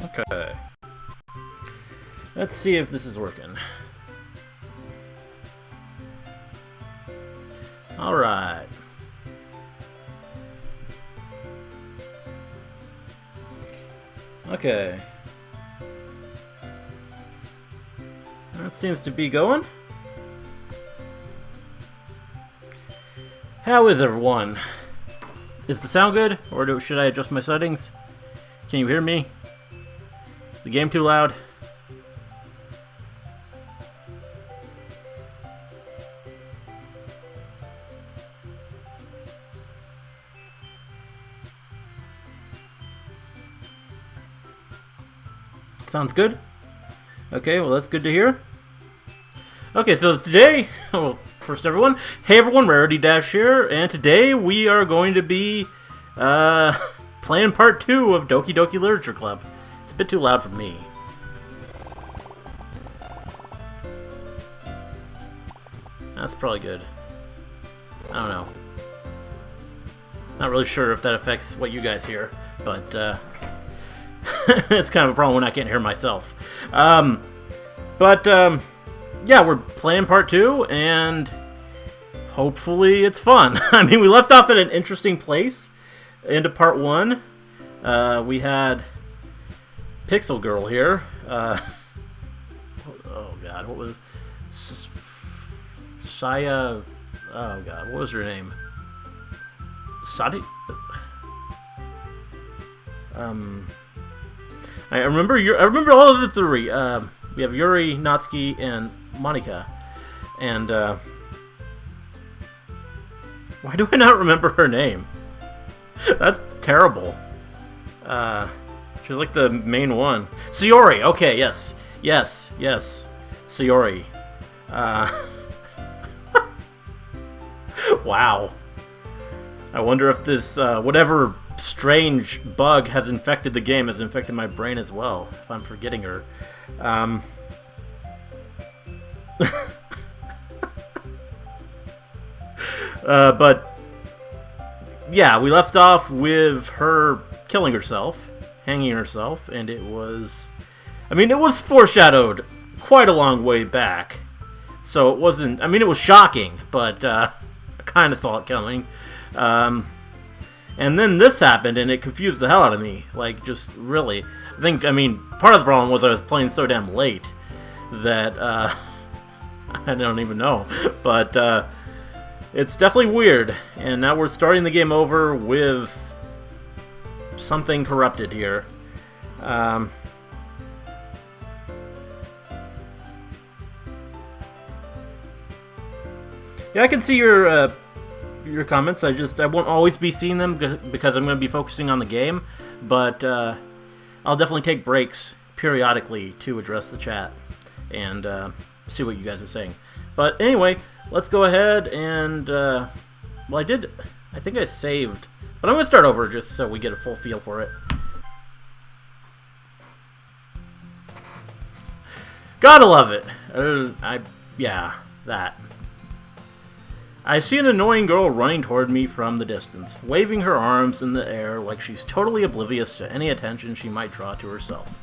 Okay. Let's see if this is working. Alright. Okay. That seems to be going. How is everyone? Is the sound good? Or should I adjust my settings? Can you hear me? Is the game too loud? Sounds good? Okay, well that's good to hear. Okay, so today, well, first everyone, hey everyone, Rarity Dash here, and today we are going to be playing part 2 of Doki Doki Literature Club. It's a bit too loud for me. That's probably good. I don't know. Not really sure if that affects what you guys hear, but it's kind of a problem when I can't hear myself. Yeah, we're playing part 2, and hopefully it's fun. I mean, we left off at an interesting place into part 1. We had Pixel Girl here. Oh god, what was... Saya... Oh god, what was her name? Sadi... I remember all of the three. We have Yuri, Natsuki, and Monika. And, why do I not remember her name? That's terrible. She's like the main one. Sayori! Okay, yes. Yes, yes. Sayori. Wow. I wonder if this, whatever strange bug has infected the game has infected my brain as well, if I'm forgetting her. But yeah, we left off with her killing herself, hanging herself, and it was... I mean, it was foreshadowed quite a long way back, so it wasn't... I mean, it was shocking, but I kind of saw it coming. And then this happened, and it confused the hell out of me. Like, just really. I mean, part of the problem was I was playing so damn late that, I don't even know. But, it's definitely weird. And now we're starting the game over with something corrupted here. Yeah, I can see your comments. I won't always be seeing them because I'm going to be focusing on the game, but I'll definitely take breaks periodically to address the chat and see what you guys are saying. But anyway, let's go ahead and well, I think I saved, but I'm going to start over just so we get a full feel for it. Gotta love it. Yeah, that. I see an annoying girl running toward me from the distance, waving her arms in the air like she's totally oblivious to any attention she might draw to herself.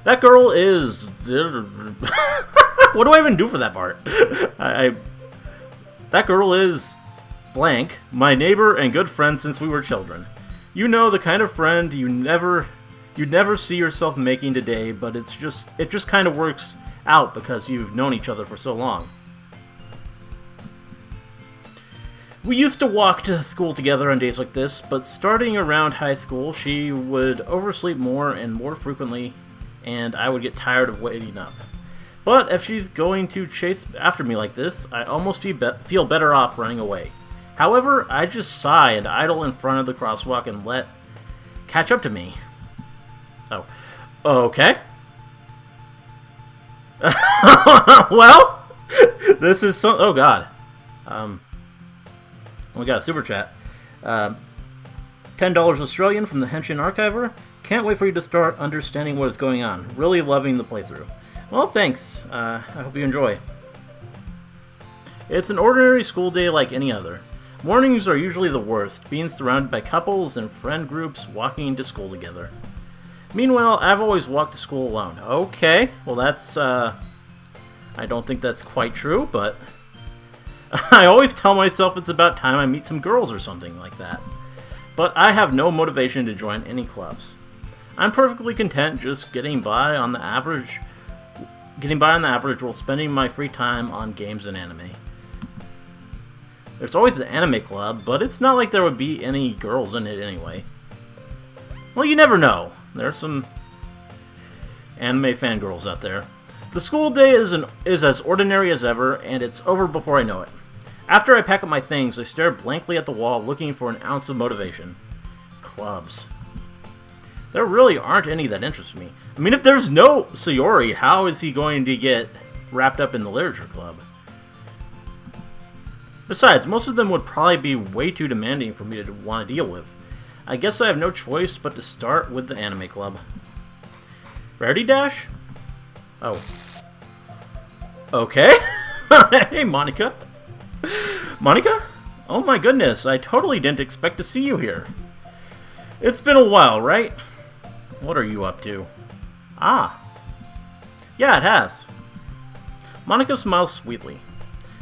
That girl is... What do I even do for that part? That girl is... blank, my neighbor and good friend since we were children. You know, the kind of friend you'd never see yourself making today, but it just kind of works out because you've known each other for so long. We used to walk to school together on days like this, but starting around high school, she would oversleep more and more frequently, and I would get tired of waiting up. But if she's going to chase after me like this, I almost feel better off running away. However, I just sigh and idle in front of the crosswalk and let catch up to me. Oh. Okay. Well, this is some... Oh, God. We got a super chat. $10 Australian from the Henshin Archiver. Can't wait for you to start understanding what is going on. Really loving the playthrough. Well, thanks. I hope you enjoy. It's an ordinary school day like any other. Mornings are usually the worst, being surrounded by couples and friend groups walking to school together. Meanwhile, I've always walked to school alone. Okay, well that's, I don't think that's quite true, but I always tell myself it's about time I meet some girls or something like that. But I have no motivation to join any clubs. I'm perfectly content just getting by on the average while spending my free time on games and anime. There's always the anime club, but it's not like there would be any girls in it anyway. Well, you never know. There's some anime fangirls out there. The school day is as ordinary as ever, and it's over before I know it. After I pack up my things, I stare blankly at the wall, looking for an ounce of motivation. Clubs. There really aren't any that interest me. I mean, if there's no Sayori, how is he going to get wrapped up in the literature club? Besides, most of them would probably be way too demanding for me to want to deal with. I guess I have no choice but to start with the anime club. Rarity Dash? Oh. Okay. Hey, Monika. Monika? Oh my goodness, I totally didn't expect to see you here. It's been a while, right? What are you up to? Ah. Yeah, it has. Monika smiles sweetly.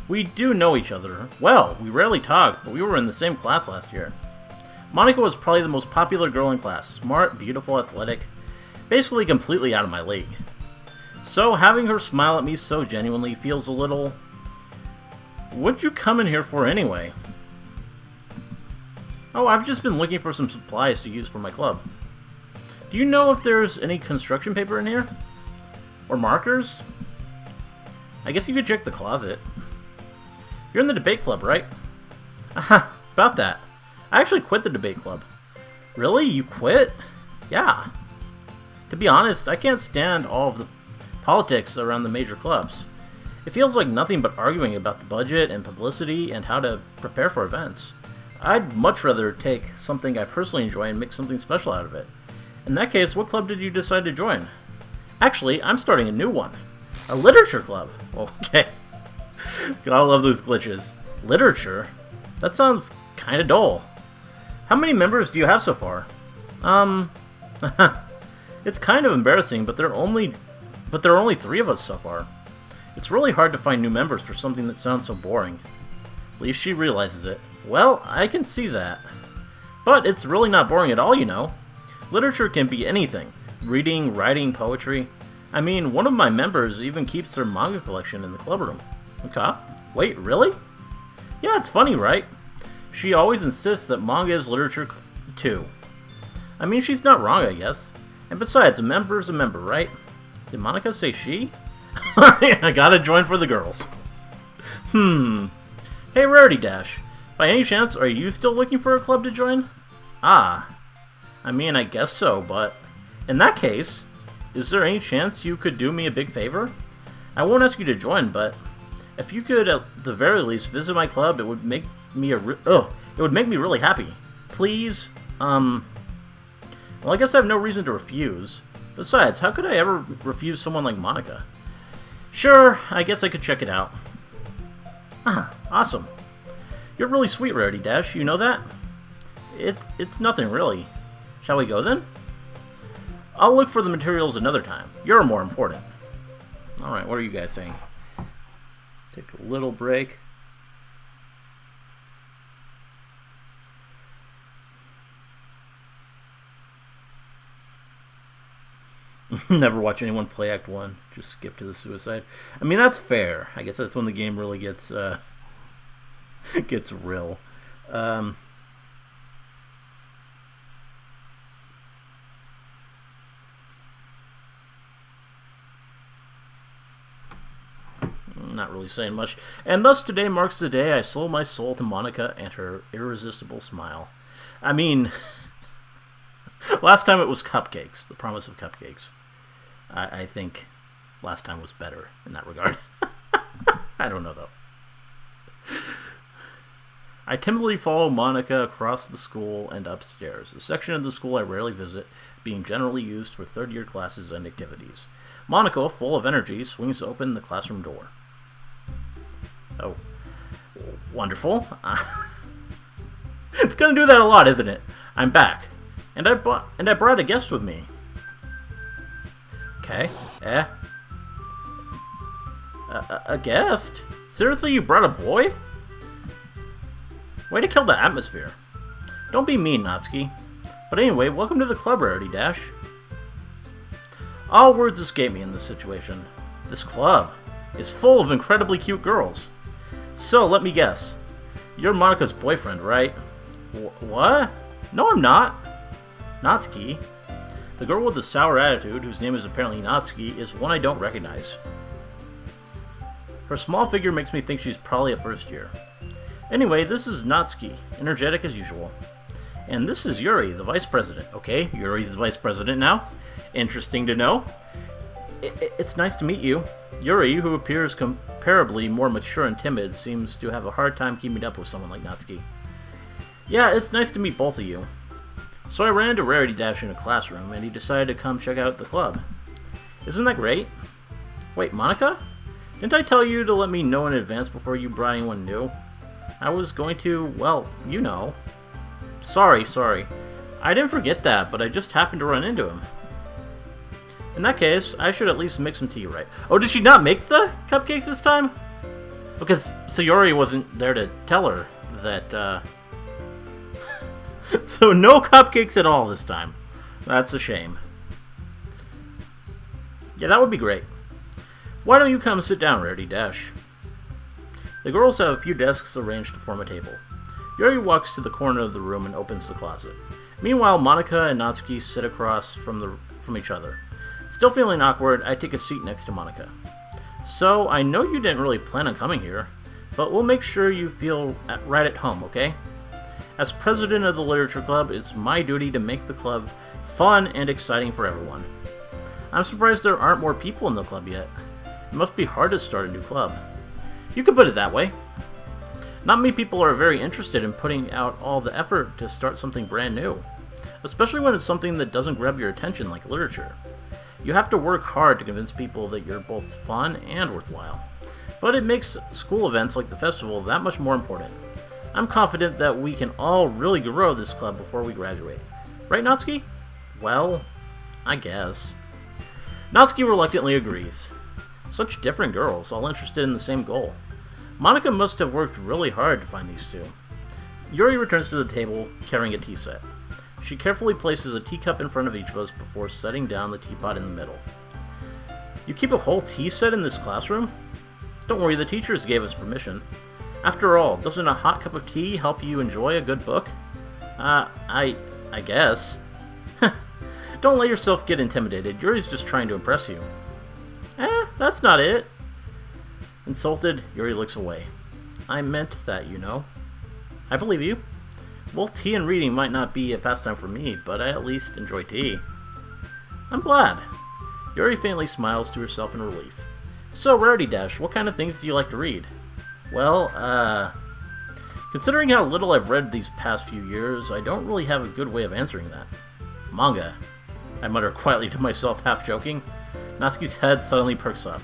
We do know each other. Well, we rarely talk, but we were in the same class last year. Monika was probably the most popular girl in class. Smart, beautiful, athletic. Basically completely out of my league. So having her smile at me so genuinely feels a little... What'd you come in here for anyway? Oh, I've just been looking for some supplies to use for my club. Do you know if there's any construction paper in here? Or markers? I guess you could check the closet. You're in the debate club, right? Aha, about that. I actually quit the debate club. Really? You quit? Yeah. To be honest, I can't stand all of the politics around the major clubs. It feels like nothing but arguing about the budget and publicity and how to prepare for events. I'd much rather take something I personally enjoy and make something special out of it. In that case, what club did you decide to join? Actually, I'm starting a new one. A literature club. Okay. Gotta love those glitches. Literature? That sounds kinda dull. How many members do you have so far? It's kind of embarrassing, but there are only 3 of us so far. It's really hard to find new members for something that sounds so boring. At least she realizes it. Well, I can see that. But it's really not boring at all, you know. Literature can be anything. Reading, writing, poetry. I mean, one of my members even keeps their manga collection in the club room. Okay. Wait, really? Yeah, it's funny, right? She always insists that manga is literature too. I mean, she's not wrong, I guess. And besides, a member's a member, right? Did Monika say she? I gotta join for the girls. Hey, Rarity Dash. By any chance, are you still looking for a club to join? Ah. I mean, I guess so, but... In that case, is there any chance you could do me a big favor? I won't ask you to join, but... If you could, at the very least, visit my club, it would make me really happy. Please? Well, I guess I have no reason to refuse. Besides, how could I ever refuse someone like Monika? Sure, I guess I could check it out. Ah, awesome. You're really sweet, Rarity Dash, you know that? It's nothing, really. Shall we go, then? I'll look for the materials another time. You're more important. Alright, what are you guys saying? Take a little break. Never watch anyone play Act 1. Just skip to the suicide. I mean, that's fair. I guess that's when the game really gets gets real. Not really saying much. And thus today marks the day I sold my soul to Monika and her irresistible smile. I mean, last time it was cupcakes. The promise of cupcakes. I think last time was better in that regard. I don't know, though. I timidly follow Monika across the school and upstairs, a section of the school I rarely visit, being generally used for third-year classes and activities. Monika, full of energy, swings open the classroom door. Oh, wonderful. It's gonna do that a lot, isn't it? I'm back. And I brought a guest with me. Okay. Eh? A guest? Seriously, you brought a boy? Way to kill the atmosphere. Don't be mean, Natsuki. But anyway, welcome to the club, Rarity Dash. All words escape me in this situation. This club is full of incredibly cute girls. So, let me guess. You're Monika's boyfriend, right? What? No, I'm not. Natsuki. The girl with the sour attitude, whose name is apparently Natsuki, is one I don't recognize. Her small figure makes me think she's probably a first year. Anyway, this is Natsuki, energetic as usual. And this is Yuri, the vice president. Okay, Yuri's the vice president now. Interesting to know. It's nice to meet you. Yuri, who appears comparably more mature and timid, seems to have a hard time keeping up with someone like Natsuki. Yeah, it's nice to meet both of you. So I ran into Rarity Dash in a classroom, and he decided to come check out the club. Isn't that great? Wait, Monika? Didn't I tell you to let me know in advance before you brought anyone new? I was going to, well, you know. Sorry. I didn't forget that, but I just happened to run into him. In that case, I should at least make some tea, right? Oh, did she not make the cupcakes this time? Because Sayori wasn't there to tell her that, So no cupcakes at all this time. That's a shame. Yeah, that would be great. Why don't you come sit down, Rarity Dash? The girls have a few desks arranged to form a table. Yuri walks to the corner of the room and opens the closet. Meanwhile, Monika and Natsuki sit across from each other. Still feeling awkward, I take a seat next to Monika. So, I know you didn't really plan on coming here, but we'll make sure you feel right at home, okay? As president of the Literature Club, it's my duty to make the club fun and exciting for everyone. I'm surprised there aren't more people in the club yet. It must be hard to start a new club. You could put it that way. Not many people are very interested in putting out all the effort to start something brand new, especially when it's something that doesn't grab your attention like literature. You have to work hard to convince people that you're both fun and worthwhile. But it makes school events like the festival that much more important. I'm confident that we can all really grow this club before we graduate. Right, Natsuki? Well, I guess. Natsuki reluctantly agrees. Such different girls, all interested in the same goal. Monika must have worked really hard to find these two. Yuri returns to the table, carrying a tea set. She carefully places a teacup in front of each of us before setting down the teapot in the middle. You keep a whole tea set in this classroom? Don't worry, the teachers gave us permission. After all, doesn't a hot cup of tea help you enjoy a good book? I guess. Don't let yourself get intimidated. Yuri's just trying to impress you. That's not it. Insulted, Yuri looks away. I meant that, you know. I believe you. Well, tea and reading might not be a pastime for me, but I at least enjoy tea. I'm glad. Yuri faintly smiles to herself in relief. So, Rarity Dash, what kind of things do you like to read? Well, considering how little I've read these past few years, I don't really have a good way of answering that. Manga, I mutter quietly to myself, half joking. Natsuki's head suddenly perks up.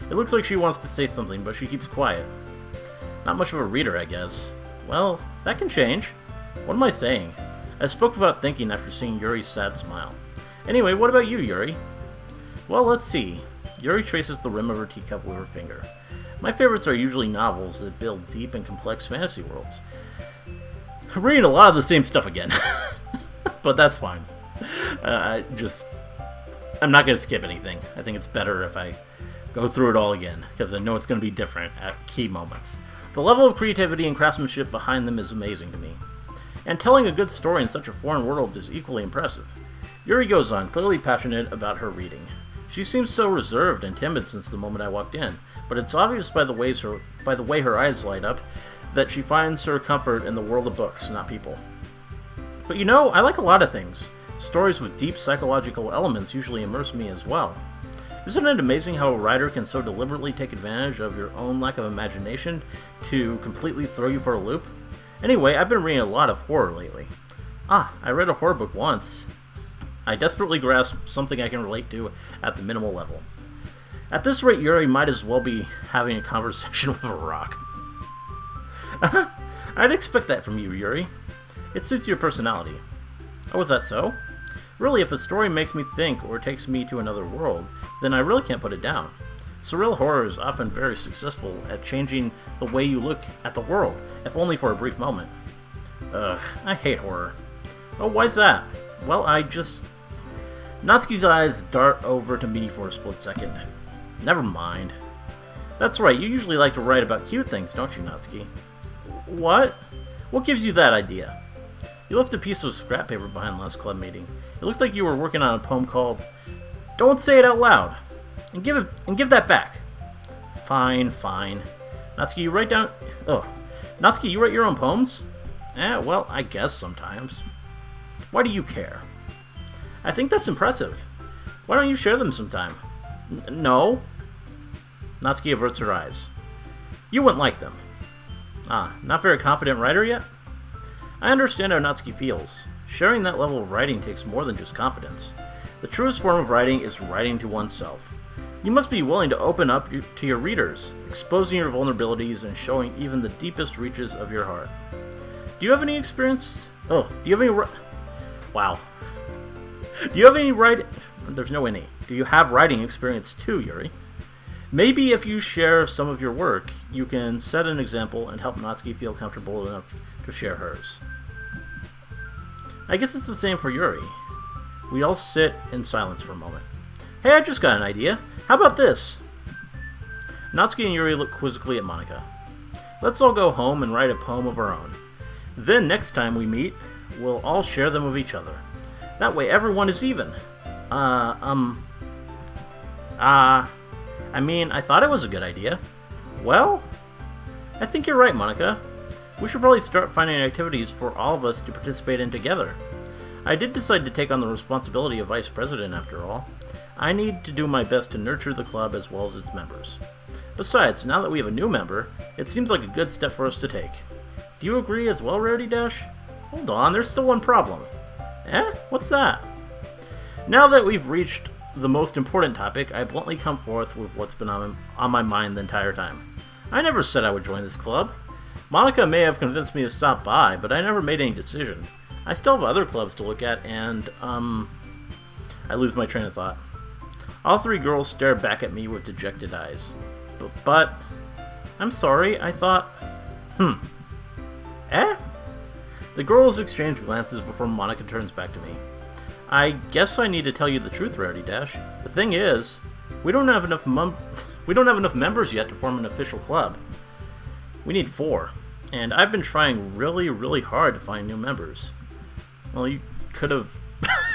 It looks like she wants to say something, but she keeps quiet. Not much of a reader, I guess. Well, that can change. What am I saying? I spoke without thinking after seeing Yuri's sad smile. Anyway, what about you, Yuri? Well, let's see. Yuri traces the rim of her teacup with her finger. My favorites are usually novels that build deep and complex fantasy worlds. I'm reading a lot of the same stuff again. But that's fine. I'm not going to skip anything. I think it's better if I go through it all again, because I know it's going to be different at key moments. The level of creativity and craftsmanship behind them is amazing to me. And telling a good story in such a foreign world is equally impressive. Yuri goes on, clearly passionate about her reading. She seems so reserved and timid since the moment I walked in, but it's obvious by the way her eyes light up that she finds her comfort in the world of books, not people. But you know, I like a lot of things. Stories with deep psychological elements usually immerse me as well. Isn't it amazing how a writer can so deliberately take advantage of your own lack of imagination to completely throw you for a loop? Anyway, I've been reading a lot of horror lately. I read a horror book once. I desperately grasp something I can relate to at the minimal level. At this rate, Yuri might as well be having a conversation with a rock. I'd expect that from you, Yuri. It suits your personality. Oh, is that so? Really, if a story makes me think or takes me to another world, then I really can't put it down. Surreal horror is often very successful at changing the way you look at the world, if only for a brief moment. Ugh, I hate horror. Oh, why's that? Well, Natsuki's eyes dart over to me for a split second. Never mind. That's right, you usually like to write about cute things, don't you, Natsuki? What? What gives you that idea? You left a piece of scrap paper behind last club meeting. It looks like you were working on a poem called Don't Say It Out Loud. And give that back. Fine. Natsuki, you write down... Oh. Natsuki, you write your own poems? Well, I guess sometimes. Why do you care? I think that's impressive. Why don't you share them sometime? No. Natsuki averts her eyes. You wouldn't like them. Not very confident writer yet? I understand how Natsuki feels. Sharing that level of writing takes more than just confidence. The truest form of writing is writing to oneself. You must be willing to open up to your readers, exposing your vulnerabilities and showing even the deepest reaches of your heart. Do you have any experience? Do you have any... Wow. Do you have any writing... There's no any. Do you have writing experience too, Yuri? Maybe if you share some of your work, you can set an example and help Natsuki feel comfortable enough to share hers. I guess it's the same for Yuri. We all sit in silence for a moment. Hey, I just got an idea. How about this? Natsuki and Yuri look quizzically at Monika. Let's all go home and write a poem of our own. Then next time we meet, we'll all share them with each other. That way everyone is even. I thought it was a good idea. Well, I think you're right, Monika. We should probably start finding activities for all of us to participate in together. I did decide to take on the responsibility of vice president after all. I need to do my best to nurture the club as well as its members. Besides, now that we have a new member, it seems like a good step for us to take. Do you agree as well, Rarity Dash? Hold on, there's still one problem. What's that? Now that we've reached the most important topic, I bluntly come forth with what's been on my mind the entire time. I never said I would join this club. Monika may have convinced me to stop by, but I never made any decision. I still have other clubs to look at, and, I lose my train of thought. All three girls stare back at me with dejected eyes. But I'm sorry, I thought... The girls exchange glances before Monika turns back to me. I guess I need to tell you the truth, Rarity Dash. The thing is, we don't have enough members yet to form an official club. We need 4, and I've been trying really hard to find new members. Well, you could have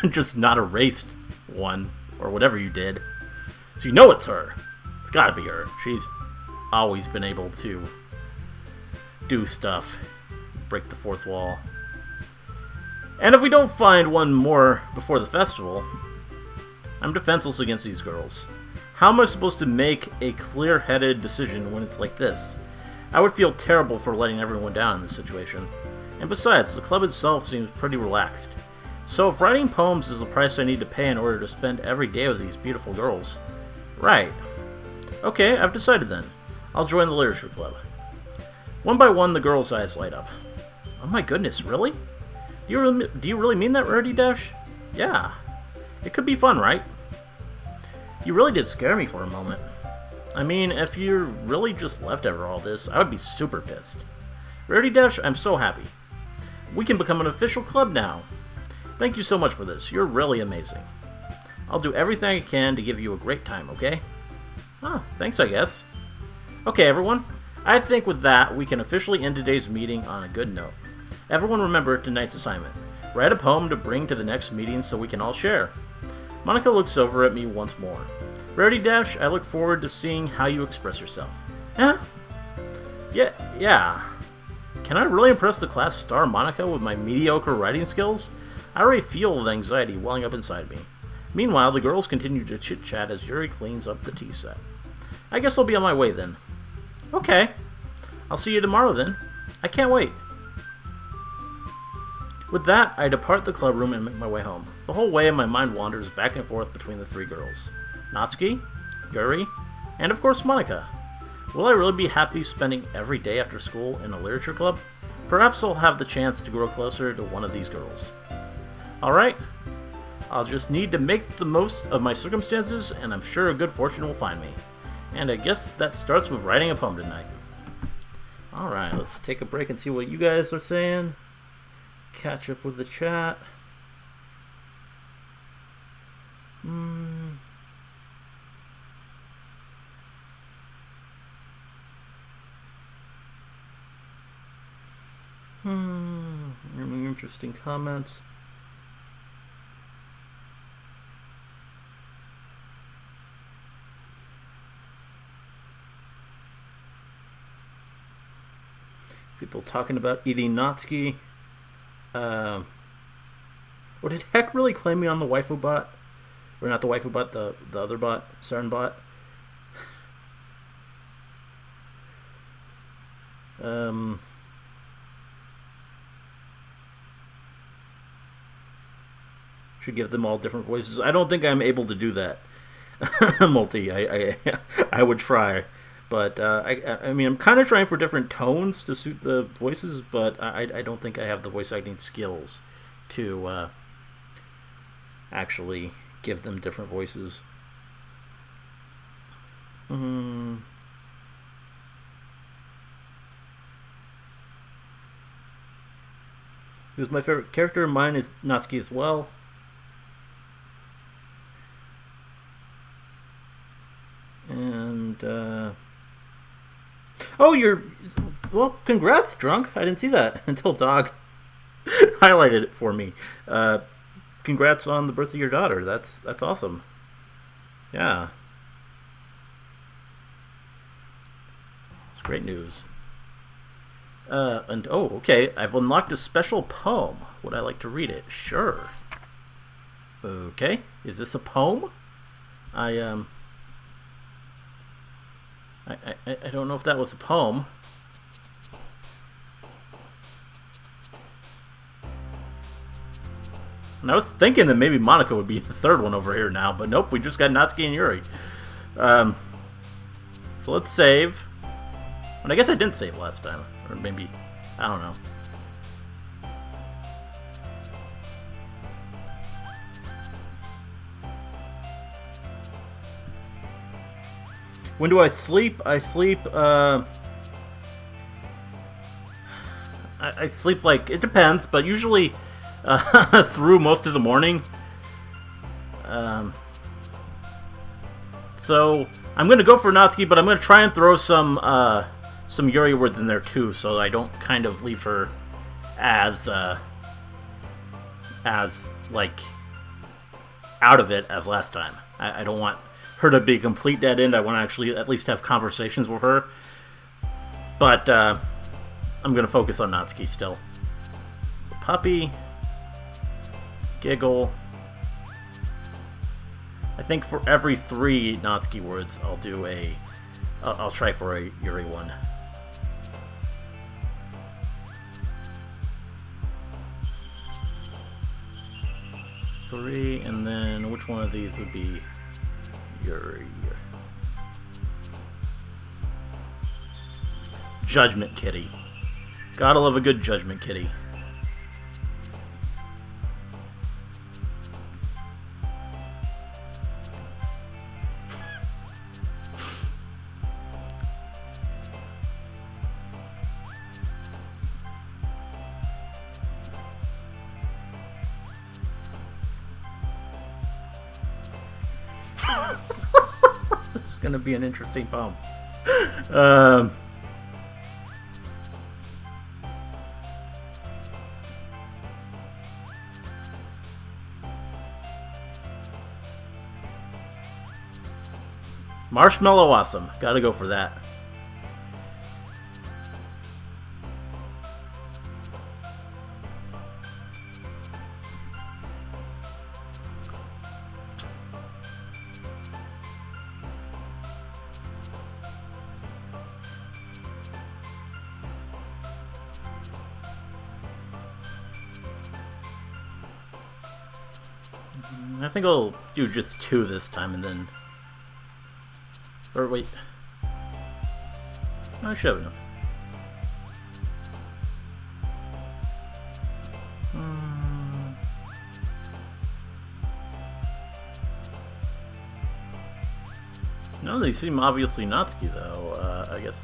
just not erased one, or whatever you did. So you know it's her. It's gotta be her. She's always been able to do stuff, break the fourth wall. And if we don't find one more before the festival, I'm defenseless against these girls. How am I supposed to make a clear-headed decision when it's like this? I would feel terrible for letting everyone down in this situation. And besides, the club itself seems pretty relaxed. So if writing poems is the price I need to pay in order to spend every day with these beautiful girls... Right. Okay, I've decided then. I'll join the literature club. One by one, the girls' eyes light up. Oh my goodness, really? Do you really mean that, Rarity Dash? Yeah. It could be fun, right? You really did scare me for a moment. I mean, if you really just left after all this, I would be super pissed. Rarity Dash, I'm so happy. We can become an official club now. Thank you so much for this. You're really amazing. I'll do everything I can to give you a great time, okay? Thanks, I guess. Okay, everyone. I think with that, we can officially end today's meeting on a good note. Everyone remember tonight's assignment. Write a poem to bring to the next meeting so we can all share. Monika looks over at me once more. Rarity Dash, I look forward to seeing how you express yourself. Yeah. Can I really impress the class star Monika with my mediocre writing skills? I already feel the anxiety welling up inside me. Meanwhile, the girls continue to chit-chat as Yuri cleans up the tea set. I guess I'll be on my way then. Okay. I'll see you tomorrow then. I can't wait. With that, I depart the club room and make my way home. The whole way, my mind wanders back and forth between the three girls. Natsuki, Yuri, and of course Monika. Will I really be happy spending every day after school in a literature club? Perhaps I'll have the chance to grow closer to one of these girls. Alright, I'll just need to make the most of my circumstances, and I'm sure good fortune will find me. And I guess that starts with writing a poem tonight. Alright, let's take a break and see what you guys are saying. Catch up with the chat. Interesting comments. People talking about eating Natsuki. Or did Heck really claim me on the waifu bot? Or not the waifu bot, the other bot, Cern bot? Should give them all different voices. I don't think I'm able to do that. Multi. I would try. But, I mean, I'm kind of trying for different tones to suit the voices, but I don't think I have the voice acting skills to actually give them different voices. Who's my favorite character? Mine is Natsuki as well. And, oh, you're... Well, congrats, Drunk. I didn't see that until Dog highlighted it for me. Congrats on the birth of your daughter. That's awesome. Yeah. It's great news. And, oh, okay. I've unlocked a special poem. Would I like to read it? Sure. Okay. Is this a poem? I don't know if that was a poem. And I was thinking that maybe Monika would be the third one over here now, but nope, we just got Natsuki and Yuri. So let's save. And I guess I didn't save last time. Or maybe, I don't know. When do I sleep? I sleep, I sleep like, it depends, but usually through most of the morning. So I'm going to go for Natsuki, but I'm going to try and throw some Yuri words in there too, so I don't kind of leave her as like, out of it as last time. I don't want her to be a complete dead end. I want to actually at least have conversations with her. But I'm going to focus on Natsuki still. So, puppy. Giggle. I think for every 3 Natsuki words, I'll do I'll try for a Yuri one. Three, and then which one of these would be Yuri? Judgment Kitty. Gotta love a good Judgment Kitty. It's gonna be an interesting poem. Marshmallow Awesome. Gotta go for that. I think I'll do just 2 this time and then... Or wait. I should have enough. No, they seem obviously Natsuki, though. I guess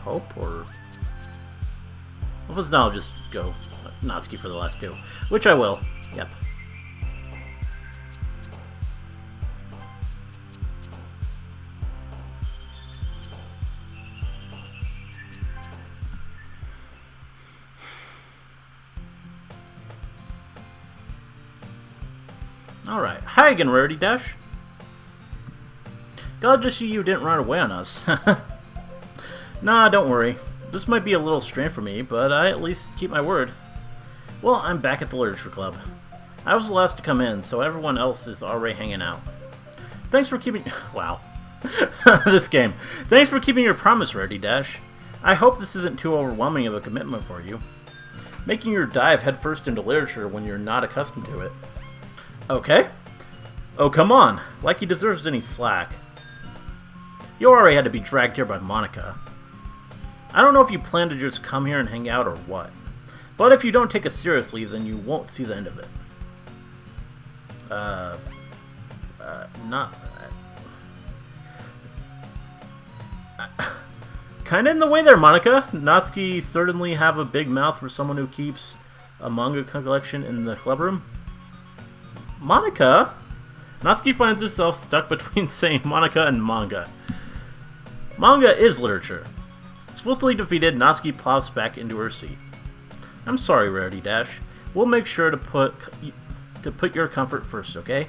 Hope, or... Well, if it's not, I'll just go Natsuki for the last two. Which I will. Yep. Alright. Hi again, Rarity Dash. Glad to see you didn't run away on us. Nah, don't worry. This might be a little strange for me, but I at least keep my word. Well, I'm back at the Literature Club. I was the last to come in, so everyone else is already hanging out. Thanks for keeping... Wow. This game. Thanks for keeping your promise, Rarity Dash. I hope this isn't too overwhelming of a commitment for you. Making your dive headfirst into literature when you're not accustomed to it. Okay. Oh, come on. Like he deserves any slack. You already had to be dragged here by Monika. I don't know if you plan to just come here and hang out or what. But if you don't take it seriously, then you won't see the end of it. Kinda in the way there, Monika. Natsuki certainly have a big mouth for someone who keeps a manga collection in the clubroom. Monika? Natsuki finds herself stuck between saying Monika and manga. Manga is literature. Swiftly defeated, Natsuki plows back into her seat. I'm sorry, Rarity Dash. We'll make sure to put your comfort first, okay?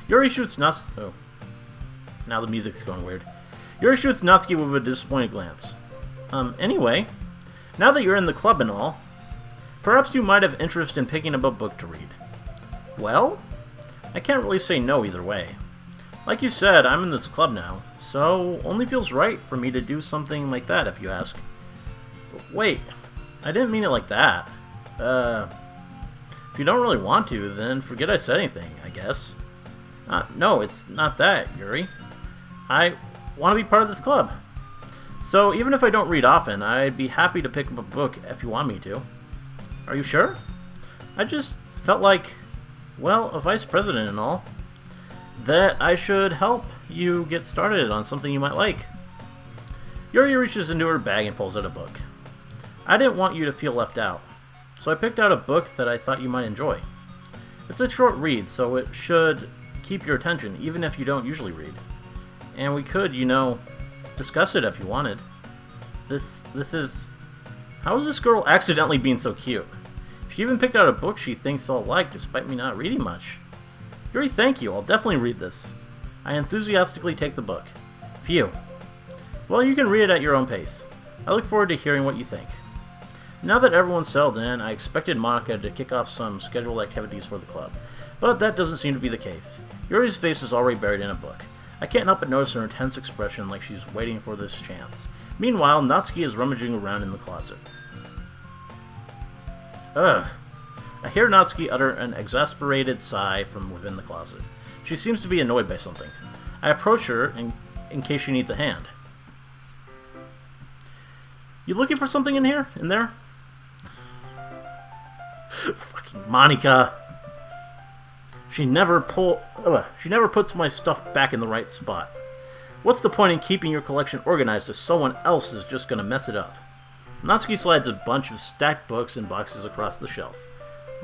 Yuri shoots Natsuki... Oh. Now the music's going weird. Yuri shoots Natsuki with a disappointed glance. Anyway, now that you're in the club and all, perhaps you might have interest in picking up a book to read. Well, I can't really say no either way. Like you said, I'm in this club now, so only feels right for me to do something like that, if you ask. Wait, I didn't mean it like that. If you don't really want to, then forget I said anything, I guess. No, it's not that, Yuri. I want to be part of this club. So even if I don't read often, I'd be happy to pick up a book if you want me to. Are you sure? I just felt like, well, a vice president and all, that I should help you get started on something you might like. Yuri reaches into her bag and pulls out a book. I didn't want you to feel left out, so I picked out a book that I thought you might enjoy. It's a short read, so it should keep your attention, even if you don't usually read. And we could, discuss it if you wanted. This is... How is this girl accidentally being so cute? She even picked out a book she thinks I'll like, despite me not reading much. Yuri, thank you. I'll definitely read this. I enthusiastically take the book. Phew. Well, you can read it at your own pace. I look forward to hearing what you think. Now that everyone's settled in, I expected Monika to kick off some scheduled activities for the club, but that doesn't seem to be the case. Yuri's face is already buried in a book. I can't help but notice her intense expression like she's waiting for this chance. Meanwhile, Natsuki is rummaging around in the closet. Ugh. I hear Natsuki utter an exasperated sigh from within the closet. She seems to be annoyed by something. I approach her in case she needs a hand. You looking for something in here? In there? Fucking Monika. She never puts my stuff back in the right spot. What's the point in keeping your collection organized if someone else is just gonna mess it up? Natsuki slides a bunch of stacked books and boxes across the shelf.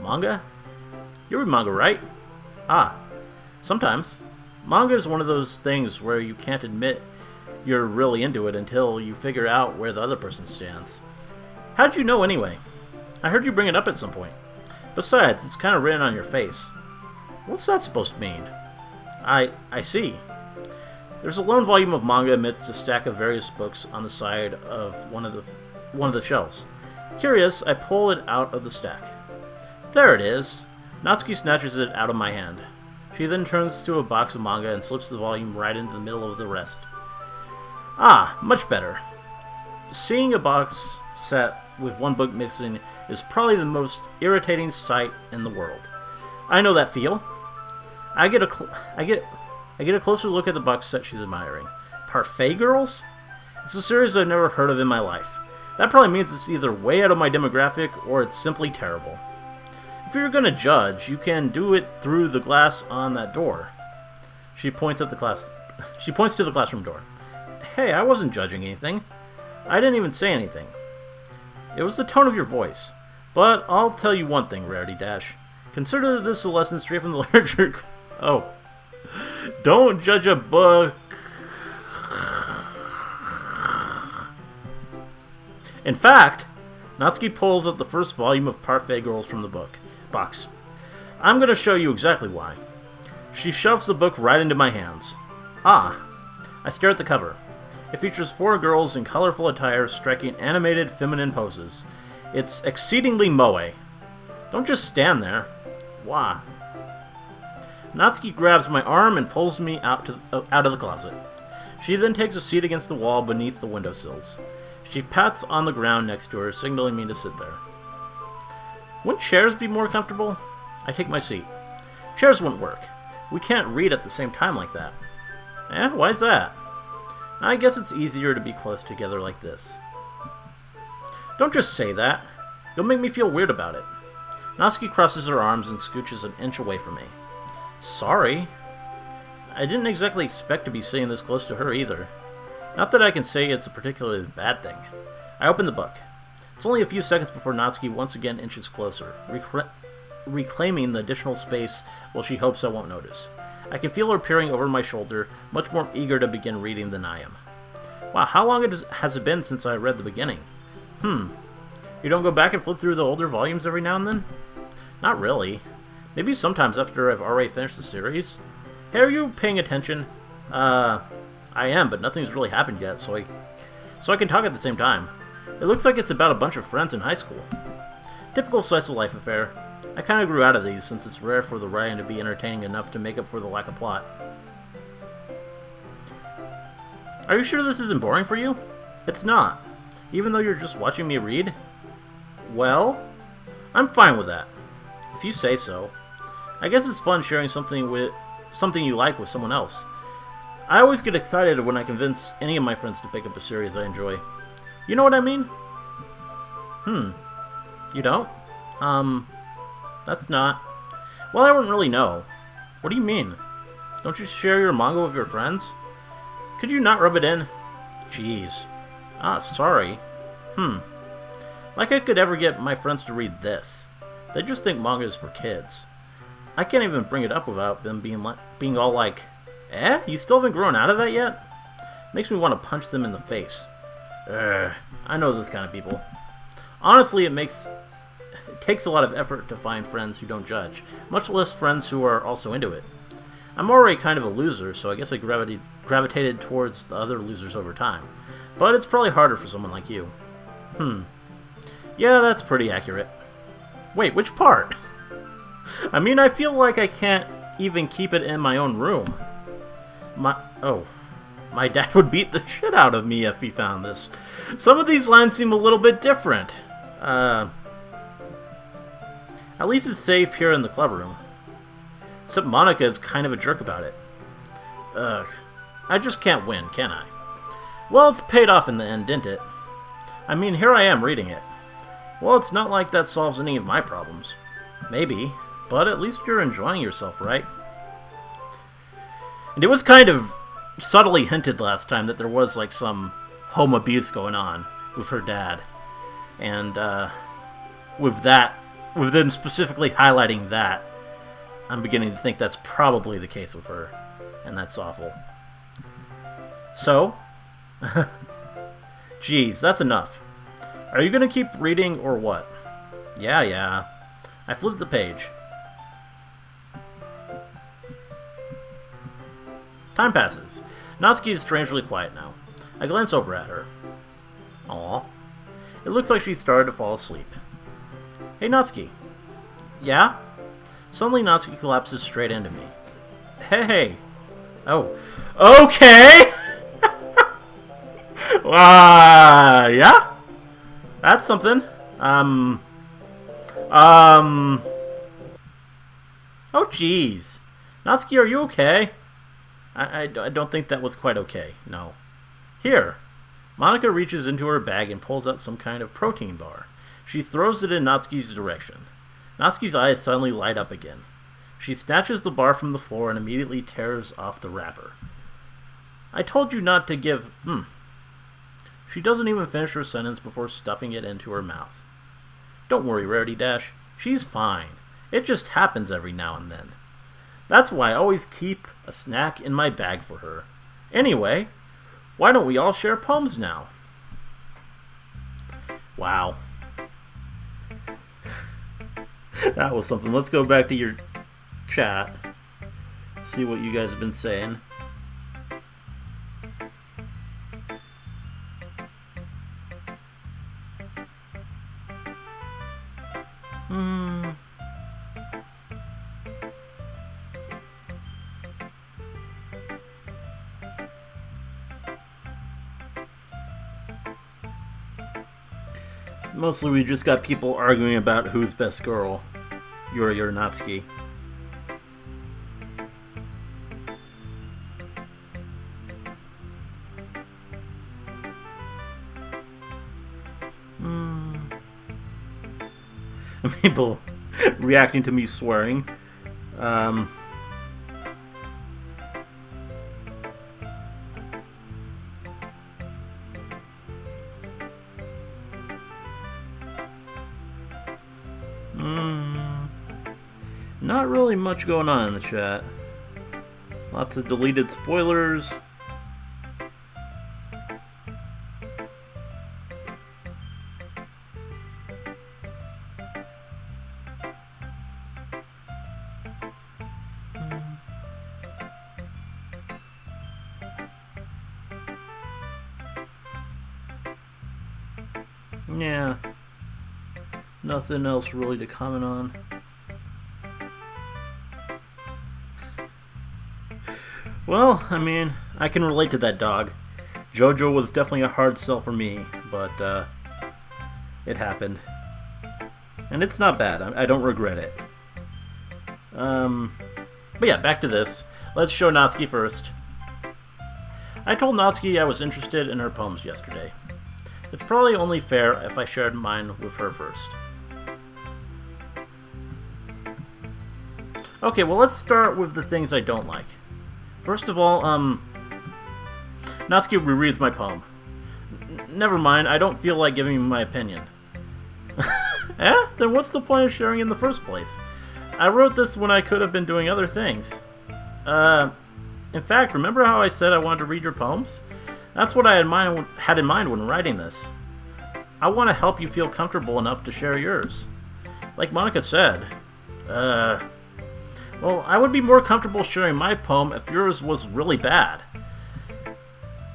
Manga? You read manga, right? Ah, sometimes. Manga is one of those things where you can't admit you're really into it until you figure out where the other person stands. How'd you know anyway? I heard you bring it up at some point. Besides, it's kind of written on your face. What's that supposed to mean? I see. There's a lone volume of manga amidst a stack of various books on the side of one of the shelves. Curious, I pull it out of the stack. There it is. Natsuki snatches it out of my hand. She then turns to a box of manga and slips the volume right into the middle of the rest. Ah, much better. Seeing a box set with one book missing is probably the most irritating sight in the world. I know that feel. I get a closer look at the box set she's admiring. Parfait Girls? It's a series I've never heard of in my life. That probably means it's either way out of my demographic or it's simply terrible. If you're gonna judge, you can do it through the glass on that door. She points at the glass. She points to the classroom door. Hey, I wasn't judging anything. I didn't even say anything. It was the tone of your voice. But I'll tell you one thing, Rarity Dash. Consider this a lesson straight from the literature club. Oh. Don't judge a book. In fact, Natsuki pulls out the first volume of Parfait Girls from the box. I'm going to show you exactly why. She shoves the book right into my hands. Ah. I stare at the cover. It features 4 girls in colorful attire striking animated feminine poses. It's exceedingly moe. Don't just stand there. Why? Natsuki grabs my arm and pulls me out of the closet. She then takes a seat against the wall beneath the windowsills. She pats on the ground next to her, signaling me to sit there. Wouldn't chairs be more comfortable? I take my seat. Chairs wouldn't work. We can't read at the same time like that. Eh? Why's that? I guess it's easier to be close together like this. Don't just say that. You'll make me feel weird about it. Natsuki crosses her arms and scooches an inch away from me. Sorry. I didn't exactly expect to be sitting this close to her either. Not that I can say it's a particularly bad thing. I open the book. It's only a few seconds before Natsuki once again inches closer, reclaiming the additional space while she hopes I won't notice. I can feel her peering over my shoulder, much more eager to begin reading than I am. Wow, how long has it been since I read the beginning? You don't go back and flip through the older volumes every now and then? Not really. Maybe sometimes after I've already finished the series. Hey, are you paying attention? I am, but nothing's really happened yet, so I can talk at the same time. It looks like it's about a bunch of friends in high school. Typical slice-of-life affair. I kind of grew out of these, since it's rare for the writing to be entertaining enough to make up for the lack of plot. Are you sure this isn't boring for you? It's not. Even though you're just watching me read? Well, I'm fine with that. If you say so. I guess it's fun sharing something you like with someone else. I always get excited when I convince any of my friends to pick up a series I enjoy. You know what I mean? You don't? That's not... Well, I wouldn't really know. What do you mean? Don't you share your manga with your friends? Could you not rub it in? Jeez. Ah, sorry. Like I could ever get my friends to read this. They just think manga is for kids. I can't even bring it up without them being all like, eh? You still haven't grown out of that yet? Makes me want to punch them in the face. I know those kind of people. Honestly, it takes a lot of effort to find friends who don't judge, much less friends who are also into it. I'm already kind of a loser, so I guess I gravitated towards the other losers over time. But it's probably harder for someone like you. Yeah, that's pretty accurate. Wait, which part? I mean, I feel like I can't even keep it in my own room. My dad would beat the shit out of me if he found this. Some of these lines seem a little bit different. At least it's safe here in the club room. Except Monika is kind of a jerk about it. Ugh. I just can't win, can I? Well, it's paid off in the end, didn't it? I mean, here I am reading it. Well, it's not like that solves any of my problems. Maybe, but at least you're enjoying yourself, right? And it was kind of subtly hinted last time that there was, like, some home abuse going on with her dad. And, with them specifically highlighting that, I'm beginning to think that's probably the case with her. And that's awful. So, geez, that's enough. Are you going to keep reading or what? Yeah. I flipped the page. Time passes. Natsuki is strangely quiet now. I glance over at her. Aw. It looks like she started to fall asleep. Hey, Natsuki. Yeah? Suddenly Natsuki collapses straight into me. Hey. Oh. Okay! Yeah? That's something. Oh, jeez. Natsuki, are you okay? I don't think that was quite okay, no. Here. Monika reaches into her bag and pulls out some kind of protein bar. She throws it in Natsuki's direction. Natsuki's eyes suddenly light up again. She snatches the bar from the floor and immediately tears off the wrapper. I told you not to give... She doesn't even finish her sentence before stuffing it into her mouth. Don't worry, Rarity Dash. She's fine. It just happens every now and then. That's why I always keep a snack in my bag for her. Anyway, why don't we all share poems now? Wow. That was something. Let's go back to your chat. See what you guys have been saying. Mostly we just got people arguing about who's best girl. Yuri or Natsuki. People reacting to me swearing. Not really much going on in the chat. Lots of deleted spoilers. Yeah. Nothing else really to comment on. Well, I mean, I can relate to that dog. JoJo was definitely a hard sell for me, but it happened. And it's not bad. I don't regret it. But yeah, back to this. Let's show Natsuki first. I told Natsuki I was interested in her poems yesterday. It's probably only fair if I shared mine with her first. Okay, well, let's start with the things I don't like. First of all, Natsuki rereads my poem. Never mind, I don't feel like giving you my opinion. Eh? Then what's the point of sharing in the first place? I wrote this when I could have been doing other things. In fact, remember how I said I wanted to read your poems? That's what I had in mind when writing this. I want to help you feel comfortable enough to share yours. Like Monika said, well, I would be more comfortable sharing my poem if yours was really bad.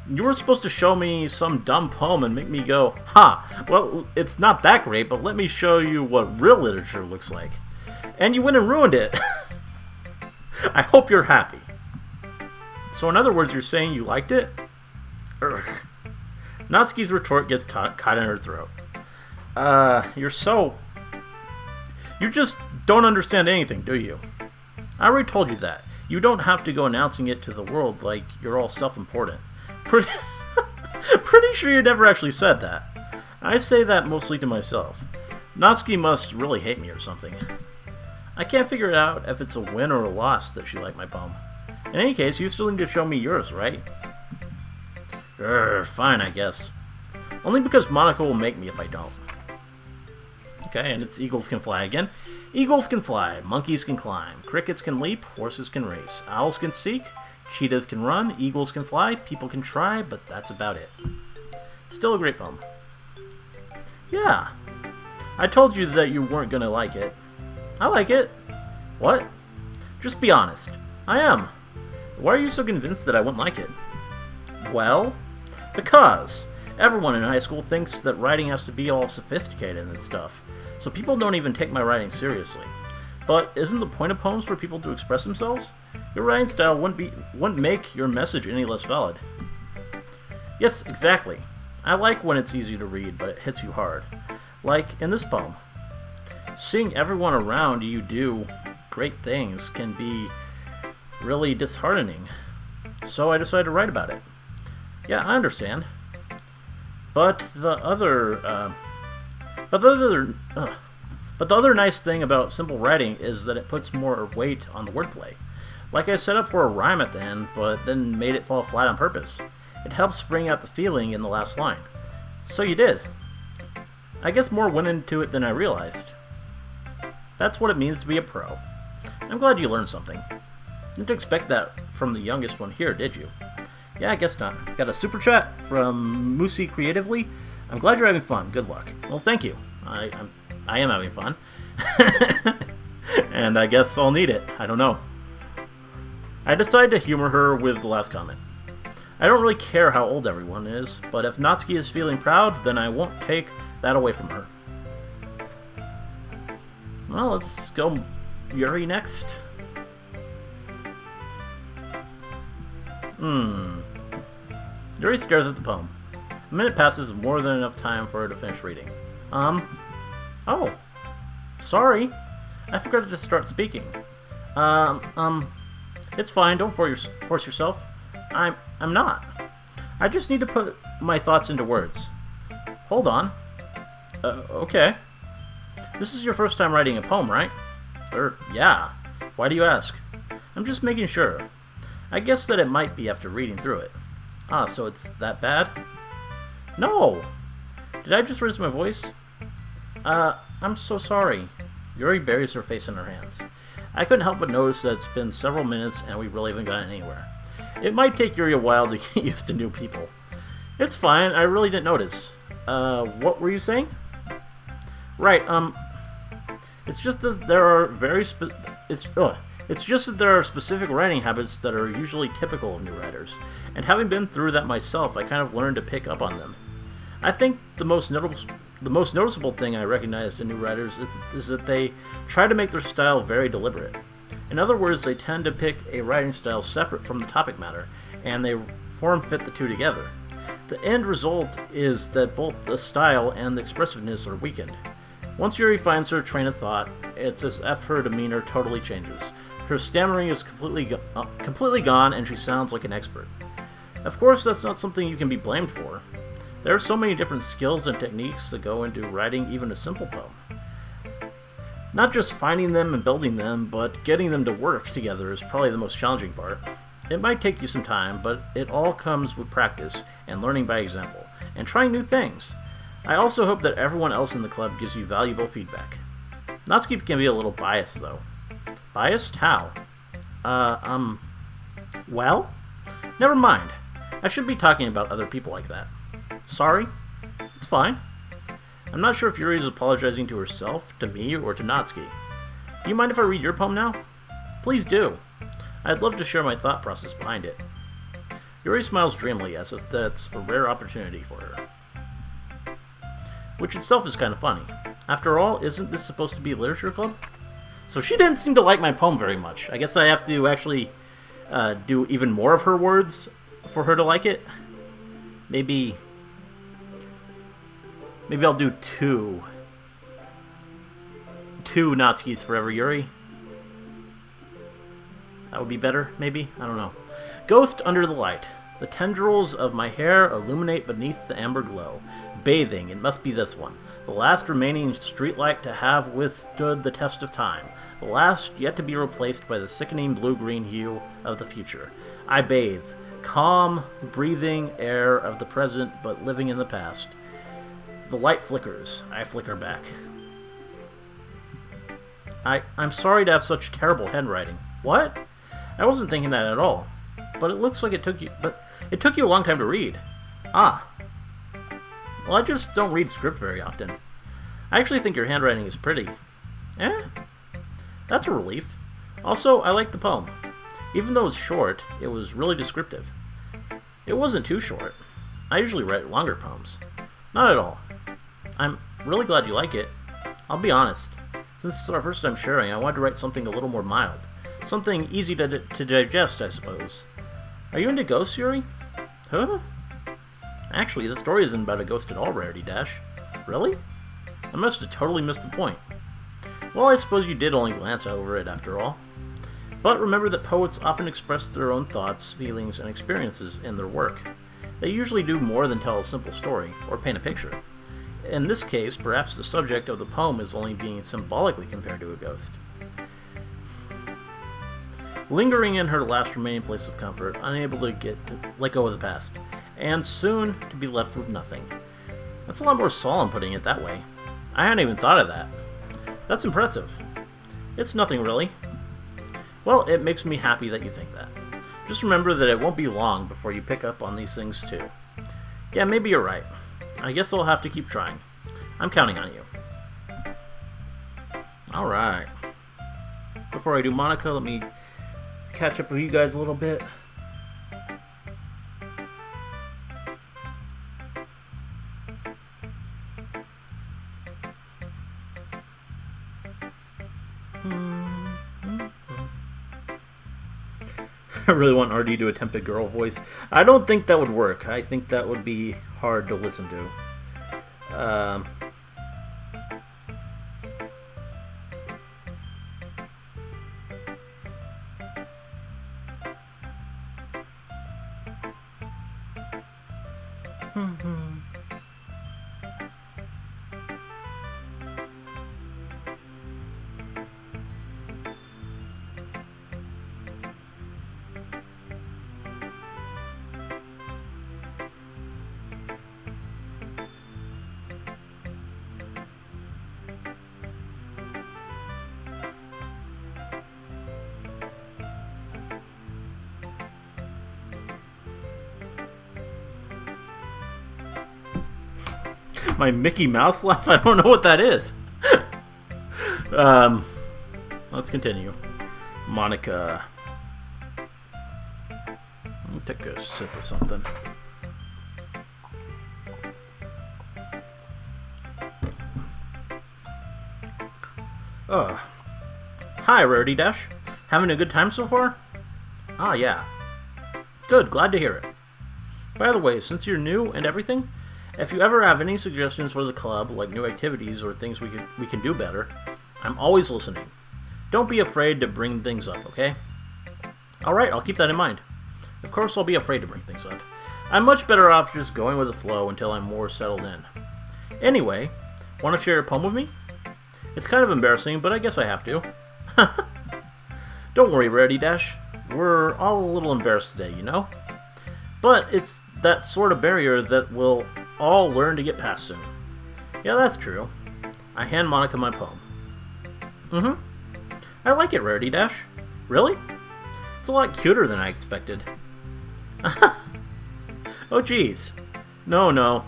You were supposed to show me some dumb poem and make me go, well, it's not that great, but let me show you what real literature looks like. And you went and ruined it. I hope you're happy. So in other words, you're saying you liked it? Urgh. Natsuki's retort gets caught in her throat. You just don't understand anything, do you? I already told you that. You don't have to go announcing it to the world like you're all self-important. Pretty sure you never actually said that. I say that mostly to myself. Natsuki must really hate me or something. I can't figure out if it's a win or a loss that she liked my poem. In any case, you still need to show me yours, right? Fine, I guess. Only because Monika will make me if I don't. Okay, and it's eagles can fly again. Eagles can fly, monkeys can climb, crickets can leap, horses can race, owls can seek, cheetahs can run, eagles can fly, people can try, but that's about it. Still a great poem. Yeah. I told you that you weren't gonna like it. I like it. What? Just be honest. I am. Why are you so convinced that I wouldn't like it? Well, because everyone in high school thinks that writing has to be all sophisticated and stuff, so people don't even take my writing seriously. But isn't the point of poems for people to express themselves? Your writing style wouldn't make your message any less valid. Yes, exactly. I like when it's easy to read, but it hits you hard. Like in this poem. Seeing everyone around you do great things can be really disheartening. So I decided to write about it. Yeah, I understand. But the other nice thing about simple writing is that it puts more weight on the wordplay. Like I set up for a rhyme at the end, but then made it fall flat on purpose. It helps bring out the feeling in the last line. So you did. I guess more went into it than I realized. That's what it means to be a pro. I'm glad you learned something. Didn't expect that from the youngest one here, did you? Yeah, I guess not. Got a super chat from Moosey Creatively. I'm glad you're having fun. Good luck. Well, thank you. I am having fun. And I guess I'll need it. I don't know. I decided to humor her with the last comment. I don't really care how old everyone is, but if Natsuki is feeling proud, then I won't take that away from her. Well, let's go Yuri next. Yuri stares at the poem. A minute passes, more than enough time for her to finish reading. Oh. Sorry. I forgot to start speaking. It's fine, don't force yourself. I'm not. I just need to put my thoughts into words. Hold on. Okay. This is your first time writing a poem, right? Yeah. Why do you ask? I'm just making sure. I guess that it might be after reading through it. Ah, so it's that bad? No! Did I just raise my voice? I'm so sorry. Yuri buries her face in her hands. I couldn't help but notice that it's been several minutes and we really haven't gotten anywhere. It might take Yuri a while to get used to new people. It's fine, I really didn't notice. What were you saying? Right, it's just that there are it's just that there are specific writing habits that are usually typical of new writers, and having been through that myself, I kind of learned to pick up on them. I think the most noticeable thing I recognized in new writers is that they try to make their style very deliberate. In other words, they tend to pick a writing style separate from the topic matter, and they form-fit the two together. The end result is that both the style and the expressiveness are weakened. Once Yuri finds her train of thought, it's as if her demeanor totally changes. Her stammering is completely gone, and she sounds like an expert. Of course, that's not something you can be blamed for. There are so many different skills and techniques that go into writing even a simple poem. Not just finding them and building them, but getting them to work together is probably the most challenging part. It might take you some time, but it all comes with practice and learning by example, and trying new things. I also hope that everyone else in the club gives you valuable feedback. Natsuki can be a little biased, though. Biased? How? Well? Never mind. I shouldn't be talking about other people like that. Sorry? It's fine. I'm not sure if Yuri is apologizing to herself, to me, or to Natsuki. Do you mind if I read your poem now? Please do. I'd love to share my thought process behind it. Yuri smiles dreamily as if that's a rare opportunity for her. Which itself is kind of funny. After all, isn't this supposed to be a literature club? So she didn't seem to like my poem very much. I guess I have to actually do even more of her words for her to like it. Maybe I'll do two Natsuki's Forever Yuri. That would be better, maybe? I don't know. Ghost under the light. The tendrils of my hair illuminate beneath the amber glow. Bathing, it must be this one. The last remaining streetlight to have withstood the test of time. The last yet to be replaced by the sickening blue-green hue of the future. I bathe. Calm, breathing air of the present, but living in the past. The light flickers. I flicker back. I'm sorry to have such terrible handwriting. What? I wasn't thinking that at all. But it looks like it took you a long time to read. Ah. Well, I just don't read script very often. I actually think your handwriting is pretty. That's a relief. Also, I like the poem. Even though it's short, it was really descriptive. It wasn't too short. I usually write longer poems. Not at all. I'm really glad you like it. I'll be honest. Since this is our first time sharing, I wanted to write something a little more mild. Something easy to digest, I suppose. Are you into ghosts, Yuri? Huh? Actually, the story isn't about a ghost at all, Rarity Dash. Really? I must have totally missed the point. Well, I suppose you did only glance over it after all. But remember that poets often express their own thoughts, feelings, and experiences in their work. They usually do more than tell a simple story, or paint a picture. In this case, perhaps the subject of the poem is only being symbolically compared to a ghost. lingering in her last remaining place of comfort, unable to let go of the past, and soon to be left with nothing. That's a lot more solemn putting it that way. I hadn't even thought of that. That's impressive. It's nothing really. Well, it makes me happy that you think that. Just remember that it won't be long before you pick up on these things too. Yeah, maybe you're right. I guess I'll have to keep trying. I'm counting on you. Alright. Before I do Monika, let me catch up with you guys a little bit. I really want RD to attempt a girl voice. I don't think that would work. I think that would be hard to listen to. My Mickey Mouse laugh? I don't know what that is. Let's continue. Monika. Let me take a sip of something. Hi, Rarity Dash. Having a good time so far? Ah, yeah. Good, glad to hear it. By the way, since you're new and everything, if you ever have any suggestions for the club, like new activities or things we can do better, I'm always listening. Don't be afraid to bring things up, okay? Alright, I'll keep that in mind. Of course I'll be afraid to bring things up. I'm much better off just going with the flow until I'm more settled in. Anyway, want to share a poem with me? It's kind of embarrassing, but I guess I have to. Don't worry, Rarity Dash. We're all a little embarrassed today, you know? But it's that sort of barrier that we'll all learn to get past soon. Yeah, that's true. I hand Monika my poem. I like it, Rarity Dash. Really? It's a lot cuter than I expected. Oh, geez. No.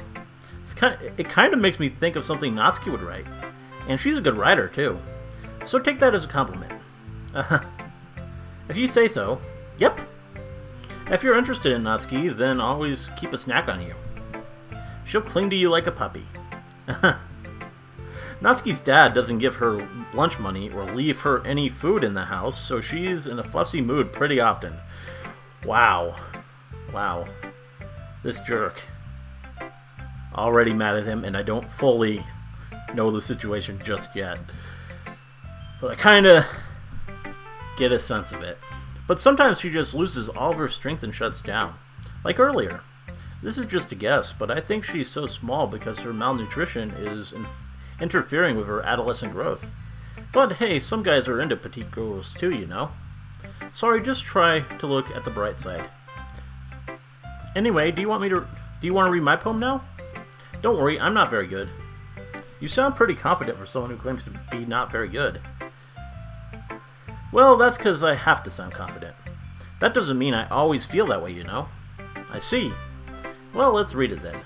It kind of makes me think of something Natsuki would write. And she's a good writer, too. So take that as a compliment. If you say so. Yep. If you're interested in Natsuki, then always keep a snack on you. She'll cling to you like a puppy. Natsuki's dad doesn't give her lunch money or leave her any food in the house, so she's in a fussy mood pretty often. Wow. This jerk. Already mad at him, and I don't fully know the situation just yet. But I kinda get a sense of it. But sometimes she just loses all of her strength and shuts down. Like earlier. This is just a guess, but I think she's so small because her malnutrition is interfering with her adolescent growth. But hey, some guys are into petite girls too, you know. Sorry, just try to look at the bright side. Anyway, do you want to read my poem now? Don't worry, I'm not very good. You sound pretty confident for someone who claims to be not very good. Well, that's because I have to sound confident. That doesn't mean I always feel that way, you know. I see. Well, let's read it then.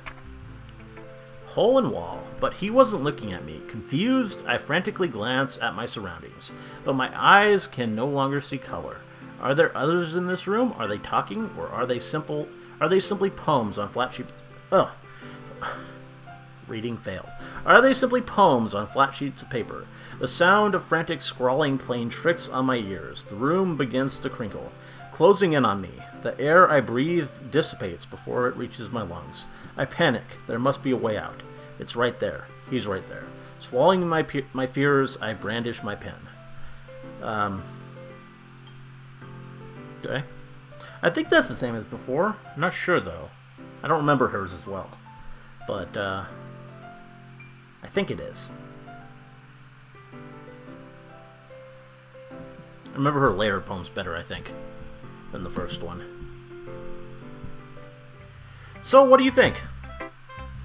Hole in wall, but he wasn't looking at me. Confused, I frantically glance at my surroundings, but my eyes can no longer see color. Are there others in this room? Are they talking, or are they simply poems on flat sheets? Reading fail. Are they simply poems on flat sheets of paper? The sound of frantic scrawling playing tricks on my ears. The room begins to crinkle, closing in on me. The air I breathe dissipates before it reaches my lungs. I panic. There must be a way out. It's right there. He's right there. Swallowing my fears, I brandish my pen. Okay. I think that's the same as before. I'm not sure, though. I don't remember hers as well. But, I think it is. I remember her later poems better, I think, than the first one. So, what do you think?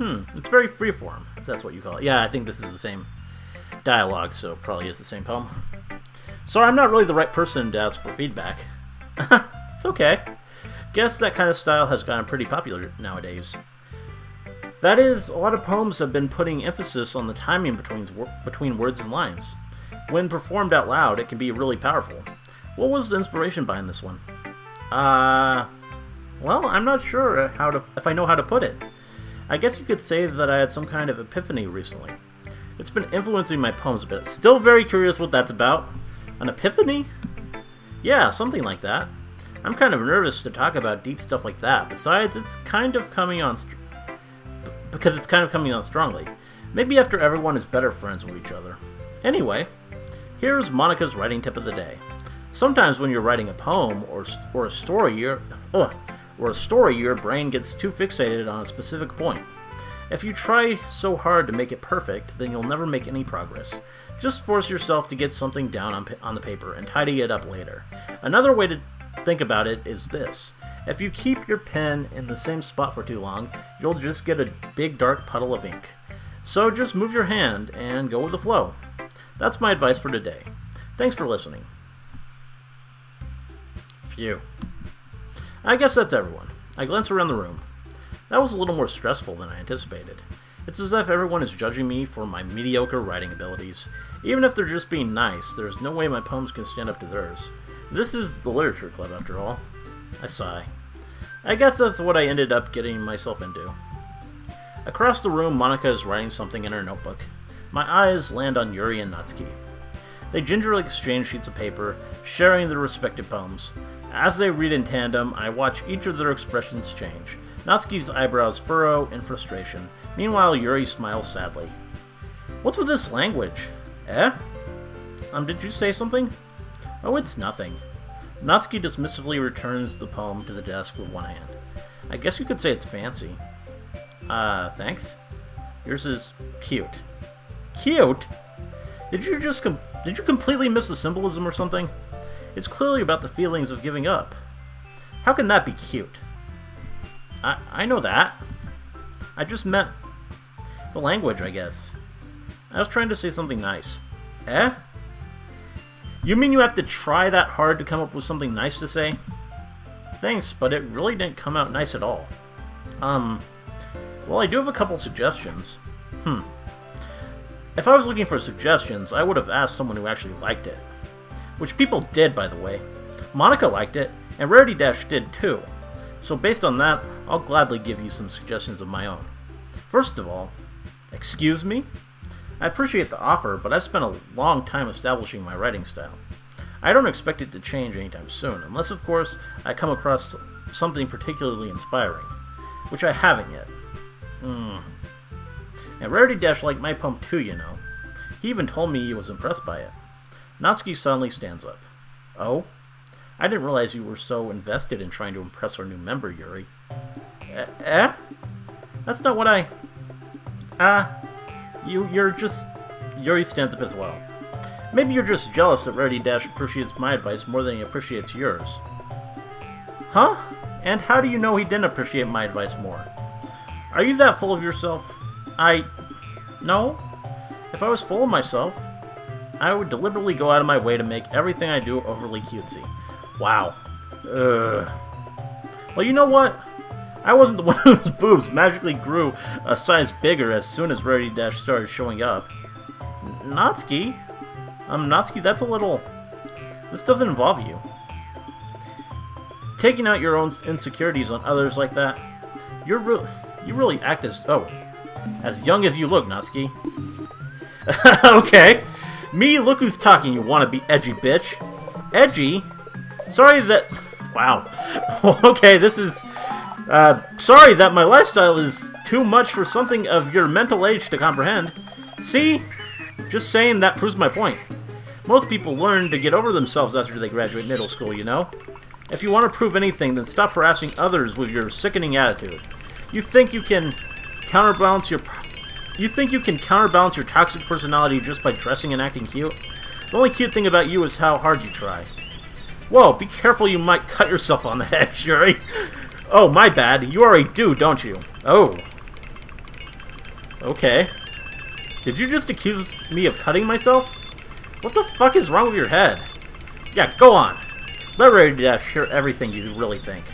It's very freeform, if that's what you call it. Yeah, I think this is the same dialogue, so it probably is the same poem. Sorry, I'm not really the right person to ask for feedback. It's okay. Guess that kind of style has gotten pretty popular nowadays. That is, a lot of poems have been putting emphasis on the timing between words and lines. When performed out loud, it can be really powerful. What was the inspiration behind this one? Well, I'm not sure if I know how to put it. I guess you could say that I had some kind of epiphany recently. It's been influencing my poems a bit. Still very curious what that's about. An epiphany? Yeah, something like that. I'm kind of nervous to talk about deep stuff like that. Besides, it's kind of coming on strongly. Maybe after everyone is better friends with each other. Anyway, here's Monika's writing tip of the day. Sometimes when you're writing a poem or a story, your brain gets too fixated on a specific point. If you try so hard to make it perfect, then you'll never make any progress. Just force yourself to get something down on the paper and tidy it up later. Another way to think about it is this. If you keep your pen in the same spot for too long, you'll just get a big dark puddle of ink. So just move your hand and go with the flow. That's my advice for today. Thanks for listening. Phew. I guess that's everyone. I glance around the room. That was a little more stressful than I anticipated. It's as if everyone is judging me for my mediocre writing abilities. Even if they're just being nice, there's no way my poems can stand up to theirs. This is the Literature Club, after all. I sigh. I guess that's what I ended up getting myself into. Across the room, Monika is writing something in her notebook. My eyes land on Yuri and Natsuki. They gingerly exchange sheets of paper, sharing their respective poems. As they read in tandem, I watch each of their expressions change. Natsuki's eyebrows furrow in frustration. Meanwhile, Yuri smiles sadly. What's with this language? Eh? Did you say something? Oh, it's nothing. Natsuki dismissively returns the poem to the desk with one hand. I guess you could say it's fancy. Thanks. Yours is cute. Cute? Did you completely miss the symbolism or something? It's clearly about the feelings of giving up. How can that be cute? I know that. I just meant the language, I guess. I was trying to say something nice. Eh? You mean you have to try that hard to come up with something nice to say? Thanks, but it really didn't come out nice at all. Well, I do have a couple suggestions. If I was looking for suggestions, I would have asked someone who actually liked it. Which people did, by the way. Monika liked it, and Rarity Dash did too. So based on that, I'll gladly give you some suggestions of my own. First of all, excuse me? I appreciate the offer, but I've spent a long time establishing my writing style. I don't expect it to change anytime soon, unless of course I come across something particularly inspiring, which I haven't yet. And Rarity Dash liked my poem too, you know. He even told me he was impressed by it. Natsuki suddenly stands up. Oh? I didn't realize you were so invested in trying to impress our new member, Yuri. Eh? That's not what you're just... Yuri stands up as well. Maybe you're just jealous that Rarity Dash appreciates my advice more than he appreciates yours. Huh? And how do you know he didn't appreciate my advice more? Are you that full of yourself? No. If I was full of myself, I would deliberately go out of my way to make everything I do overly cutesy. Wow. Well, you know what? I wasn't the one whose boobs magically grew a size bigger as soon as Rarity Dash started showing up. Natsuki? Natsuki, that's a little... This doesn't involve you. Taking out your own insecurities on others like that, you really act as young as you look, Natsuki. Okay. Me, look who's talking, you wanna-be edgy bitch. Edgy? Sorry that... Wow. Okay, this is... sorry that my lifestyle is too much for something of your mental age to comprehend. See? Just saying that proves my point. Most people learn to get over themselves after they graduate middle school, you know? If you want to prove anything, then stop harassing others with your sickening attitude. You think you can counterbalance your toxic personality just by dressing and acting cute? The only cute thing about you is how hard you try. Whoa, be careful, you might cut yourself on the head, Yuri. Oh, my bad. You already do, don't you? Oh. Okay. Did you just accuse me of cutting myself? What the fuck is wrong with your head? Yeah, go on. Let Rarity Dash hear everything you really think.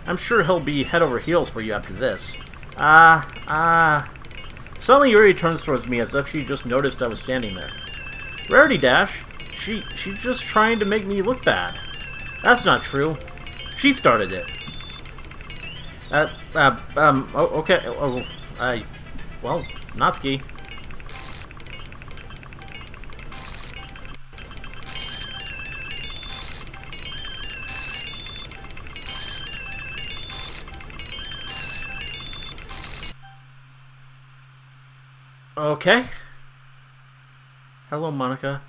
I'm sure he'll be head over heels for you after this. Suddenly Yuri turns towards me as if she just noticed I was standing there. Rarity Dash? She's just trying to make me look bad. That's not true. She started it. Okay. Well, Natsuki. Okay. Hello, Monika.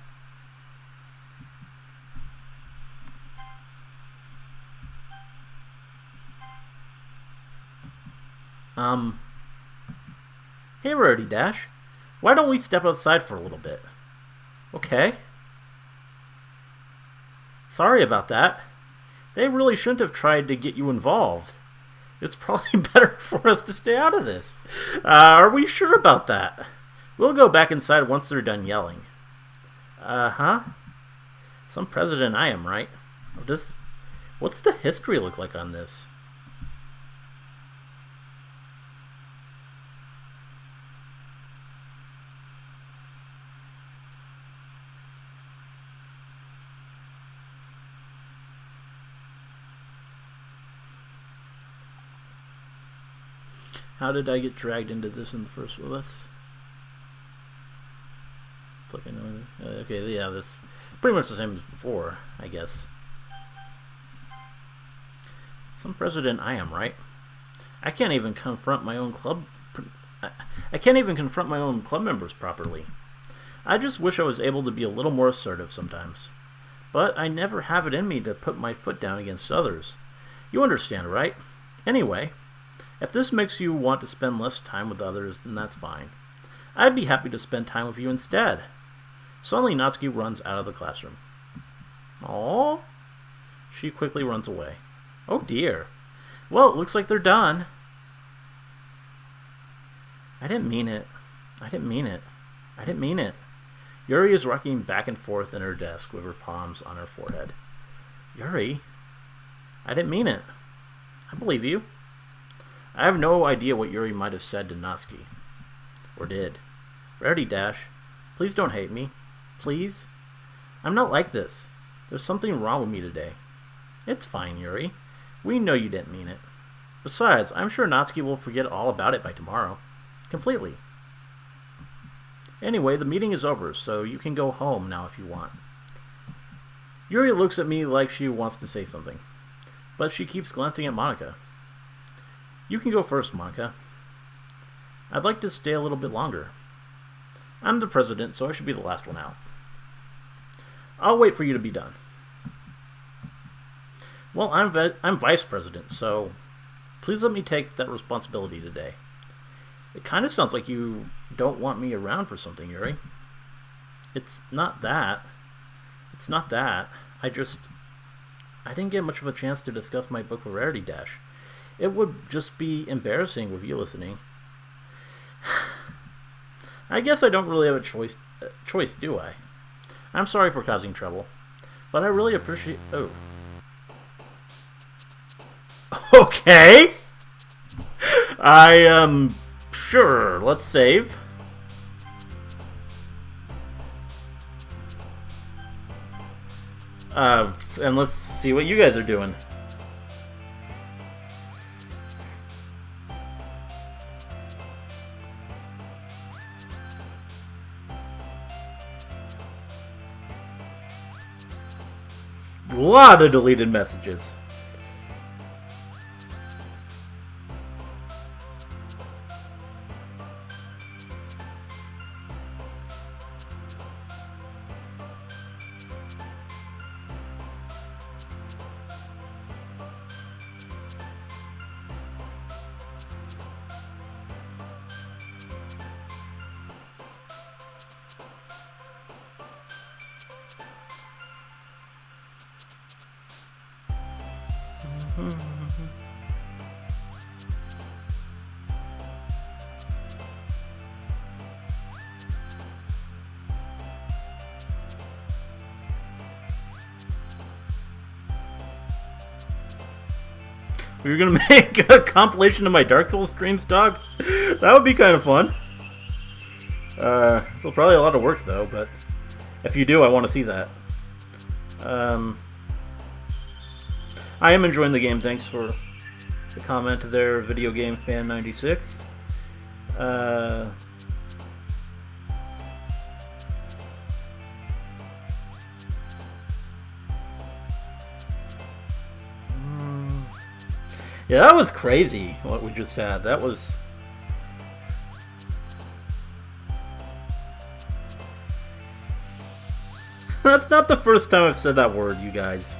Hey, Rarity Dash. Why don't we step outside for a little bit? Okay. Sorry about that. They really shouldn't have tried to get you involved. It's probably better for us to stay out of this. Are we sure about that? We'll go back inside once they're done yelling. Uh-huh. Some president I am, right? What's the history look like on this? How did I get dragged into this in the first place? It's like I know. Okay, yeah, that's pretty much the same as before, I guess. Some president I am, right? I can't even confront my own club. I can't even confront my own club members properly. I just wish I was able to be a little more assertive sometimes. But I never have it in me to put my foot down against others. You understand, right? Anyway, if this makes you want to spend less time with others, then that's fine. I'd be happy to spend time with you instead. Suddenly, Natsuki runs out of the classroom. Aww. She quickly runs away. Oh dear. Well, it looks like they're done. I didn't mean it. I didn't mean it. I didn't mean it. Yuri is rocking back and forth in her desk with her palms on her forehead. Yuri? I didn't mean it. I believe you. I have no idea what Yuri might have said to Natsuki. Or did. Rarity Dash, please don't hate me. Please? I'm not like this. There's something wrong with me today. It's fine, Yuri. We know you didn't mean it. Besides, I'm sure Natsuki will forget all about it by tomorrow. Completely. Anyway, the meeting is over, so you can go home now if you want. Yuri looks at me like she wants to say something, but she keeps glancing at Monika. You can go first, Monika. I'd like to stay a little bit longer. I'm the president, so I should be the last one out. I'll wait for you to be done. Well, I'm vice president, so please let me take that responsibility today. It kind of sounds like you don't want me around for something, Yuri. It's not that. It's not that. I didn't get much of a chance to discuss my book with Rarity Dash. It would just be embarrassing with you listening. I guess I don't really have a choice, do I? I'm sorry for causing trouble, but I really appreciate... Oh. Okay! Sure, let's save. And let's see what you guys are doing. A lot of deleted messages. You're gonna make a compilation of my Dark Souls streams, dog? That would be kind of fun. It's probably a lot of work, though, but if you do, I want to see that. I am enjoying the game. Thanks for the comment there, Video Game Fan 96. Yeah, that was crazy, what we just had. That was... That's not the first time I've said that word, you guys.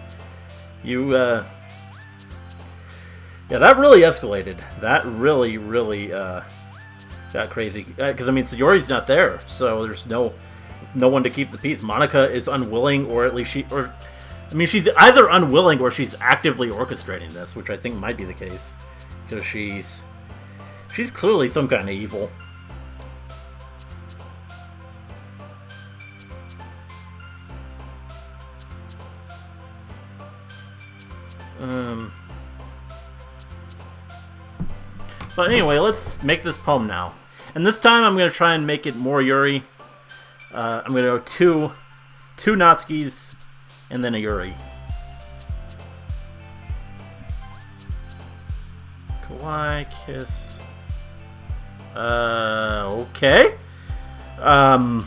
Yeah, that really escalated. That really, really, got crazy. Because, I mean, Yuri's not there, so there's no one to keep the peace. Monika is unwilling, or at least she's either unwilling or she's actively orchestrating this, which I think might be the case. Because she's clearly some kind of evil. But anyway, let's make this poem now. And this time I'm going to try and make it more Yuri. I'm going to go two Natskis, and then a Yuri. Kawaii, kiss. Okay. What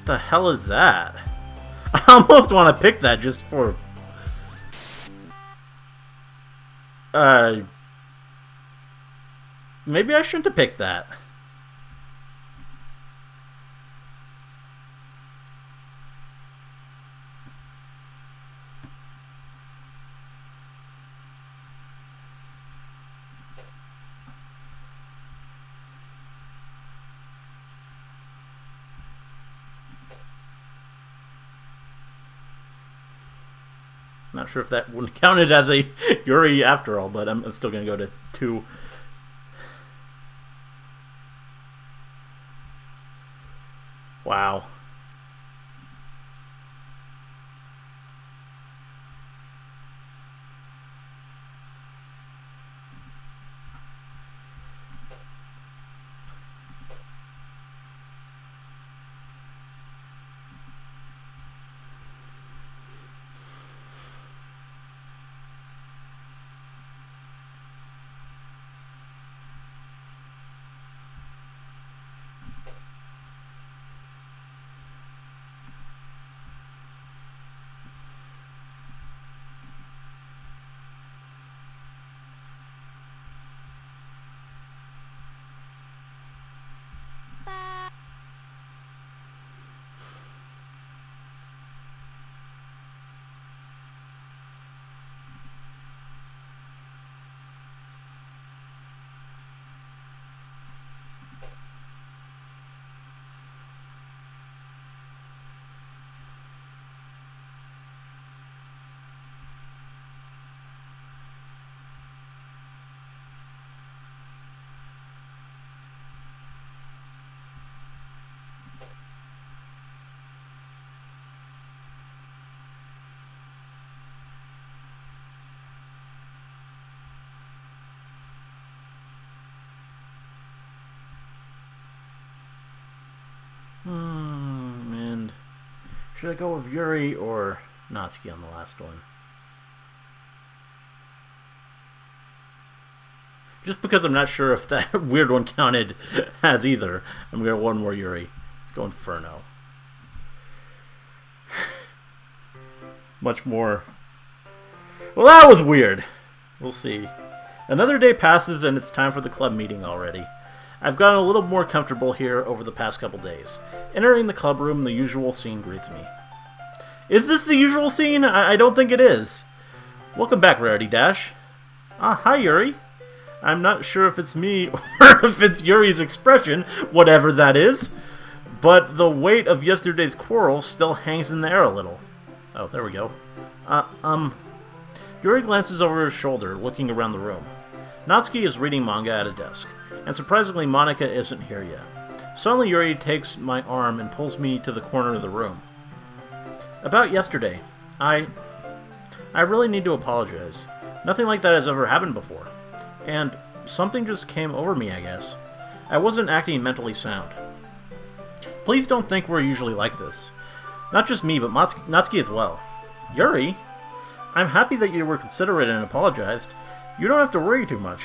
the hell is that? I almost want to pick that just for... Maybe I shouldn't have picked that. Not sure if that wouldn't counted as a Yuri after all, but I'm still going to go to 2. Wow. And should I go with Yuri or Natsuki on the last one? Just because I'm not sure if that weird one counted as either, I'm going to go one more Yuri. Let's go Inferno. Much more. Well, that was weird. We'll see. Another day passes and it's time for the club meeting already. I've gotten a little more comfortable here over the past couple days. Entering the club room, the usual scene greets me. Is this the usual scene? I don't think it is. Welcome back, Rarity Dash. Hi, Yuri. I'm not sure if it's me or if it's Yuri's expression, whatever that is, but the weight of yesterday's quarrel still hangs in the air a little. Oh, there we go. Yuri glances over his shoulder, looking around the room. Natsuki is reading manga at a desk, and surprisingly Monika isn't here yet. Suddenly Yuri takes my arm and pulls me to the corner of the room. About yesterday, I really need to apologize. Nothing like that has ever happened before. And something just came over me, I guess. I wasn't acting mentally sound. Please don't think we're usually like this. Not just me, but Natsuki as well. Yuri? I'm happy that you were considerate and apologized. You don't have to worry too much.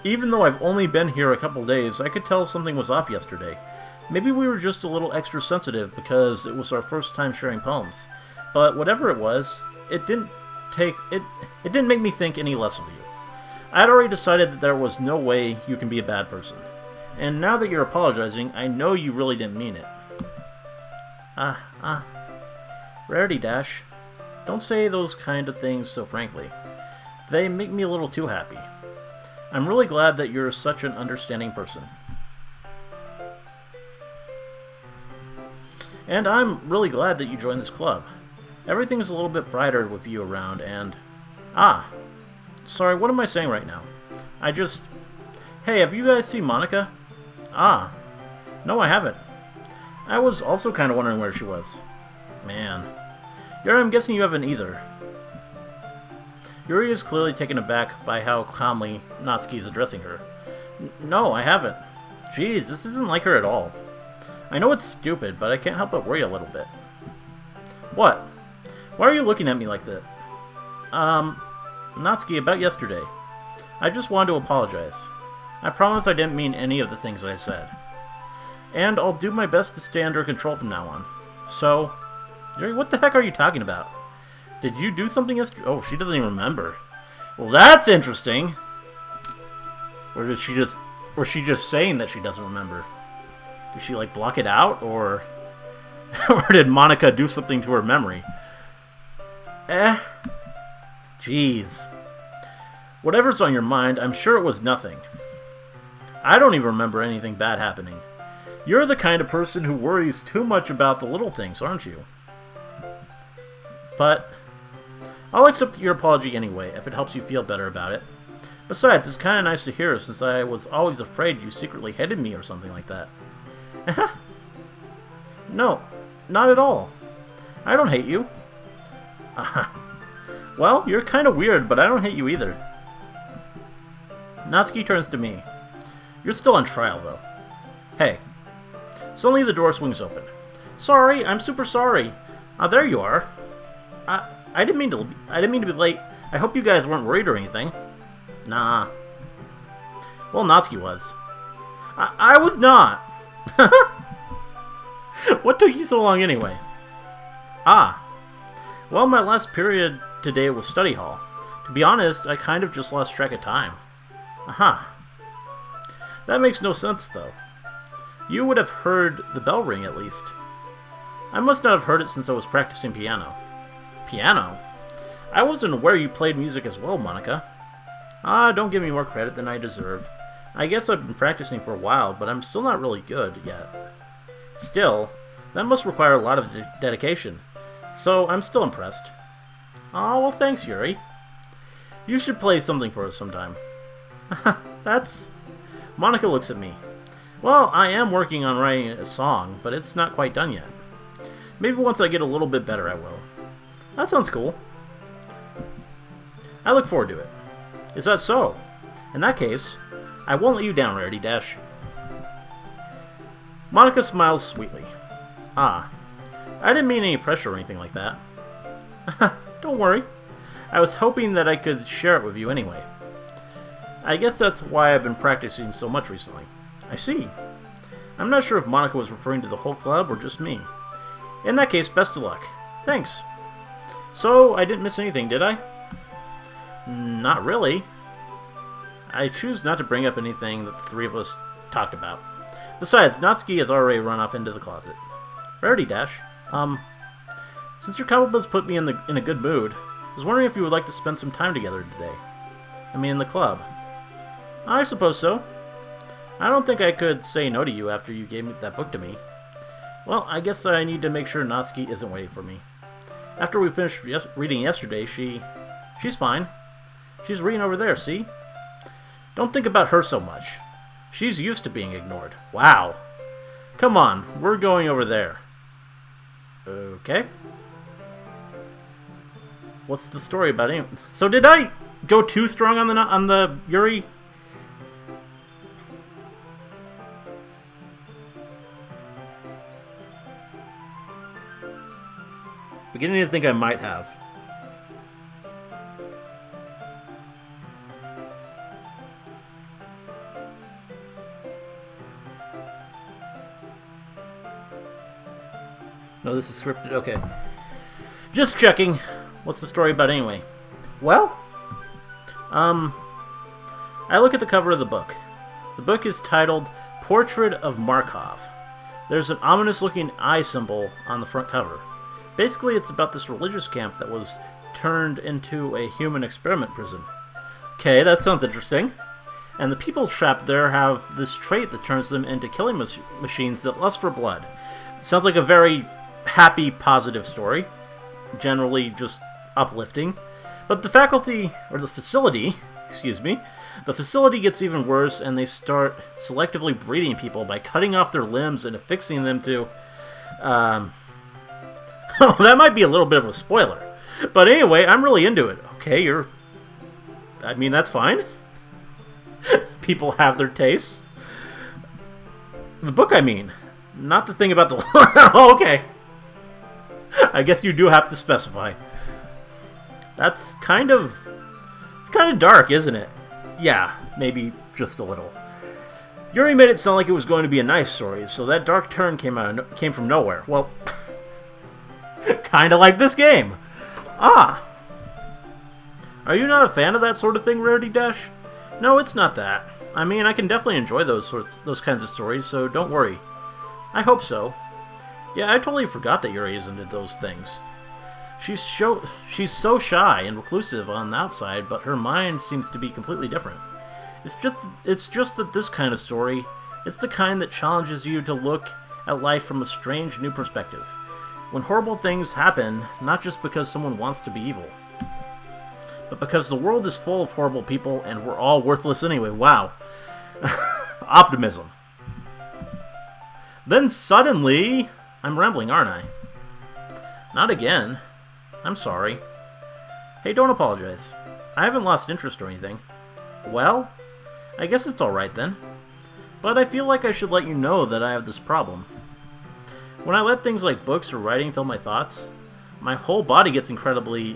Even though I've only been here a couple days, I could tell something was off yesterday. Maybe we were just a little extra sensitive because it was our first time sharing poems. But whatever it was, it didn't make me think any less of you. I had already decided that there was no way you can be a bad person. And now that you're apologizing, I know you really didn't mean it. Rarity Dash. Don't say those kind of things so frankly. They make me a little too happy. I'm really glad that you're such an understanding person. And I'm really glad that you joined this club. Everything's a little bit brighter with you around and... Sorry, what am I saying right now? Hey, have you guys seen Monika? No, I haven't. I was also kind of wondering where she was. Man. Yuri, I'm guessing you haven't either. Yuri is clearly taken aback by how calmly Natsuki is addressing her. No, I haven't. Jeez, this isn't like her at all. I know it's stupid, but I can't help but worry a little bit. What? Why are you looking at me like that? Natsuki, about yesterday. I just wanted to apologize. I promise I didn't mean any of the things I said. And I'll do my best to stay under control from now on. So, Yuri, what the heck are you talking about? Did you do something yesterday? Oh, she doesn't even remember. Well, that's interesting. Or is she just saying that she doesn't remember? Did she, like, block it out? Or did Monika do something to her memory? Jeez. Whatever's on your mind, I'm sure it was nothing. I don't even remember anything bad happening. You're the kind of person who worries too much about the little things, aren't you? But I'll accept your apology anyway, if it helps you feel better about it. Besides, it's kind of nice to hear since I was always afraid you secretly hated me or something like that. No, not at all. I don't hate you. Well, you're kind of weird, but I don't hate you either. Natsuki turns to me. You're still on trial, though. Hey. Suddenly the door swings open. Sorry, I'm super sorry. There you are. I didn't mean to be late. I hope you guys weren't worried or anything. Nah. Well, Natsuki was. I was not. What took you so long anyway? Well, my last period today was study hall. To be honest, I kind of just lost track of time. That makes no sense, though. You would have heard the bell ring, at least. I must not have heard it since I was practicing piano. Piano? I wasn't aware you played music as well, Monika. Don't give me more credit than I deserve. I guess I've been practicing for a while, but I'm still not really good yet. Still, that must require a lot of dedication. So, I'm still impressed. Well, thanks, Yuri. You should play something for us sometime. That's... Monika looks at me. Well, I am working on writing a song, but it's not quite done yet. Maybe once I get a little bit better, I will. That sounds cool. I look forward to it. Is that so? In that case, I won't let you down, Rarity Dash. Monika smiles sweetly. I didn't mean any pressure or anything like that. Don't worry. I was hoping that I could share it with you anyway. I guess that's why I've been practicing so much recently. I see. I'm not sure if Monika was referring to the whole club or just me. In that case, best of luck. Thanks. So, I didn't miss anything, did I? Not really. I choose not to bring up anything that the three of us talked about. Besides, Natsuki has already run off into the closet. Rarity Dash, since your compliments put me in a good mood, I was wondering if you would like to spend some time together today. I mean, in the club. I suppose so. I don't think I could say no to you after you gave that book to me. Well, I guess I need to make sure Natsuki isn't waiting for me. After we finished reading yesterday, she She's fine. She's reading over there, see? Don't think about her so much. She's used to being ignored. Wow. Come on, we're going over there. Okay. What's the story about him? So did I go too strong on the Yuri? Beginning to think I might have. No, this is scripted. Okay. Just checking. What's the story about anyway? Well, I look at the cover of the book. The book is titled Portrait of Markov. There's an ominous-looking eye symbol on the front cover. Basically, it's about this religious camp that was turned into a human experiment prison. Okay, that sounds interesting. And the people trapped there have this trait that turns them into killing machines that lust for blood. Sounds like a very happy, positive story. Generally just uplifting. But the facility gets even worse, and they start selectively breeding people by cutting off their limbs and affixing them to... Oh, that might be a little bit of a spoiler. But anyway, I'm really into it. Okay, I mean, that's fine. People have their tastes. The book, I mean. Not the thing about the... Oh, okay. I guess you do have to specify. That's kind of... It's kind of dark, isn't it? Yeah, maybe just a little. Yuri made it sound like it was going to be a nice story, so that dark turn came from nowhere. Well... Kinda like this game. Ah. Are you not a fan of that sort of thing, Rarity Dash? No, it's not that. I mean, I can definitely enjoy those kinds of stories, so don't worry. I hope so. Yeah, I totally forgot that Yuri is into those things. She's so shy and reclusive on the outside, but her mind seems to be completely different. It's just that this kind of story, it's the kind that challenges you to look at life from a strange new perspective. When horrible things happen, not just because someone wants to be evil, but because the world is full of horrible people and we're all worthless anyway. Wow. Optimism. Then suddenly... I'm rambling, aren't I? Not again. I'm sorry. Hey, don't apologize. I haven't lost interest or anything. Well, I guess it's alright then. But I feel like I should let you know that I have this problem. When I let things like books or writing fill my thoughts, my whole body gets incredibly,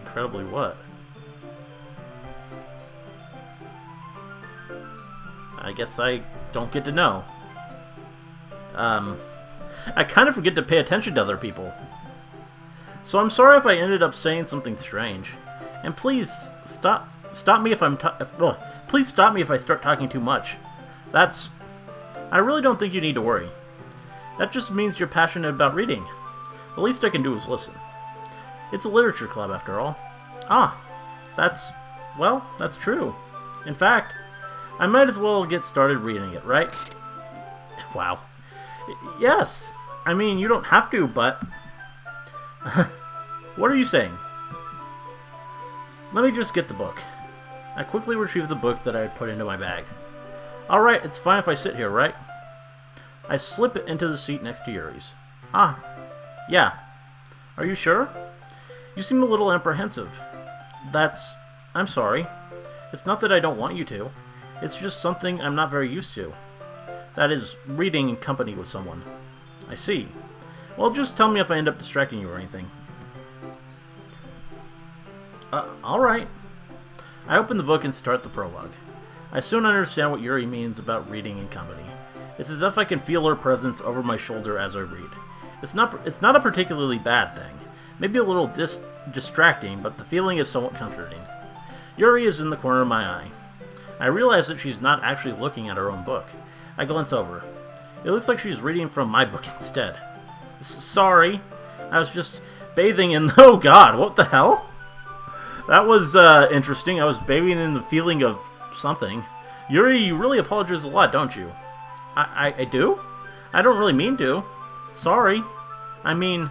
incredibly what? I guess I don't get to know. I kind of forget to pay attention to other people. So I'm sorry if I ended up saying something strange. And please, stop me if please stop me if I start talking too much. I really don't think you need to worry. That just means you're passionate about reading. The least I can do is listen. It's a literature club, after all. Ah, that's true. In fact, I might as well get started reading it, right? Wow. Yes. I mean, you don't have to, but... What are you saying? Let me just get the book. I quickly retrieved the book that I had put into my bag. Alright, it's fine if I sit here, right? I slip it into the seat next to Yuri's. Ah, yeah. Are you sure? You seem a little apprehensive. I'm sorry. It's not that I don't want you to. It's just something I'm not very used to. That is, reading in company with someone. I see. Well, just tell me if I end up distracting you or anything. Alright. I open the book and start the prologue. I soon understand what Yuri means about reading in company. It's as if I can feel her presence over my shoulder as I read. It's not a particularly bad thing. Maybe a little distracting, but the feeling is somewhat comforting. Yuri is in the corner of my eye. I realize that she's not actually looking at her own book. I glance over. It looks like she's reading from my book instead. Sorry. I was just bathing in... Oh god, what the hell? That was interesting. I was bathing in the feeling of something. Yuri, you really apologize a lot, don't you? I do? I don't really mean to. Sorry. I mean...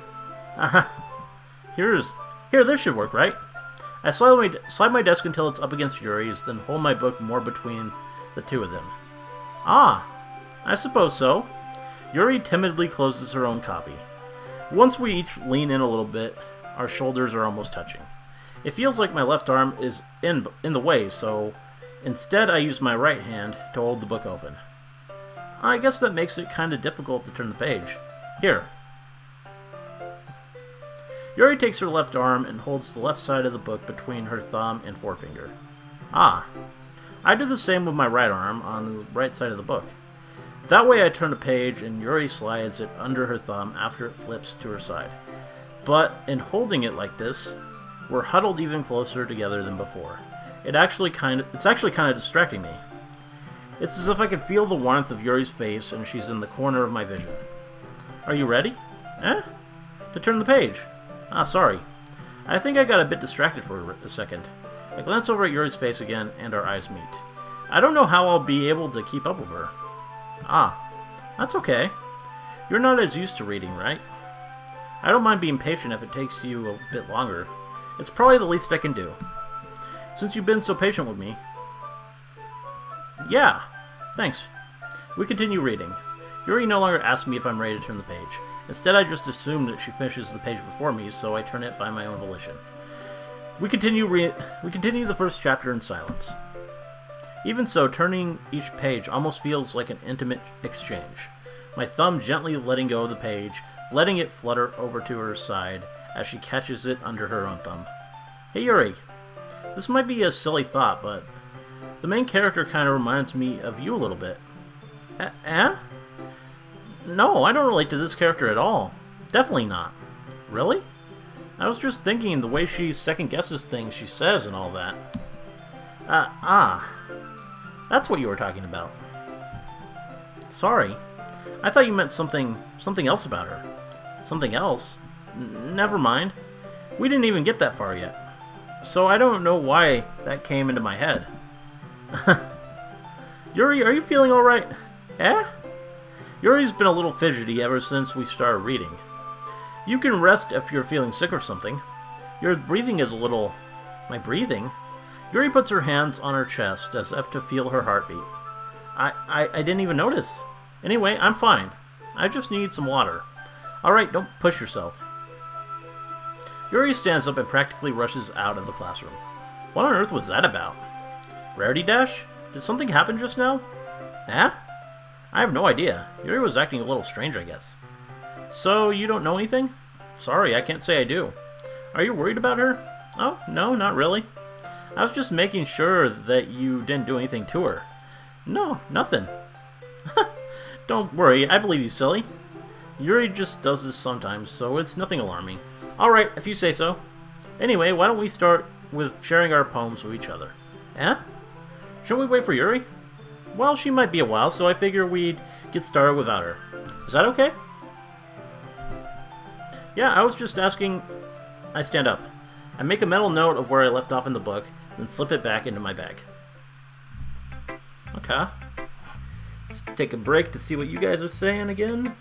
Here, this should work, right? I slide my desk until it's up against Yuri's, then hold my book more between the two of them. Ah, I suppose so. Yuri timidly closes her own copy. Once we each lean in a little bit, our shoulders are almost touching. It feels like my left arm is in the way, so instead I use my right hand to hold the book open. I guess that makes it kind of difficult to turn the page. Here. Yuri takes her left arm and holds the left side of the book between her thumb and forefinger. Ah. I do the same with my right arm on the right side of the book. That way I turn a page and Yuri slides it under her thumb after it flips to her side. But in holding it like this, we're huddled even closer together than before. It's actually kind of distracting me. It's as if I can feel the warmth of Yuri's face and she's in the corner of my vision. Are you ready? Eh? To turn the page. Ah, sorry. I think I got a bit distracted for a second. I glance over at Yuri's face again, and our eyes meet. I don't know how I'll be able to keep up with her. Ah, that's okay. You're not as used to reading, right? I don't mind being patient if it takes you a bit longer. It's probably the least I can do. Since you've been so patient with me. Yeah, thanks. We continue reading. Yuri no longer asks me if I'm ready to turn the page. Instead, I just assume that she finishes the page before me, so I turn it by my own volition. We continue the first chapter in silence. Even so, turning each page almost feels like an intimate exchange. My thumb gently letting go of the page, letting it flutter over to her side as she catches it under her own thumb. Hey Yuri, this might be a silly thought, but the main character kind of reminds me of you a little bit. Eh? No, I don't relate to this character at all. Definitely not. Really? I was just thinking the way she second-guesses things she says and all that. That's what you were talking about. Sorry. I thought you meant something else about her. Something else? Never mind. We didn't even get that far yet. So I don't know why that came into my head. Yuri, are you feeling alright? Eh? Yuri's been a little fidgety ever since we started reading. You can rest if you're feeling sick or something. Your breathing is a little... My breathing? Yuri puts her hands on her chest as if to feel her heartbeat. I didn't even notice. Anyway, I'm fine. I just need some water. Alright, don't push yourself. Yuri stands up and practically rushes out of the classroom. What on earth was that about? Rarity Dash? Did something happen just now? Eh? I have no idea. Yuri was acting a little strange, I guess. So, you don't know anything? Sorry, I can't say I do. Are you worried about her? Oh, no, not really. I was just making sure that you didn't do anything to her. No, nothing. Don't worry, I believe you, silly. Yuri just does this sometimes, so it's nothing alarming. Alright, if you say so. Anyway, why don't we start with sharing our poems with each other? Eh? Shouldn't we wait for Yuri? Well, she might be a while, so I figure we'd get started without her. Is that okay? Yeah, I was just asking... I stand up. I make a mental note of where I left off in the book, then slip it back into my bag. Okay. Let's take a break to see what you guys are saying again.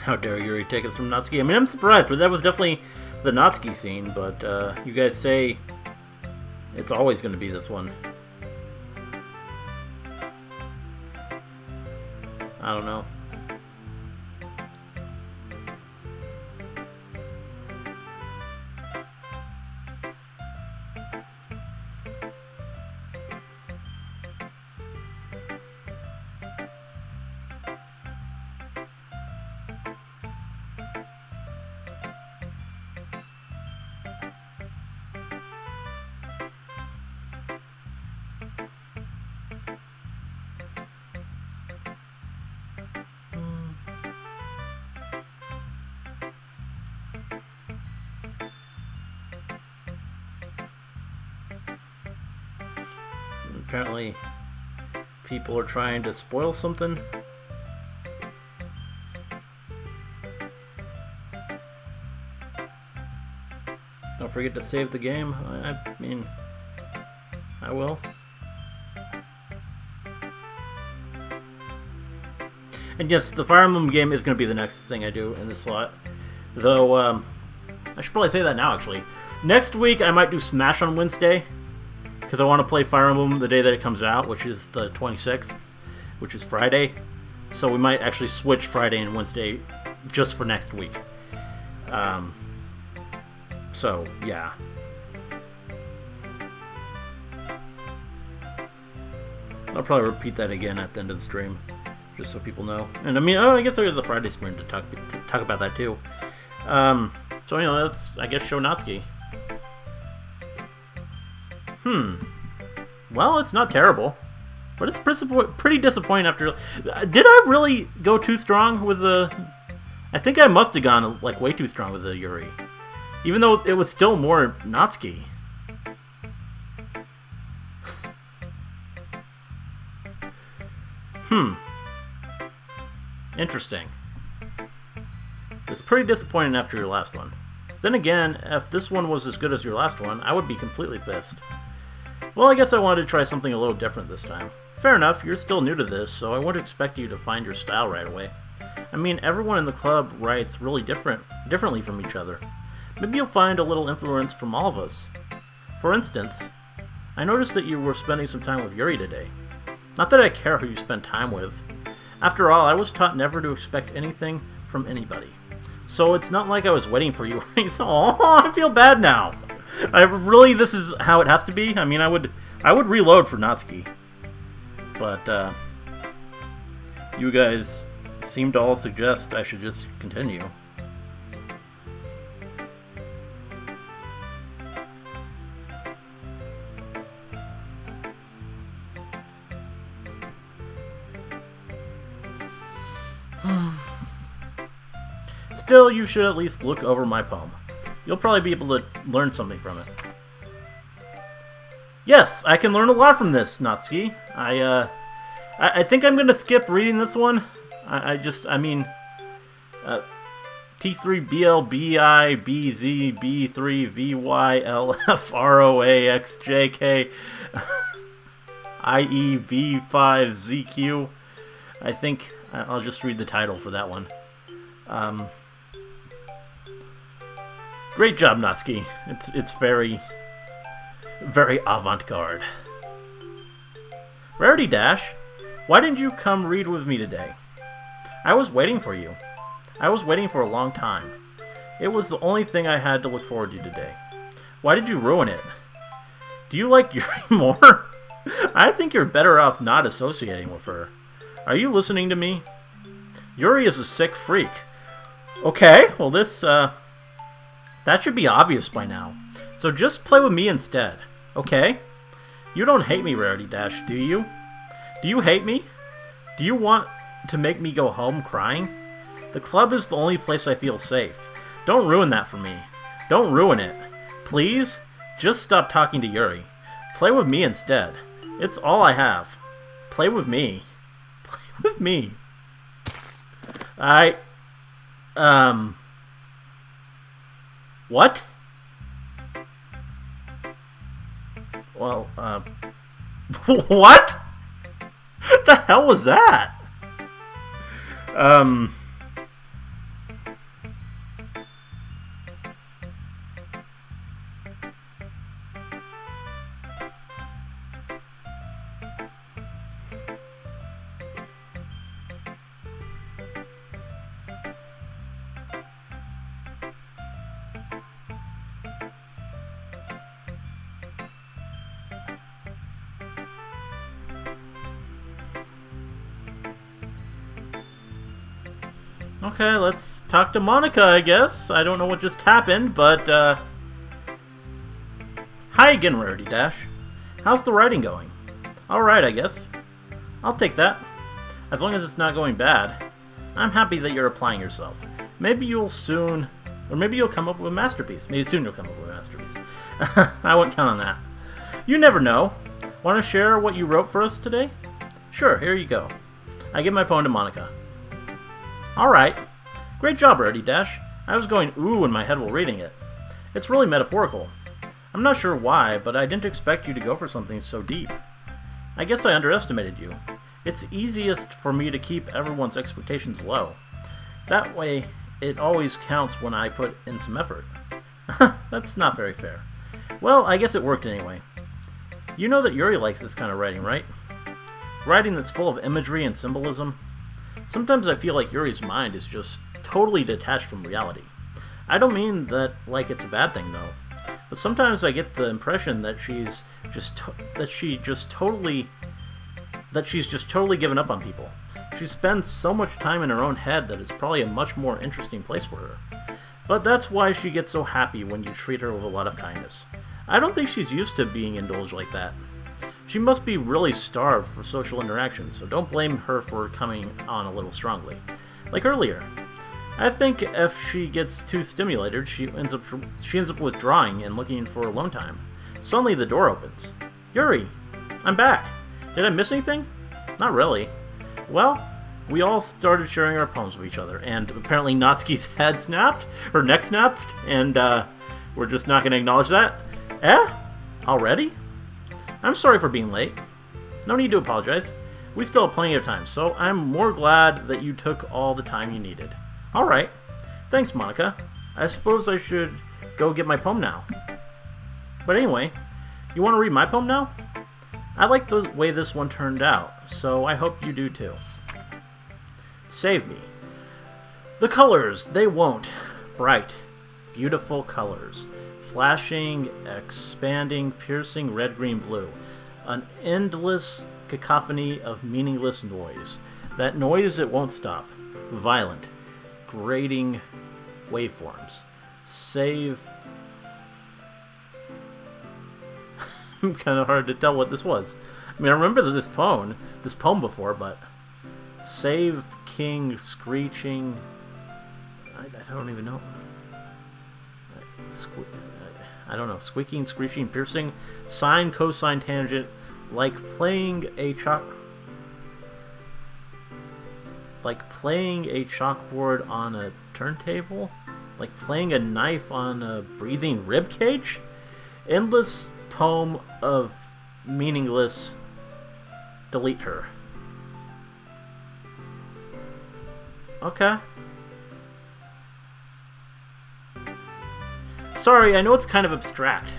How dare Yuri take us from Natsuki? I mean, I'm surprised, but that was definitely the Natsuki scene, but you guys say it's always going to be this one. I don't know. Apparently, people are trying to spoil something. Don't forget to save the game. I mean, I will. And yes, the Fire Emblem game is going to be the next thing I do in this slot. Though, I should probably say that now, actually. Next week, I might do Smash on Wednesday, because I want to play Fire Emblem the day that it comes out, which is the 26th, which is Friday. So we might actually switch Friday and Wednesday just for next week. So, yeah. I'll probably repeat that again at the end of the stream, just so people know. And I mean, I guess there's the Friday stream to talk about that too. So, you know, that's, I guess, Shonatsuki. Well, it's not terrible, but it's pretty disappointing after... Did I really go too strong with the... I think I must have gone, like, way too strong with the Yuri. Even though it was still more Natsuki. Interesting. It's pretty disappointing after your last one. Then again, if this one was as good as your last one, I would be completely pissed. Well, I guess I wanted to try something a little different this time. Fair enough, you're still new to this, so I wouldn't expect you to find your style right away. I mean, everyone in the club writes really differently from each other. Maybe you'll find a little influence from all of us. For instance, I noticed that you were spending some time with Yuri today. Not that I care who you spend time with. After all, I was taught never to expect anything from anybody. So it's not like I was waiting for you. Oh, I feel bad now. This is how it has to be? I mean, I would reload for Natsuki. But, you guys seem to all suggest I should just continue. Still, you should at least look over my poem. You'll probably be able to learn something from it. Yes, I can learn a lot from this, Natsuki. I think I'm gonna skip reading this one. T3BLBIBZB3VYLFROAXJK IEV5ZQ. I think I'll just read the title for that one. Great job, Natsuki. It's very, very avant-garde. Rarity Dash, why didn't you come read with me today? I was waiting for you. I was waiting for a long time. It was the only thing I had to look forward to today. Why did you ruin it? Do you like Yuri more? I think you're better off not associating with her. Are you listening to me? Yuri is a sick freak. Okay, well that should be obvious by now. So just play with me instead, okay? You don't hate me, Rarity Dash, do you? Do you hate me? Do you want to make me go home crying? The club is the only place I feel safe. Don't ruin that for me. Don't ruin it. Please, just stop talking to Yuri. Play with me instead. It's all I have. Play with me. Play with me. What? Well, what? What the hell was that? Okay, let's talk to Monika, I guess. I don't know what just happened, but, Hi again, Rarity Dash. How's the writing going? Alright, I guess. I'll take that. As long as it's not going bad. I'm happy that you're applying yourself. Maybe you'll soon... Or maybe you'll come up with a masterpiece. Maybe soon you'll come up with a masterpiece. I won't count on that. You never know. Want to share what you wrote for us today? Sure, here you go. I give my poem to Monika. Alright. Great job, Rarity Dash. I was going ooh in my head while reading it. It's really metaphorical. I'm not sure why, but I didn't expect you to go for something so deep. I guess I underestimated you. It's easiest for me to keep everyone's expectations low. That way, it always counts when I put in some effort. That's not very fair. Well, I guess it worked anyway. You know that Yuri likes this kind of writing, right? Writing that's full of imagery and symbolism. Sometimes I feel like Yuri's mind is just totally detached from reality. I don't mean that like it's a bad thing though, but sometimes I get the impression that she's just totally given up on people. She spends so much time in her own head that it's probably a much more interesting place for her. But that's why she gets so happy when you treat her with a lot of kindness. I don't think she's used to being indulged like that. She must be really starved for social interaction, so don't blame her for coming on a little strongly. Like earlier. I think if she gets too stimulated, she ends up withdrawing and looking for alone time. Suddenly the door opens. Yuri! I'm back! Did I miss anything? Not really. Well, we all started sharing our poems with each other, and apparently Natsuki's head snapped, her neck snapped, and we're just not going to acknowledge that. Eh? Already? I'm sorry for being late. No need to apologize. We still have plenty of time, so I'm more glad that you took all the time you needed. Alright. Thanks, Monika. I suppose I should go get my poem now. But anyway, you want to read my poem now? I like the way this one turned out, so I hope you do too. Save me. The colors, they won't. Bright, beautiful colors. Flashing, expanding, piercing red, green, blue. An endless cacophony of meaningless noise. That noise that won't stop. Violent, grating waveforms. Save... kind of hard to tell what this was. I mean, I remember this poem before, but... Save King Screeching... I don't even know. I don't know. Squeaking, screeching, piercing, sine, cosine, tangent, like playing a chalkboard on a turntable, like playing a knife on a breathing rib cage. Endless poem of meaningless. Delete her. Okay. Sorry, I know it's kind of abstract.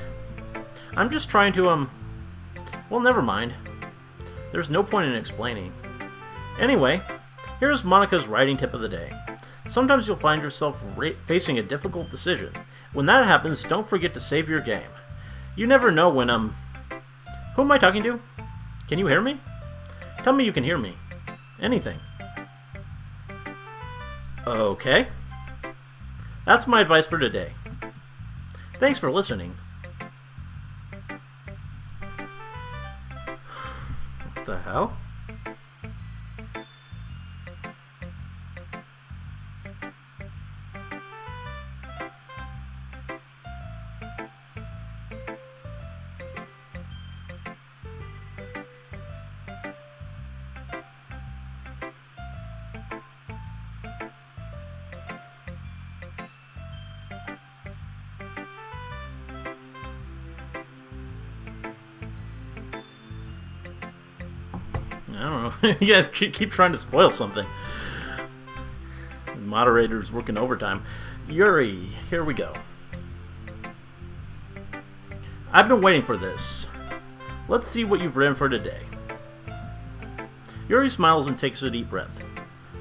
I'm just trying to, well, never mind. There's no point in explaining. Anyway, here's Monika's writing tip of the day. Sometimes you'll find yourself facing a difficult decision. When that happens, don't forget to save your game. You never know when, Who am I talking to? Can you hear me? Tell me you can hear me. Anything. Okay. That's my advice for today. Thanks for listening. What the hell? I don't know. You guys keep trying to spoil something. The moderator's working overtime. Yuri, here we go. I've been waiting for this. Let's see what you've written for today. Yuri smiles and takes a deep breath.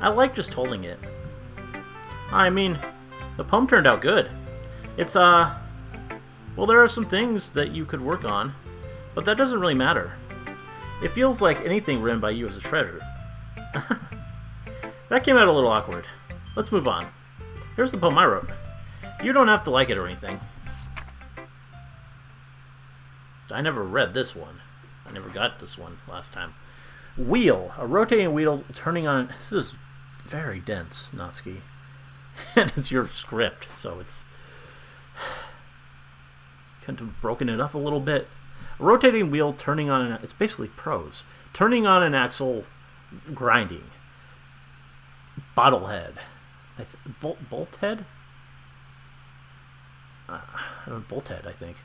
I like just holding it. I mean, the poem turned out good. It's, well, there are some things that you could work on, but that doesn't really matter. It feels like anything written by you is a treasure. That came out a little awkward. Let's move on. Here's the poem I wrote. You don't have to like it or anything. I never read this one. I never got this one last time. Wheel. A rotating wheel turning on... This is very dense, Natsuki. And it's your script, so it's... Couldn't have broken it up a little bit. A rotating wheel turning on it's basically prose. Turning on an axle, grinding. Bottlehead. Bolt head? Bolt head, I think.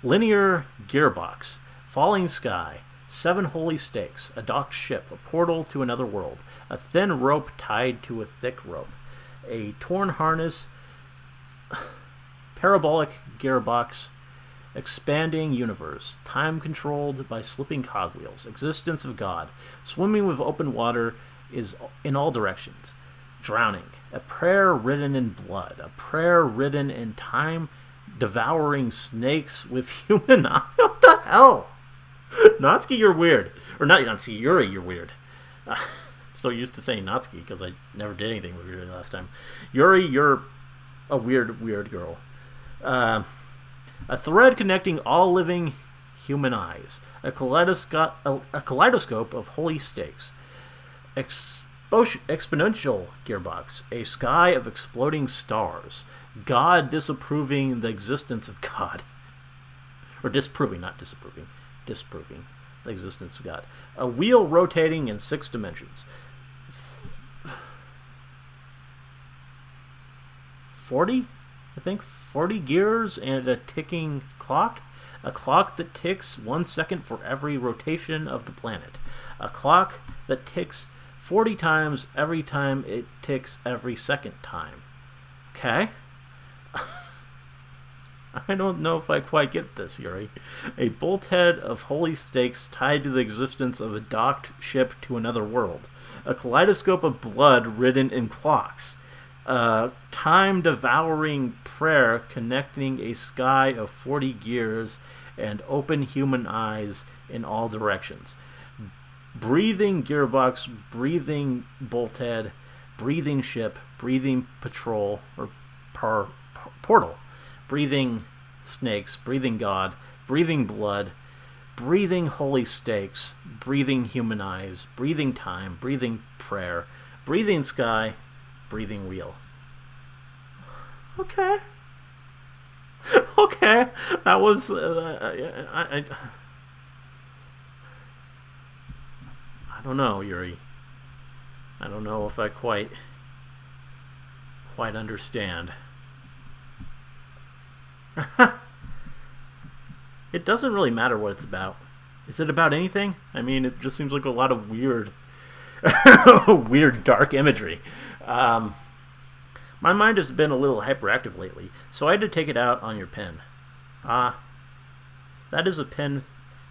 Linear gearbox. Falling sky. 7 holy stakes. A docked ship. A portal to another world. A thin rope tied to a thick rope. A torn harness. Parabolic gearbox. Expanding universe. Time controlled by slipping cogwheels. Existence of God. Swimming with open water is in all directions. Drowning. A prayer written in blood. A prayer written in time. Devouring snakes with human eyes. What the hell? Natsuki, you're weird. Or not Natsuki, Yuri, you're weird. I'm so used to saying Natsuki because I never did anything with Yuri last time. Yuri, you're a weird, weird girl. A thread connecting all living human eyes. A kaleidoscope of holy stakes. Exponential gearbox. A sky of exploding stars. God disapproving the existence of God. Or disproving, not disapproving. Disproving the existence of God. A wheel rotating in 6 dimensions. 40? I think 40 gears and a ticking clock. A clock that ticks 1 second for every rotation of the planet. A clock that ticks 40 times every time it ticks every second time. Okay? I don't know if I quite get this, Yuri. A bolthead of holy stakes tied to the existence of a docked ship to another world. A kaleidoscope of blood written in clocks. A time-devouring prayer connecting a sky of 40 gears and open human eyes in all directions. Breathing gearbox, breathing bolthead, breathing ship, breathing patrol, or portal. Breathing snakes, breathing God, breathing blood, breathing holy stakes, breathing human eyes, breathing time, breathing prayer, breathing sky, breathing wheel. Okay. Okay. That was... I don't know, Yuri. I don't know if I quite understand. It doesn't really matter what it's about. Is it about anything? I mean, it just seems like a lot of weird, weird dark imagery. My mind has been a little hyperactive lately, so I had to take it out on your pen. That is a pen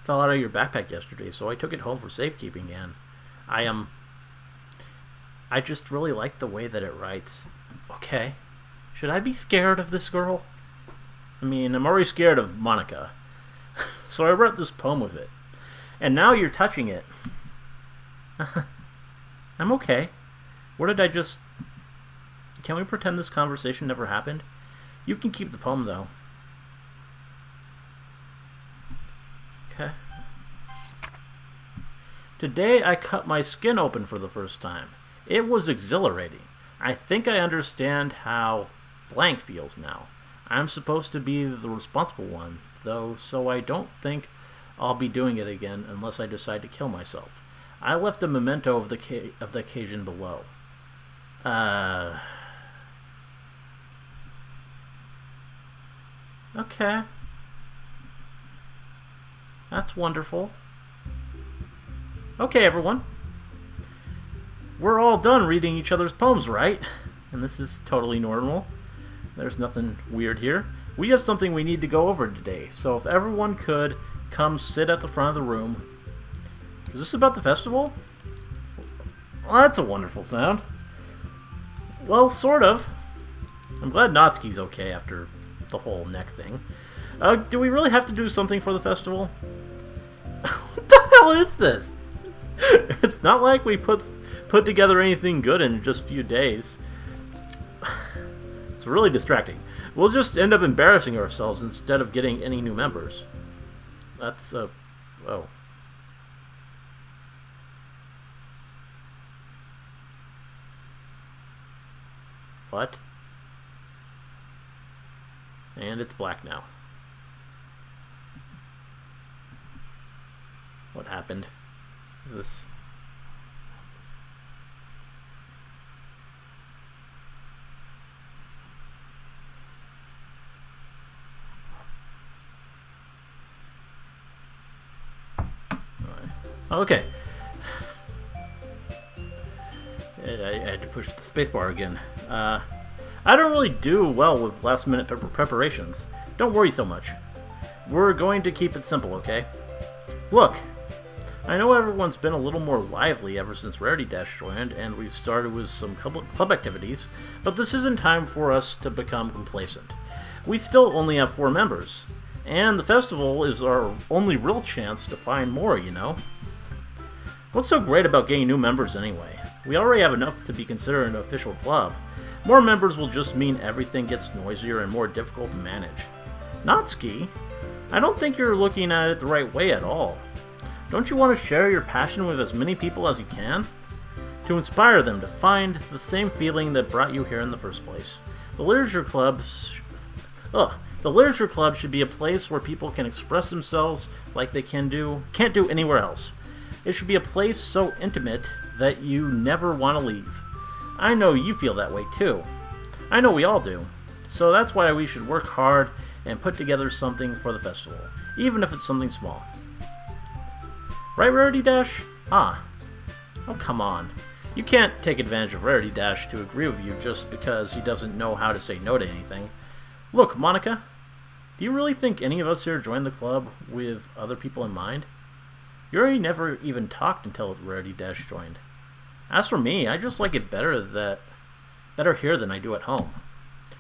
fell out of your backpack yesterday, so I took it home for safekeeping, and I just really like the way that it writes. Okay. Should I be scared of this girl? I mean, I'm already scared of Monika. So I wrote this poem with it. And now you're touching it. I'm okay. What did I just... Can we pretend this conversation never happened? You can keep the poem, though. Okay. Today I cut my skin open for the first time. It was exhilarating. I think I understand how blank feels now. I'm supposed to be the responsible one, though, so I don't think I'll be doing it again unless I decide to kill myself. I left a memento of the occasion below. Okay. That's wonderful. Okay, everyone. We're all done reading each other's poems, right? And this is totally normal. There's nothing weird here. We have something we need to go over today, so if everyone could come sit at the front of the room. Is this about the festival? Well, that's a wonderful sound. Well, sort of. I'm glad Natsuki's okay after the whole neck thing. Do we really have to do something for the festival? What the hell is this? It's not like we put together anything good in just a few days. It's really distracting. We'll just end up embarrassing ourselves instead of getting any new members. That's, oh. What? And it's black now. What happened? Is this... Okay. I had to push the spacebar again. I don't really do well with last-minute preparations. Don't worry so much. We're going to keep it simple, okay? Look, I know everyone's been a little more lively ever since Rarity Dash joined, and we've started with some club activities, but this isn't time for us to become complacent. We still only have 4 members, and the festival is our only real chance to find more, you know? What's so great about getting new members anyway? We already have enough to be considered an official club. More members will just mean everything gets noisier and more difficult to manage. Natsuki, I don't think you're looking at it the right way at all. Don't you want to share your passion with as many people as you can? To inspire them to find the same feeling that brought you here in the first place. The Literature Club should be a place where people can express themselves like they can't do anywhere else. It should be a place so intimate that you never want to leave. I know you feel that way too. I know we all do. So that's why we should work hard and put together something for the festival, even if it's something small. Right, Rarity Dash? Ah. Oh, come on. You can't take advantage of Rarity Dash to agree with you just because he doesn't know how to say no to anything. Look, Monika, do you really think any of us here joined the club with other people in mind? Yuri never even talked until Rarity Dash joined. As for me, I just like it better here than I do at home.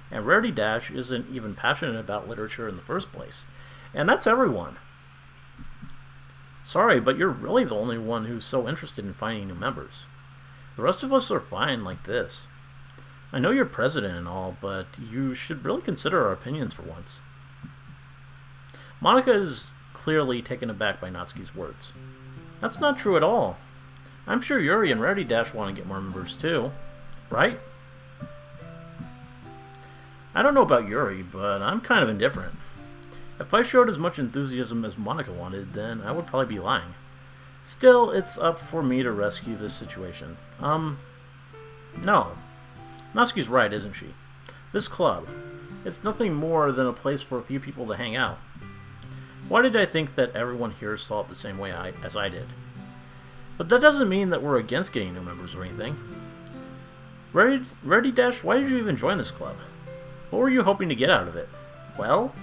And Rarity Dash isn't even passionate about literature in the first place. And that's everyone. Sorry, but you're really the only one who's so interested in finding new members. The rest of us are fine like this. I know you're president and all, but you should really consider our opinions for once. Monika is clearly taken aback by Natsuki's words. That's not true at all. I'm sure Yuri and Rarity Dash want to get more members too, right? I don't know about Yuri, but I'm kind of indifferent. If I showed as much enthusiasm as Monika wanted, then I would probably be lying. Still, it's up for me to rescue this situation. No. Natsuki's right, isn't she? This club, it's nothing more than a place for a few people to hang out. Why did I think that everyone here saw it the same way as I did? But that doesn't mean that we're against getting new members or anything. Rarity Dash, why did you even join this club? What were you hoping to get out of it? Well,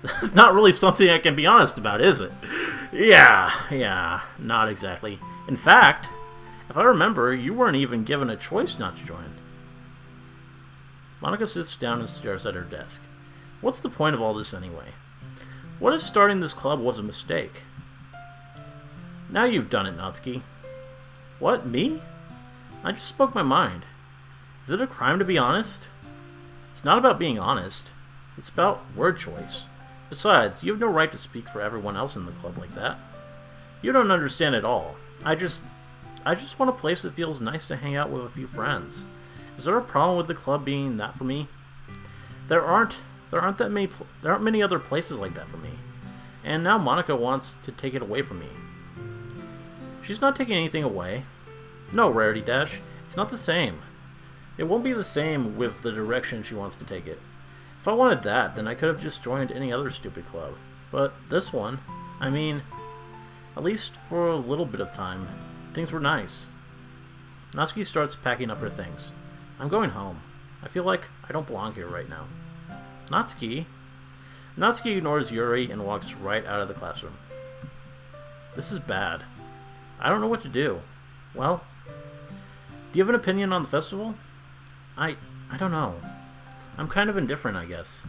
that's not really something I can be honest about, is it? Yeah, not exactly. In fact, if I remember, you weren't even given a choice not to join. Monika sits down and stares at her desk. What's the point of all this anyway? What if starting this club was a mistake? Now you've done it, Natsuki. What, me? I just spoke my mind. Is it a crime to be honest? It's not about being honest. It's about word choice. Besides, you have no right to speak for everyone else in the club like that. You don't understand at all. I just want a place that feels nice to hang out with a few friends. Is there a problem with the club being that for me? There aren't many other places like that for me. And now Monika wants to take it away from me. She's not taking anything away. No, Rarity Dash, it's not the same. It won't be the same with the direction she wants to take it. If I wanted that, then I could have just joined any other stupid club. But this one, I mean, at least for a little bit of time, things were nice. Natsuki starts packing up her things. I'm going home. I feel like I don't belong here right now. Natsuki ignores Yuri and walks right out of the classroom. This is bad. I don't know what to do. Well, do you have an opinion on the festival? I don't know. I'm kind of indifferent, I guess.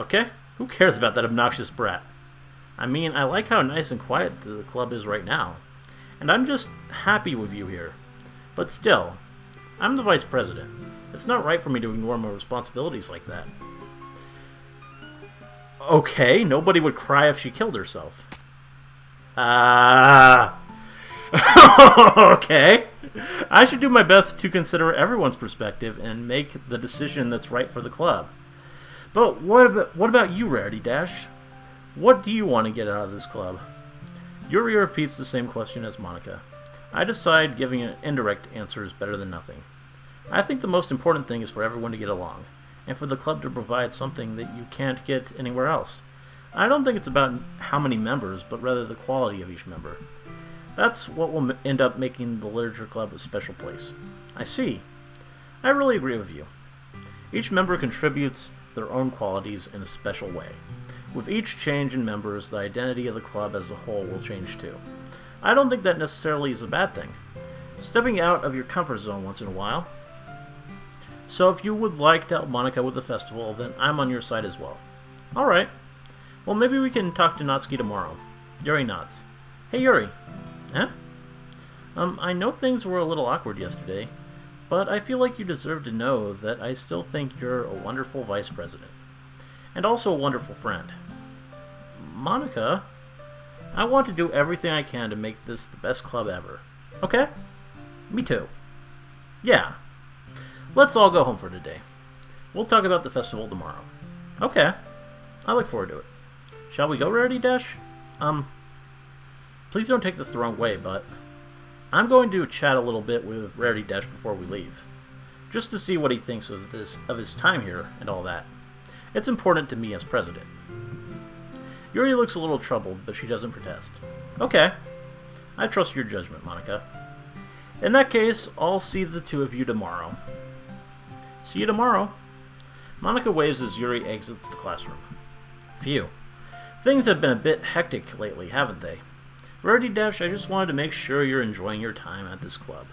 Okay. Who cares about that obnoxious brat? I mean, I like how nice and quiet the club is right now. And I'm just happy with you here. But still, I'm the vice president. It's not right for me to ignore my responsibilities like that. Okay, nobody would cry if she killed herself. Okay. I should do my best to consider everyone's perspective and make the decision that's right for the club. But what about you, Rarity Dash? What do you want to get out of this club? Yuri repeats the same question as Monika. I decide giving an indirect answer is better than nothing. I think the most important thing is for everyone to get along, and for the club to provide something that you can't get anywhere else. I don't think it's about how many members, but rather the quality of each member. That's what will end up making the Literature Club a special place. I see. I really agree with you. Each member contributes their own qualities in a special way. With each change in members, the identity of the club as a whole will change too. I don't think that necessarily is a bad thing. Stepping out of your comfort zone once in a while. So if you would like to help Monika with the festival, then I'm on your side as well. Alright. Well, maybe we can talk to Natsuki tomorrow. Yuri nods. Hey Yuri. Huh? I know things were a little awkward yesterday, but I feel like you deserve to know that I still think you're a wonderful vice president. And also a wonderful friend. Monika, I want to do everything I can to make this the best club ever. Okay? Me too. Yeah. Let's all go home for today. We'll talk about the festival tomorrow. Okay. I look forward to it. Shall we go, Rarity Dash? Please don't take this the wrong way, but I'm going to chat a little bit with Rarity Dash before we leave. Just to see what he thinks of his time here and all that. It's important to me as president. Yuri looks a little troubled, but she doesn't protest. Okay. I trust your judgment, Monika. In that case, I'll see the two of you tomorrow. See you tomorrow. Monika waves as Yuri exits the classroom. Phew. Things have been a bit hectic lately, haven't they? Rarity Dash, I just wanted to make sure you're enjoying your time at this club.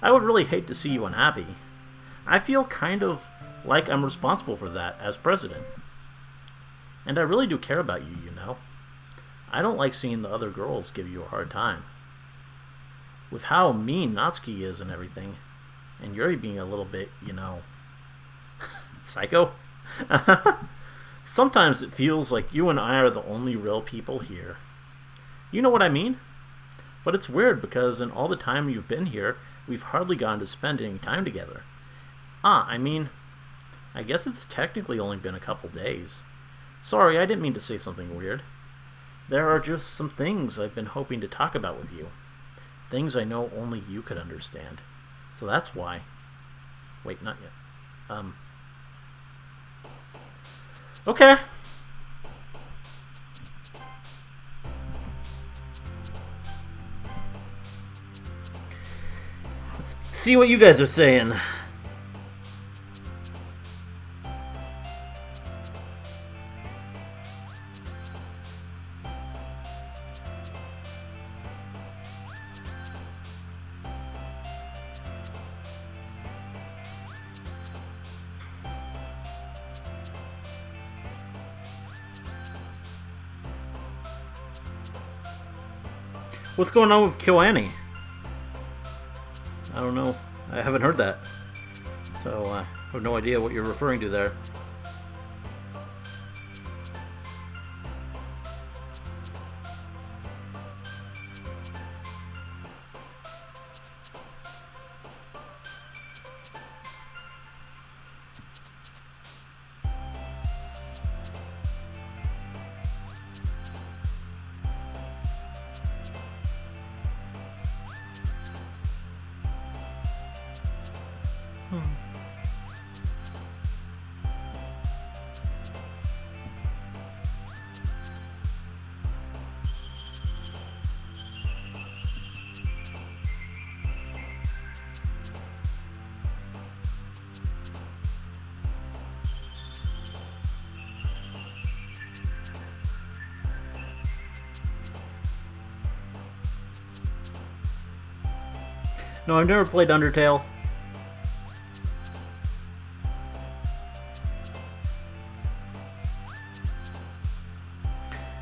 I would really hate to see you unhappy. I feel kind of like I'm responsible for that as president. And I really do care about you, you know. I don't like seeing the other girls give you a hard time. With how mean Natsuki is and everything, and Yuri being a little bit, you know, psycho. Sometimes it feels like you and I are the only real people here. You know what I mean? But it's weird because in all the time you've been here, we've hardly gotten to spend any time together. I guess it's technically only been a couple days. Sorry, I didn't mean to say something weird. There are just some things I've been hoping to talk about with you. Things I know only you could understand. So that's why. Wait, not yet. Okay. Let's see what you guys are saying. What's going on with KyoAni? I don't know. I haven't heard that. So I have no idea what you're referring to there. No, I've never played Undertale.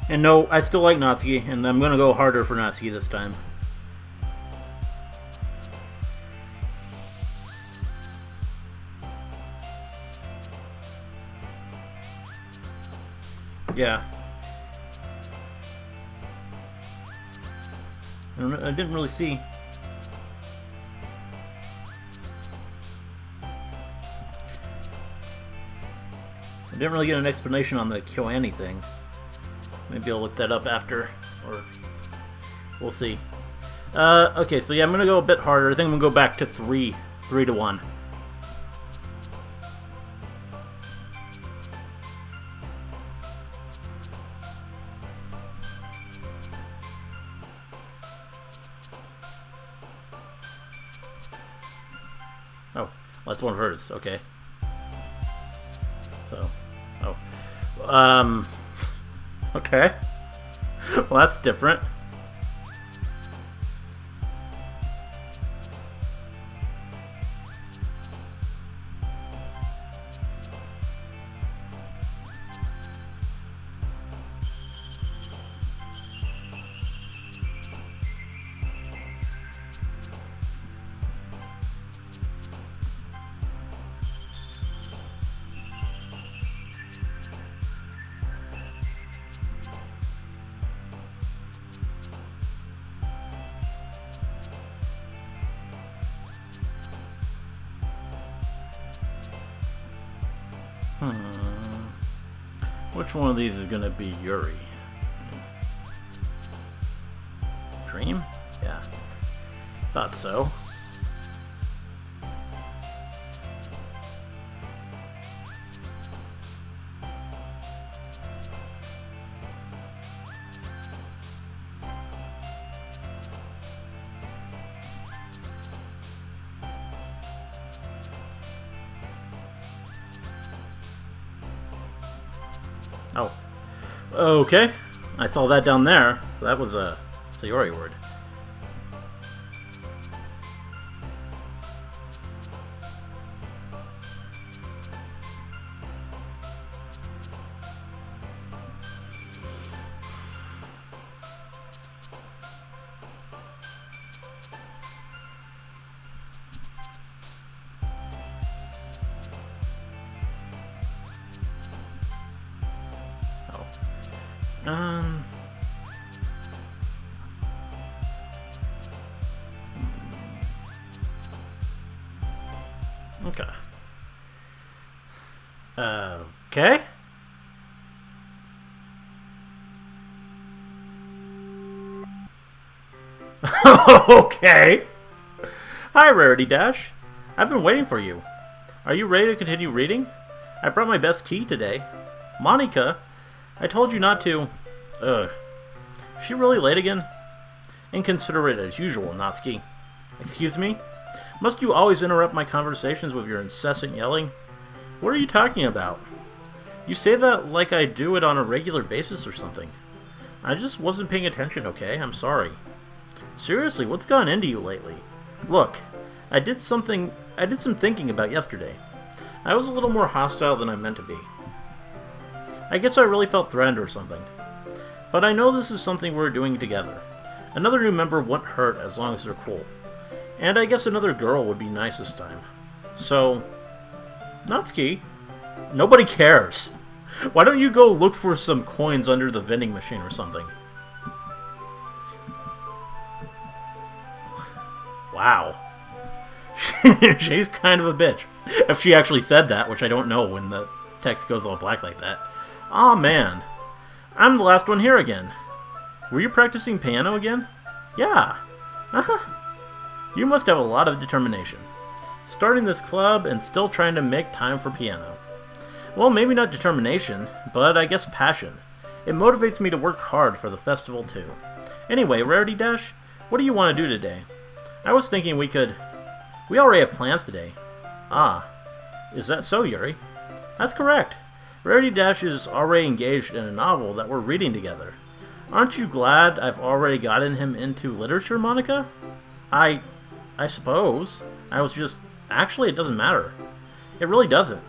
And no, I still like Natsuki, and I'm gonna go harder for Natsuki this time. Yeah. I didn't really see. I didn't really get an explanation on the KyoAni thing. Maybe I'll look that up after, or we'll see. Okay, so yeah, I'm gonna go a bit harder. I think I'm gonna go back to 3 to 1. Oh, that's one of hers. Okay. So, okay. Well, that's different. Which one of these is gonna be Yuri? Dream? Yeah. Thought so. Oh. Okay. I saw that down there. That was a Yuri word. Okay. Okay. Okay. Hi, Rarity Dash. I've been waiting for you. Are you ready to continue reading? I brought my best tea today. Monika, I told you not to. Ugh. Is she really late again? Inconsiderate as usual, Natsuki. Excuse me? Must you always interrupt my conversations with your incessant yelling? What are you talking about? You say that like I do it on a regular basis or something. I just wasn't paying attention, okay? I'm sorry. Seriously, what's gone into you lately? Look, I did some thinking about yesterday. I was a little more hostile than I meant to be. I guess I really felt threatened or something. But I know this is something we're doing together. Another new member won't hurt as long as they're cool. And I guess another girl would be nice this time. So, Natsuki, nobody cares. Why don't you go look for some coins under the vending machine or something? Wow. She's kind of a bitch. If she actually said that, which I don't know when the text goes all black like that. Aw, man. I'm the last one here again. Were you practicing piano again? Yeah. Uh-huh. You must have a lot of determination. Starting this club and still trying to make time for piano. Well, maybe not determination, but I guess passion. It motivates me to work hard for the festival too. Anyway, Rarity Dash, what do you want to do today? I was thinking we already have plans today. Ah, is that so, Yuri? That's correct. Rarity Dash is already engaged in a novel that we're reading together. Aren't you glad I've already gotten him into literature, Monika? I suppose. I was just... Actually, it doesn't matter. It really doesn't.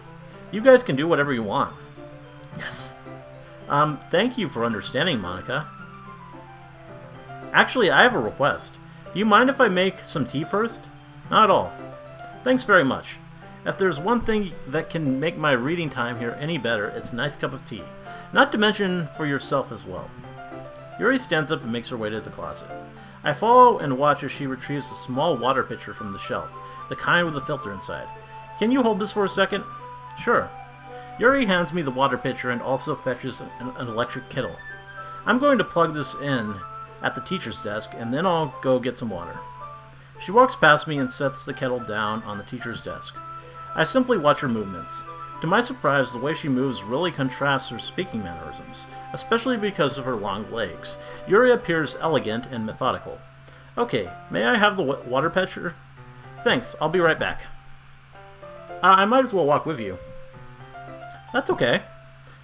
You guys can do whatever you want. Yes. Thank you for understanding, Monika. Actually, I have a request. Do you mind if I make some tea first? Not at all. Thanks very much. If there's one thing that can make my reading time here any better, it's a nice cup of tea. Not to mention for yourself as well. Yuri stands up and makes her way to the closet. I follow and watch as she retrieves a small water pitcher from the shelf, the kind with a filter inside. Can you hold this for a second? Sure. Yuri hands me the water pitcher and also fetches an electric kettle. I'm going to plug this in at the teacher's desk, and then I'll go get some water. She walks past me and sets the kettle down on the teacher's desk. I simply watch her movements. To my surprise, the way she moves really contrasts her speaking mannerisms, especially because of her long legs. Yuri appears elegant and methodical. Okay, may I have the water pitcher? Thanks, I'll be right back. I might as well walk with you. That's okay.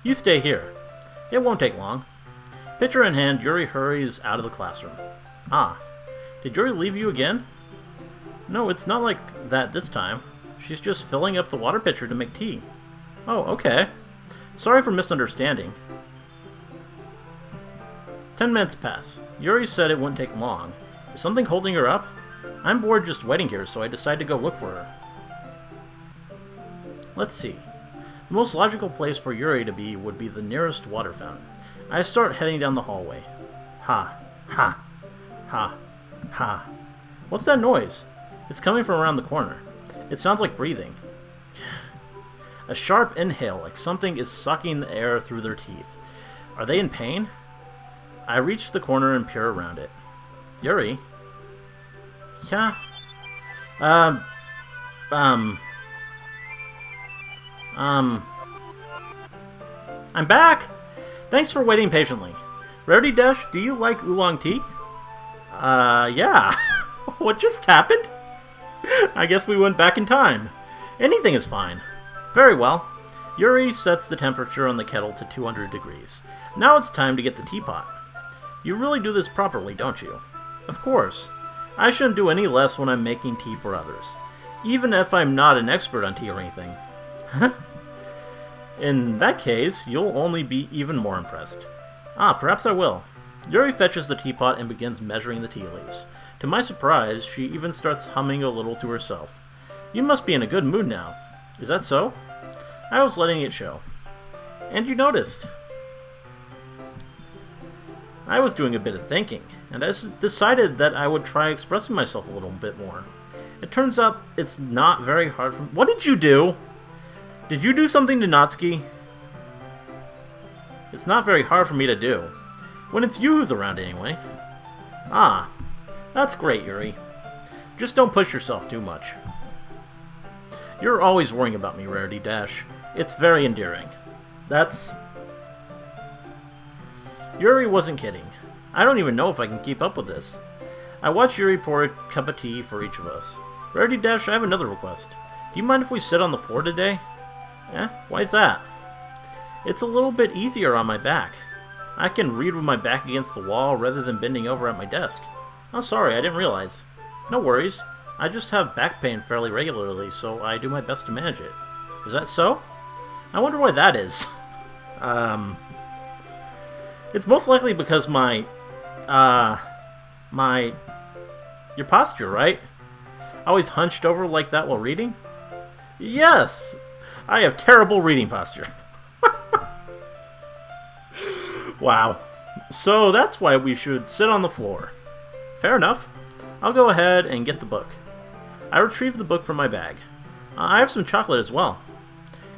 You stay here. It won't take long. Pitcher in hand, Yuri hurries out of the classroom. Ah, did Yuri leave you again? No, it's not like that this time. She's just filling up the water pitcher to make tea. Oh, okay. Sorry for misunderstanding. 10 minutes pass. Yuri said it wouldn't take long. Is something holding her up? I'm bored just waiting here, so I decide to go look for her. Let's see. The most logical place for Yuri to be would be the nearest water fountain. I start heading down the hallway. Ha. Ha. Ha. Ha. What's that noise? It's coming from around the corner. It sounds like breathing. A sharp inhale, like something is sucking the air through their teeth. Are they in pain? I reach the corner and peer around it. Yuri? Yeah? I'm back! Thanks for waiting patiently. Rarity Dash, do you like oolong tea? Yeah. What just happened? I guess we went back in time. Anything is fine. Very well. Yuri sets the temperature on the kettle to 200 degrees. Now it's time to get the teapot. You really do this properly, don't you? Of course. I shouldn't do any less when I'm making tea for others, even if I'm not an expert on tea or anything. In that case, you'll only be even more impressed. Ah, perhaps I will. Yuri fetches the teapot and begins measuring the tea leaves. To my surprise, she even starts humming a little to herself. You must be in a good mood now. Is that so? I was letting it show. And you noticed. I was doing a bit of thinking, and I decided that I would try expressing myself a little bit more. It turns out it's not very hard for me. What did you do? Did you do something to Natsuki? It's not very hard for me to do. When it's you who's around anyway. Ah, that's great, Yuri. Just don't push yourself too much. You're always worrying about me, Rarity Dash. It's very endearing. That's... Yuri wasn't kidding. I don't even know if I can keep up with this. I watch Yuri pour a cup of tea for each of us. Rarity Dash, I have another request. Do you mind if we sit on the floor today? Eh? Why's that? It's a little bit easier on my back. I can read with my back against the wall rather than bending over at my desk. Oh, sorry, I didn't realize. No worries. I just have back pain fairly regularly, so I do my best to manage it. Is that so? I wonder why that is. It's most likely because your posture, right? Always hunched over like that while reading? Yes! I have terrible reading posture. Wow. So that's why we should sit on the floor. Fair enough. I'll go ahead and get the book. I retrieve the book from my bag. I have some chocolate as well.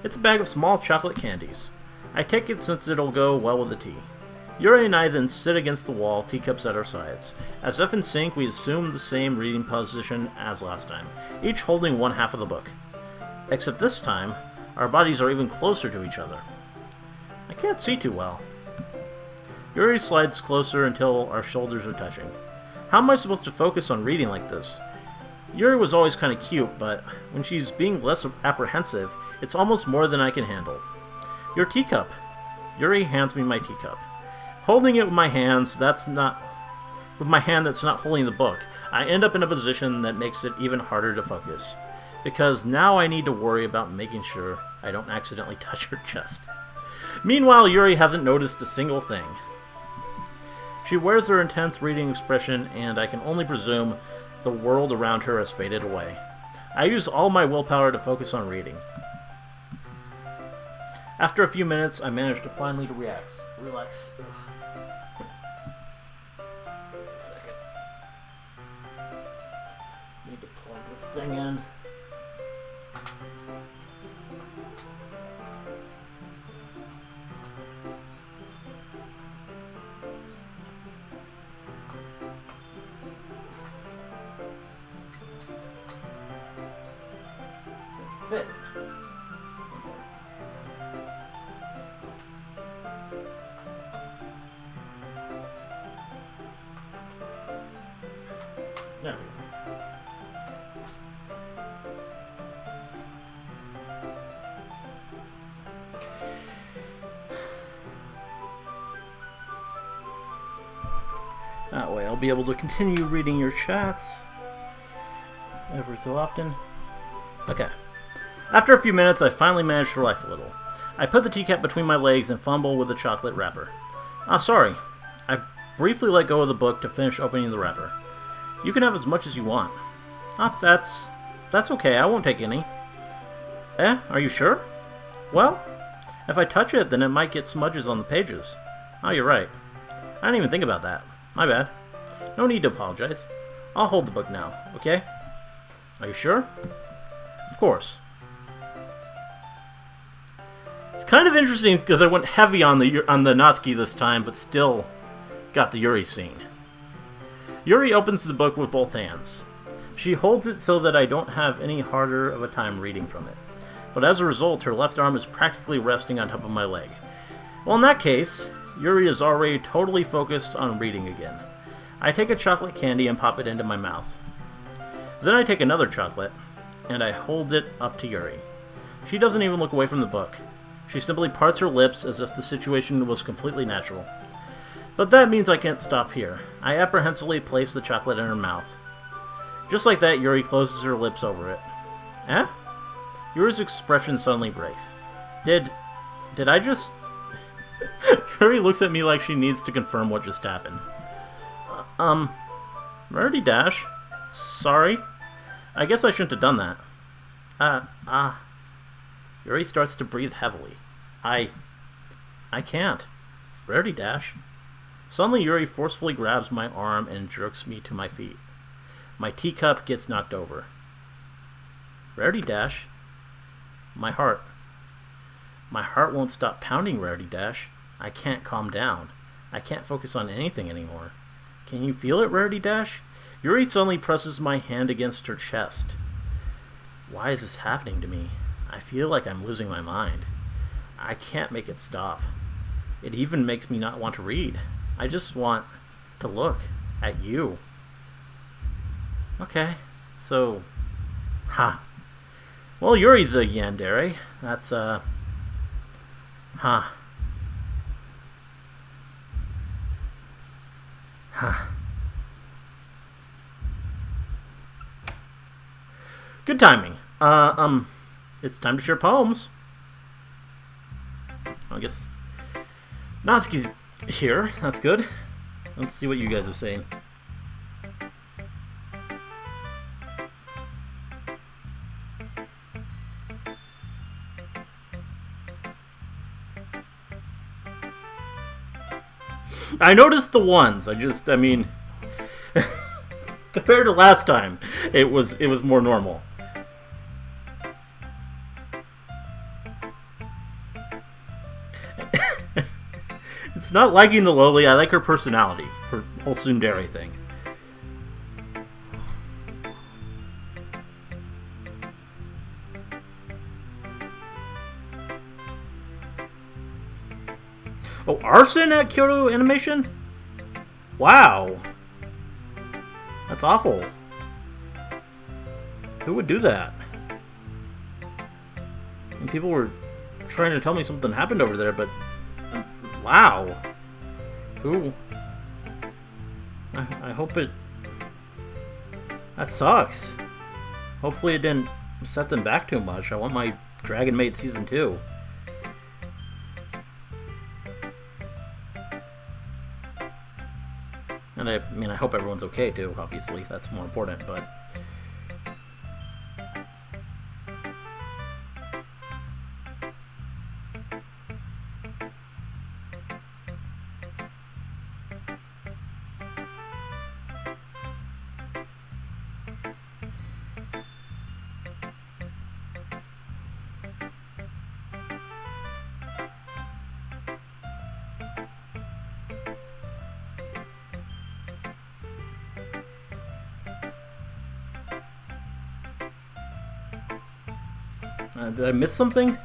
It's a bag of small chocolate candies. I take it since it'll go well with the tea. Yuri and I then sit against the wall, teacups at our sides. As if in sync, we assume the same reading position as last time, each holding one half of the book. Except this time, our bodies are even closer to each other. I can't see too well. Yuri slides closer until our shoulders are touching. How am I supposed to focus on reading like this? Yuri was always kind of cute, but when she's being less apprehensive, it's almost more than I can handle. Your teacup. Yuri hands me my teacup. Holding it with my hand that's not holding the book, I end up in a position that makes it even harder to focus. Because now I need to worry about making sure I don't accidentally touch her chest. Meanwhile, Yuri hasn't noticed a single thing. She wears her intense reading expression, and I can only presume the world around her has faded away. I use all my willpower to focus on reading. After a few minutes, I manage to finally relax. Second. Need to plug this thing in. fit. There we go. That way I'll be able to continue reading your chats every so often. Okay. After a few minutes, I finally managed to relax a little. I put the teacup between my legs and fumble with the chocolate wrapper. Ah, sorry. I briefly let go of the book to finish opening the wrapper. You can have as much as you want. Ah, that's okay. I won't take any. Eh? Are you sure? Well, if I touch it, then it might get smudges on the pages. Oh, you're right. I didn't even think about that. My bad. No need to apologize. I'll hold the book now, okay? Are you sure? Of course. It's kind of interesting because I went heavy on the Natsuki this time, but still got the Yuri scene. Yuri opens the book with both hands. She holds it so that I don't have any harder of a time reading from it. But as a result, her left arm is practically resting on top of my leg. Well, in that case, Yuri is already totally focused on reading again. I take a chocolate candy and pop it into my mouth. Then I take another chocolate, and I hold it up to Yuri. She doesn't even look away from the book. She simply parts her lips as if the situation was completely natural. But that means I can't stop here. I apprehensively place the chocolate in her mouth. Just like that, Yuri closes her lips over it. Eh? Yuri's expression suddenly breaks. Did I just... Yuri looks at me like she needs to confirm what just happened. Rarity Dash? Sorry? I guess I shouldn't have done that. Yuri starts to breathe heavily. I can't. Rarity Dash? Suddenly Yuri forcefully grabs my arm and jerks me to my feet. My teacup gets knocked over. Rarity Dash? My heart. My heart won't stop pounding, Rarity Dash. I can't calm down. I can't focus on anything anymore. Can you feel it, Rarity Dash? Yuri suddenly presses my hand against her chest. Why is this happening to me? I feel like I'm losing my mind. I can't make it stop. It even makes me not want to read. I just want to look at you. Okay, so... Well, Yuri's a yandere. That's, Good timing. It's time to share poems. I guess Natsuki's here. That's good. Let's see what you guys are saying. I noticed the ones. I mean, compared to last time, it was more normal. It's not liking the lowly. I like her personality, her whole tsundere thing. Oh, arson at Kyoto Animation? Wow. That's awful. Who would do that? And people were trying to tell me something happened over there, but... Wow. Who? I hope it... That sucks. Hopefully it didn't set them back too much. I want my Dragon Maid Season 2. And I hope everyone's okay too, obviously. That's more important, but... Did I miss something?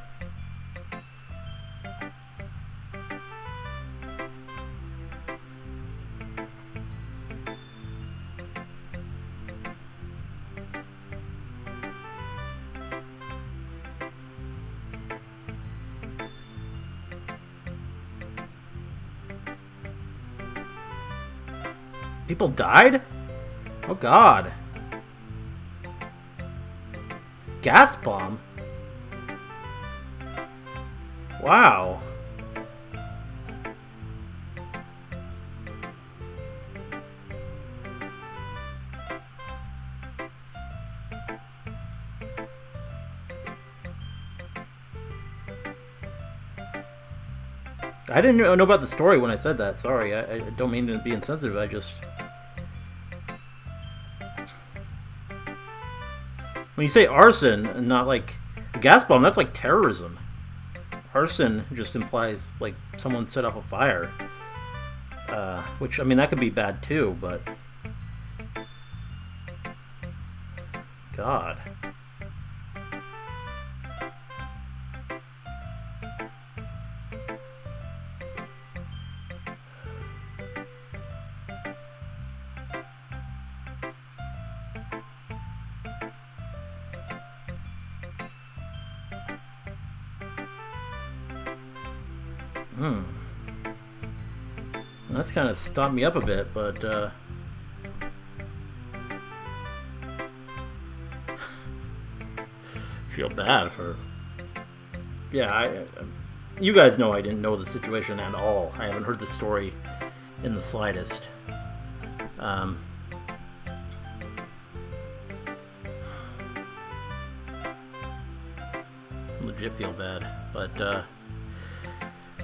People died? Oh god. Gas bomb? Wow. I didn't know about the story when I said that. Sorry, I don't mean to be insensitive. I just... When you say arson, and not like a gas bomb, that's like terrorism. Arson just implies like someone set off a fire. Which, I mean, that could be bad too, but... God. That's kind of stopped me up a bit, but feel bad for... Yeah, you guys know I didn't know the situation at all. I haven't heard the story in the slightest. Legit feel bad, but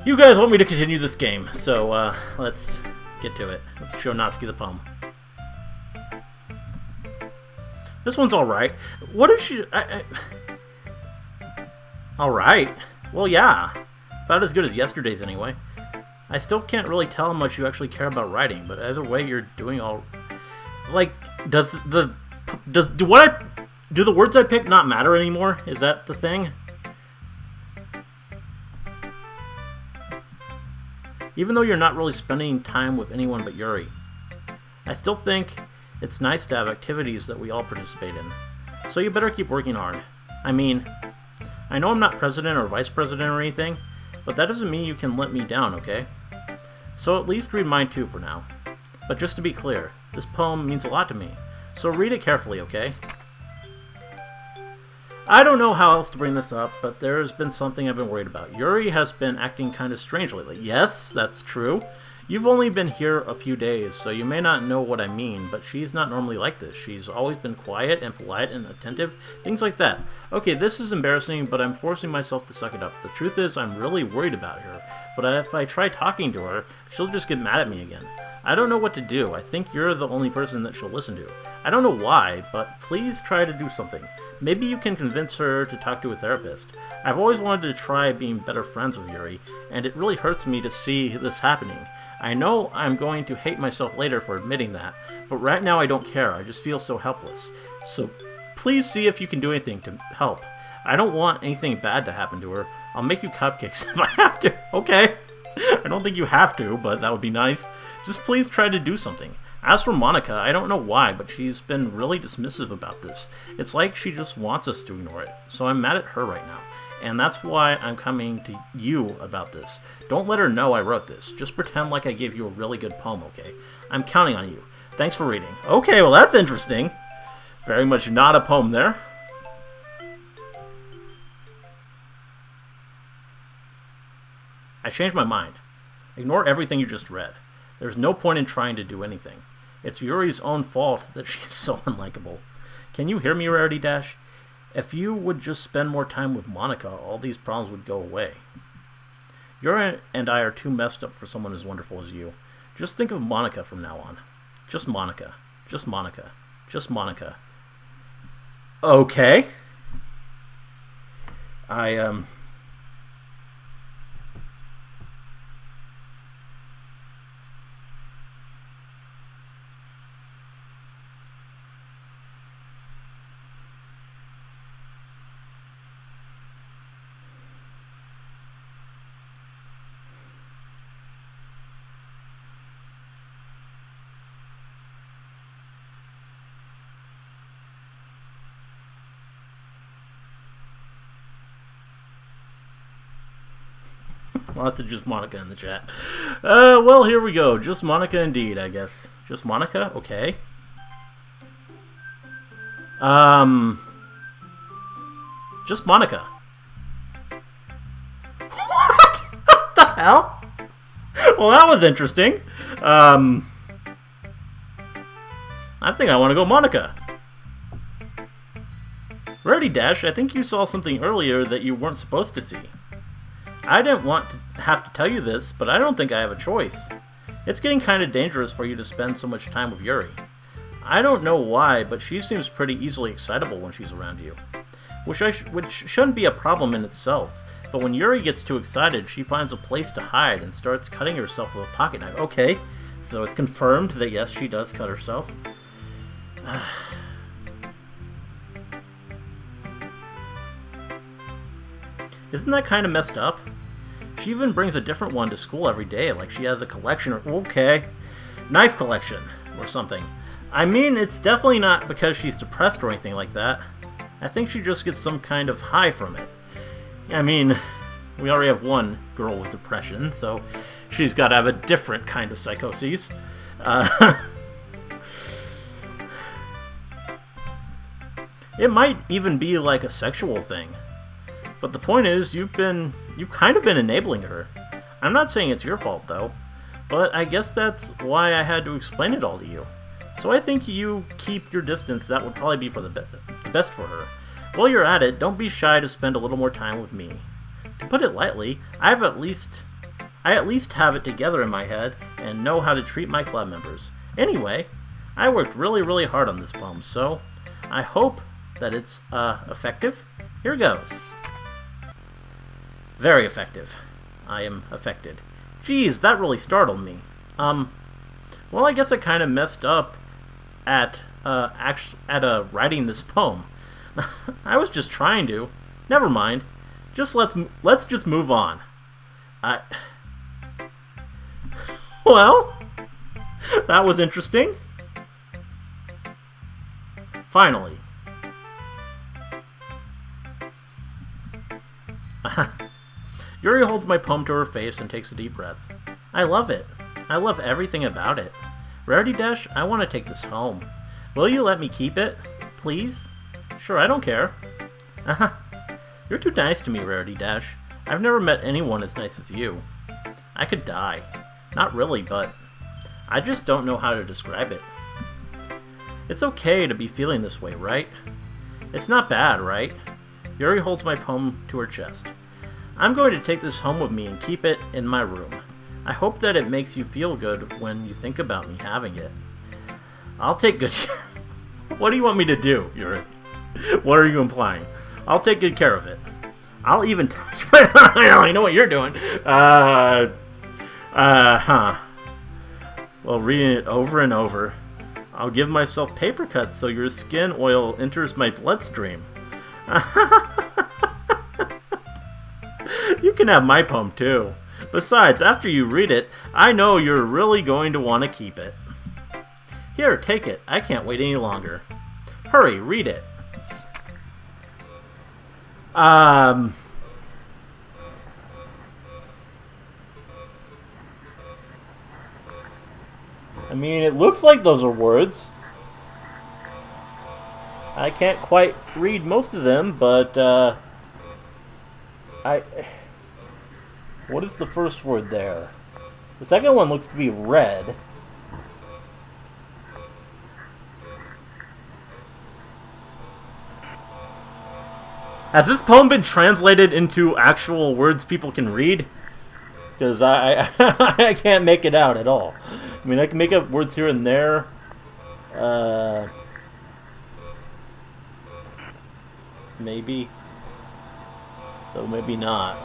you guys want me to continue this game, so let's get to it. Let's show Natsuki the poem. This one's alright. What if she... Alright. Well, yeah. About as good as yesterday's, anyway. I still can't really tell how much you actually care about writing, but either way, you're doing all... Like, do the words I pick not matter anymore? Is that the thing? Even though you're not really spending time with anyone but Yuri. I still think it's nice to have activities that we all participate in. So you better keep working hard. I mean, I know I'm not president or vice president or anything, but that doesn't mean you can let me down, okay? So at least read mine too for now. But just to be clear, this poem means a lot to me, so read it carefully, okay? I don't know how else to bring this up, but there has been something I've been worried about. Yuri has been acting kind of strange lately. Yes, that's true. You've only been here a few days, so you may not know what I mean, but she's not normally like this. She's always been quiet and polite and attentive, things like that. Okay, this is embarrassing, but I'm forcing myself to suck it up. The truth is, I'm really worried about her, but if I try talking to her, she'll just get mad at me again. I don't know what to do. I think you're the only person that she'll listen to. I don't know why, but please try to do something. Maybe you can convince her to talk to a therapist. I've always wanted to try being better friends with Yuri, and it really hurts me to see this happening. I know I'm going to hate myself later for admitting that, but right now I don't care. I just feel so helpless. So please see if you can do anything to help. I don't want anything bad to happen to her. I'll make you cupcakes if I have to. Okay. I don't think you have to, but that would be nice. Just please try to do something. As for Monika, I don't know why, but she's been really dismissive about this. It's like she just wants us to ignore it, so I'm mad at her right now. And that's why I'm coming to you about this. Don't let her know I wrote this. Just pretend like I gave you a really good poem, okay? I'm counting on you. Thanks for reading. Okay, well that's interesting. Very much not a poem there. I changed my mind. Ignore everything you just read. There's no point in trying to do anything. It's Yuri's own fault that she's so unlikable. Can you hear me, Rarity Dash? If you would just spend more time with Monika, all these problems would go away. Yuri and I are too messed up for someone as wonderful as you. Just think of Monika from now on. Just Monika. Just Monika. Just Monika. Okay. Lots of just Monika in the chat. Well, here we go. Just Monika indeed, I guess. Just Monika? Okay. Just Monika. What? What the hell? Well, that was interesting. I think I want to go Monika. Rarity Dash, I think you saw something earlier that you weren't supposed to see. I didn't want to have to tell you this, but I don't think I have a choice. It's getting kind of dangerous for you to spend so much time with Yuri. I don't know why, but she seems pretty easily excitable when she's around you. Which shouldn't be a problem in itself, but when Yuri gets too excited, she finds a place to hide and starts cutting herself with a pocket knife. Okay, so it's confirmed that yes, she does cut herself. Isn't that kind of messed up? She even brings a different one to school every day, like she has a collection or, okay, knife collection or something. I mean, it's definitely not because she's depressed or anything like that. I think she just gets some kind of high from it. I mean, we already have one girl with depression, so she's got to have a different kind of psychoses. It might even be like a sexual thing. But the point is, you've kind of been enabling her. I'm not saying it's your fault, though. But I guess that's why I had to explain it all to you. So I think you keep your distance. That would probably be for the best for her. While you're at it, don't be shy to spend a little more time with me. To put it lightly, I at least have it together in my head and know how to treat my club members. Anyway, I worked really hard on this poem, so I hope that it's effective. Here goes. Very effective. I am affected. Geez, that really startled me. Well, I guess I kind of messed up at writing this poem. I was just trying to. Never mind. Let's just move on. Well, that was interesting. Finally. Yuri holds my poem to her face and takes a deep breath. I love it. I love everything about it. Rarity Dash, I want to take this home. Will you let me keep it? Please? Sure, I don't care. You're too nice to me, Rarity Dash. I've never met anyone as nice as you. I could die. Not really, but I just don't know how to describe it. It's okay to be feeling this way, right? It's not bad, right? Yuri holds my poem to her chest. I'm going to take this home with me and keep it in my room. I hope that it makes you feel good when you think about me having it. I'll take good care. What do you want me to do, Yuri? What are you implying? I'll take good care of it. I'll even touch my... I know what you're doing. Well, reading it over and over. I'll give myself paper cuts so your skin oil enters my bloodstream. You can have my poem too. Besides, after you read it, I know you're really going to want to keep it. Here, take it. I can't wait any longer. Hurry, read it. I mean, it looks like those are words. I can't quite read most of them, but, what is the first word there? The second one looks to be red. Has this poem been translated into actual words people can read? Because I can't make it out at all. I mean, I can make up words here and there. Maybe. Though maybe not.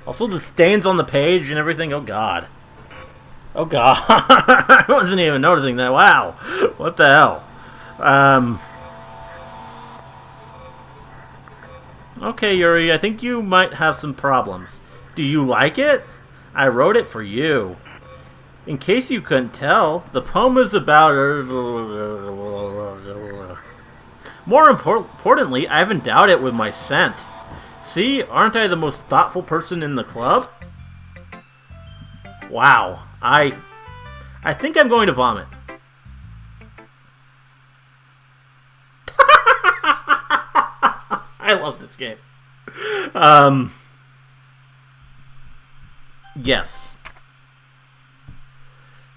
Also, the stains on the page and everything. Oh, God. Oh, God. I wasn't even noticing that. Wow. What the hell? Okay, Yuri, I think you might have some problems. Do you like it? I wrote it for you. In case you couldn't tell, the poem is about... More importantly, I haven't endowed it with my scent. See, aren't I the most thoughtful person in the club? Wow, I think I'm going to vomit. I love this game. Yes.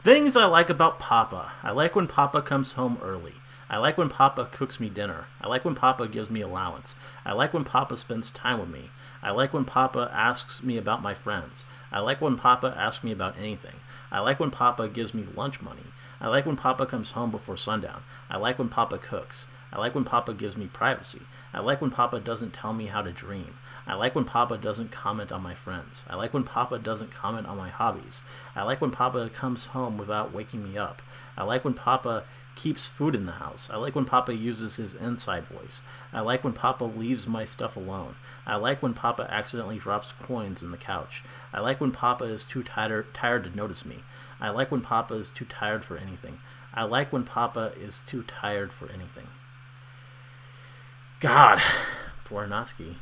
Things I like about Papa. I like when Papa comes home early. I like when Papa cooks me dinner. I like when Papa gives me allowance. I like when Papa spends time with me. I like when Papa asks me about my friends. I like when Papa asks me about anything. I like when Papa gives me lunch money. I like when Papa comes home before sundown. I like when Papa cooks. I like when Papa gives me privacy. I like when Papa doesn't tell me how to dream. I like when Papa doesn't comment on my friends. I like when Papa doesn't comment on my hobbies. I like when Papa comes home without waking me up. I like when Papa keeps food in the house. I like when Papa uses his inside voice. I like when Papa leaves my stuff alone. I like when Papa accidentally drops coins in the couch. I like when Papa is too tired to notice me. I like when Papa is too tired for anything. I like when Papa is too tired for anything. God, poor Natsuki.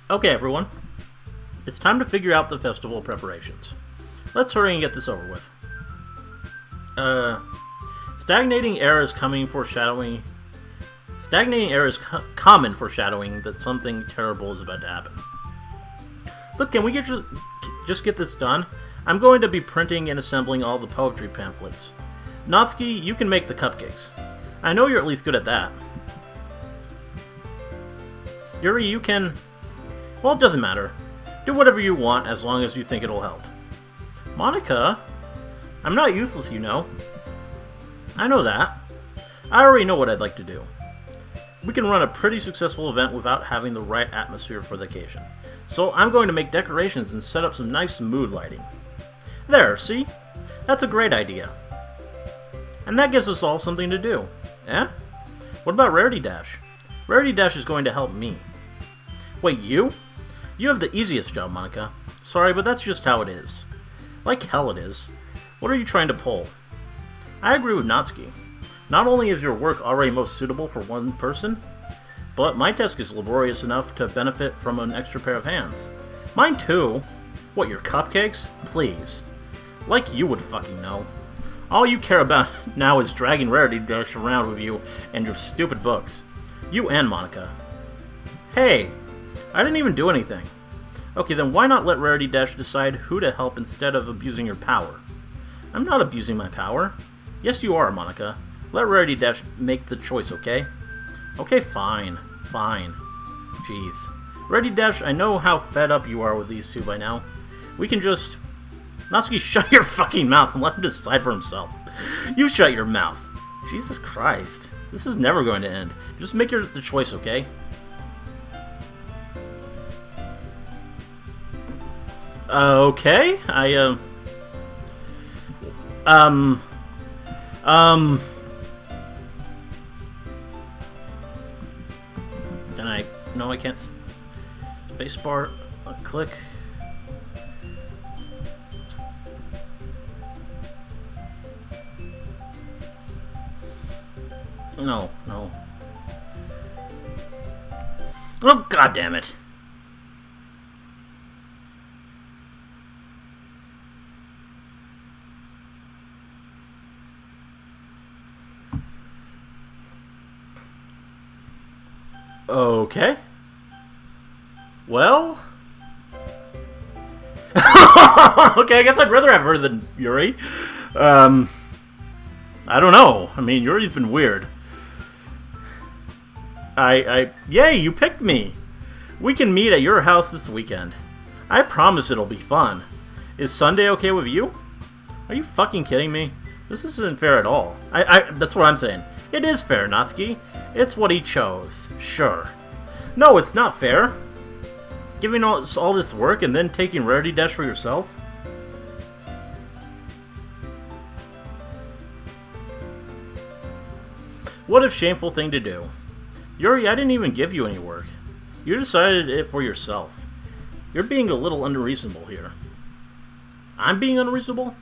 Okay, everyone. It's time to figure out the festival preparations. Let's hurry and get this over with. Stagnating air is common foreshadowing that something terrible is about to happen. Look, can we just get this done? I'm going to be printing and assembling all the poetry pamphlets. Natsuki, you can make the cupcakes. I know you're at least good at that. Yuri, you can... Well, it doesn't matter. Do whatever you want as long as you think it'll help. Monika? I'm not useless, you know. I know that. I already know what I'd like to do. We can run a pretty successful event without having the right atmosphere for the occasion. So I'm going to make decorations and set up some nice mood lighting. There, see? That's a great idea. And that gives us all something to do. Eh? What about Rarity Dash? Rarity Dash is going to help me. Wait, you? You have the easiest job, Monika. Sorry, but that's just how it is. Like hell it is. What are you trying to pull? I agree with Natsuki. Not only is your work already most suitable for one person, but my desk is laborious enough to benefit from an extra pair of hands. Mine too. What, your cupcakes? Please. Like you would fucking know. All you care about now is dragging Rarity Dash around with you and your stupid books. You and Monika. Hey! I didn't even do anything. Okay, then why not let Rarity Dash decide who to help instead of abusing your power? I'm not abusing my power. Yes, you are, Monika. Let Rarity Dash make the choice, okay? Okay, fine. Fine. Jeez. Rarity Dash, I know how fed up you are with these two by now. We can just... Natsuki, shut your fucking mouth and let him decide for himself. You shut your mouth. Jesus Christ. This is never going to end. Just make the choice, okay? Okay, Then no, I can't, spacebar, click. No. Oh, god damn it. Okay. Well... okay, I guess I'd rather have her than Yuri. I don't know. I mean, Yuri's been weird. Yay, you picked me! We can meet at your house this weekend. I promise it'll be fun. Is Sunday okay with you? Are you fucking kidding me? This isn't fair at all. That's what I'm saying. It is fair, Natsuki. It's what he chose. Sure. No, it's not fair. Giving all this work and then taking Rarity Dash for yourself? What a shameful thing to do. Yuri, I didn't even give you any work. You decided it for yourself. You're being a little unreasonable here. I'm being unreasonable?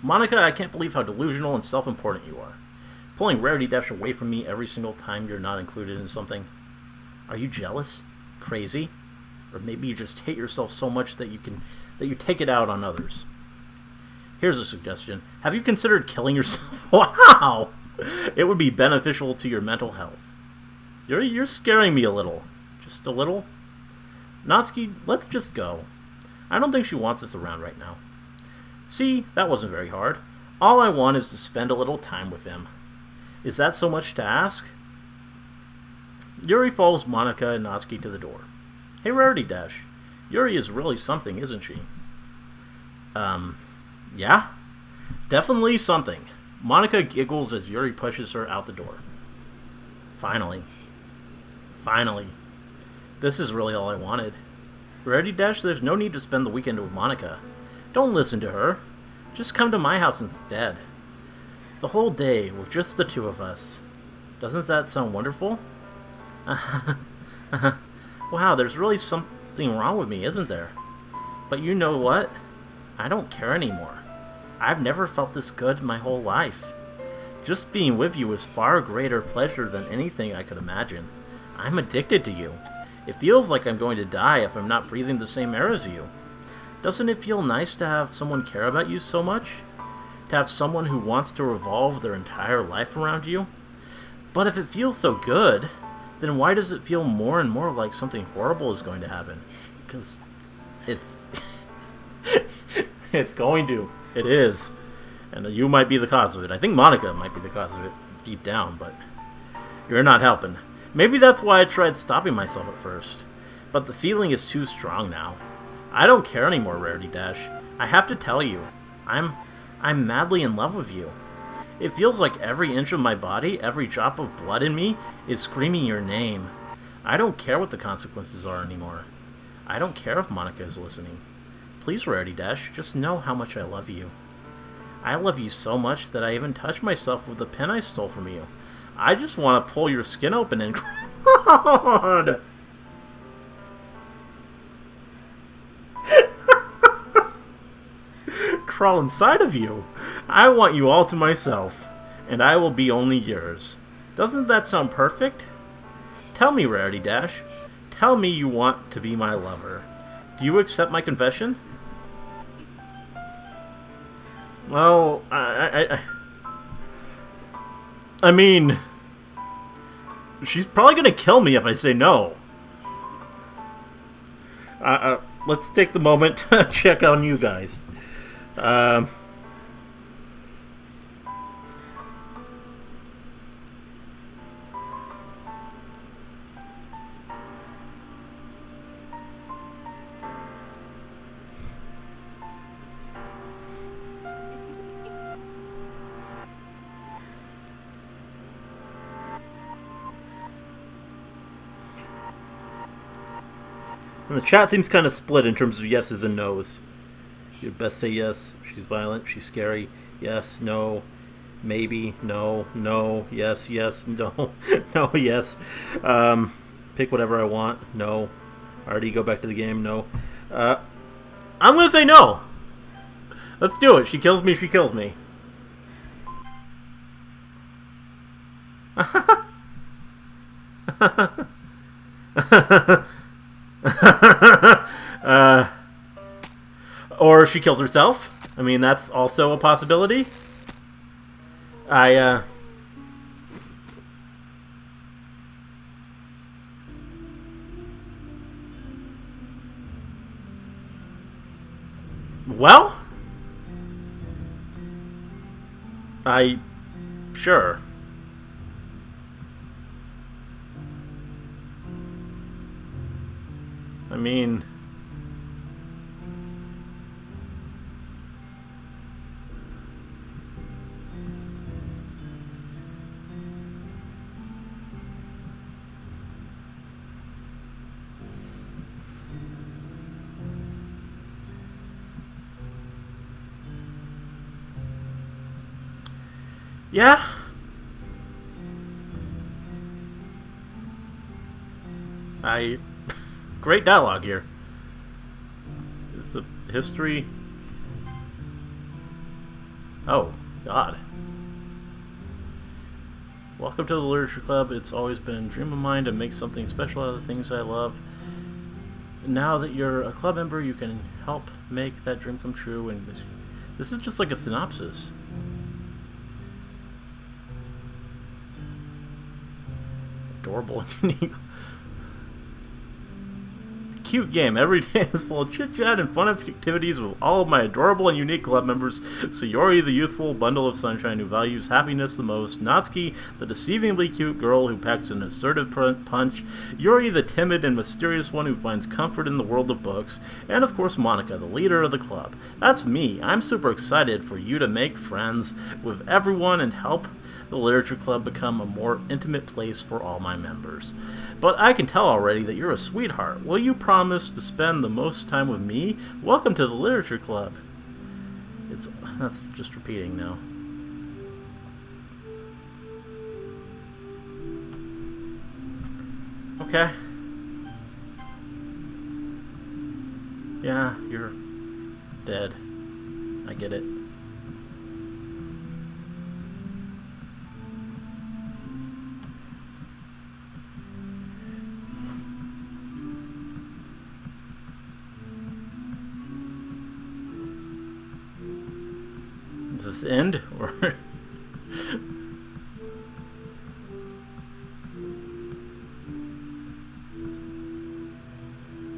Monika, I can't believe how delusional and self-important you are. Pulling Rarity Dash away from me every single time you're not included in something. Are you jealous? Crazy? Or maybe you just hate yourself so much that you take it out on others. Here's a suggestion. Have you considered killing yourself? Wow! It would be beneficial to your mental health. You're scaring me a little. Just a little? Natsuki, let's just go. I don't think she wants us around right now. See, that wasn't very hard. All I want is to spend a little time with him. Is that so much to ask? Yuri follows Monika and Natsuki to the door. Hey, Rarity Dash. Yuri is really something, isn't she? Yeah? Definitely something. Monika giggles as Yuri pushes her out the door. Finally. Finally. This is really all I wanted. Rarity Dash, there's no need to spend the weekend with Monika. Don't listen to her. Just come to my house instead. The whole day with just the two of us. Doesn't that sound wonderful? Wow, there's really something wrong with me, isn't there? But you know what? I don't care anymore. I've never felt this good my whole life. Just being with you is far greater pleasure than anything I could imagine. I'm addicted to you. It feels like I'm going to die if I'm not breathing the same air as you. Doesn't it feel nice to have someone care about you so much? To have someone who wants to revolve their entire life around you? But if it feels so good, then why does it feel more and more like something horrible is going to happen? Because it's... it's going to. It is. And you might be the cause of it. I think Monika might be the cause of it deep down, but you're not helping. Maybe that's why I tried stopping myself at first. But the feeling is too strong now. I don't care anymore, Rarity Dash. I have to tell you. I'm madly in love with you. It feels like every inch of my body, every drop of blood in me, is screaming your name. I don't care what the consequences are anymore. I don't care if Monika is listening. Please, Rarity Dash, just know how much I love you. I love you so much that I even touched myself with the pen I stole from you. I just want to pull your skin open and crawl inside of you. I want you all to myself, and I will be only yours. Doesn't that sound perfect? Tell me, Rarity Dash. Tell me you want to be my lover. Do you accept my confession? Well, I mean, she's probably gonna kill me if I say no. Let's take the moment to check on you guys. And the chat seems kind of split in terms of yeses and nos. You'd best say yes. She's violent. She's scary. Yes. No. Maybe. No. No. Yes. Yes. No. No. Yes. Pick whatever I want. No. Already go back to the game. No. I'm gonna say no. Let's do it. She kills me. She kills me. Or she kills herself. I mean, that's also a possibility. Well, sure. I mean, yeah. Great dialogue here. history. Oh, God. Welcome to the Literature Club. It's always been a dream of mine to make something special out of the things I love. Now that you're a club member, you can help make that dream come true. And this is just like a synopsis. Adorable and unique. Cute game. Every day is full of chit-chat and fun activities with all of my adorable and unique club members. So Yuri, the youthful bundle of sunshine who values happiness the most. Natsuki, the deceivingly cute girl who packs an assertive punch. Yuri, the timid and mysterious one who finds comfort in the world of books. And of course Monika, the leader of the club. That's me. I'm super excited for you to make friends with everyone and help the Literature Club become a more intimate place for all my members. But I can tell already that you're a sweetheart. Will you promise to spend the most time with me? Welcome to the Literature Club. That's just repeating now. Okay. Yeah, you're dead. I get it. Does this end or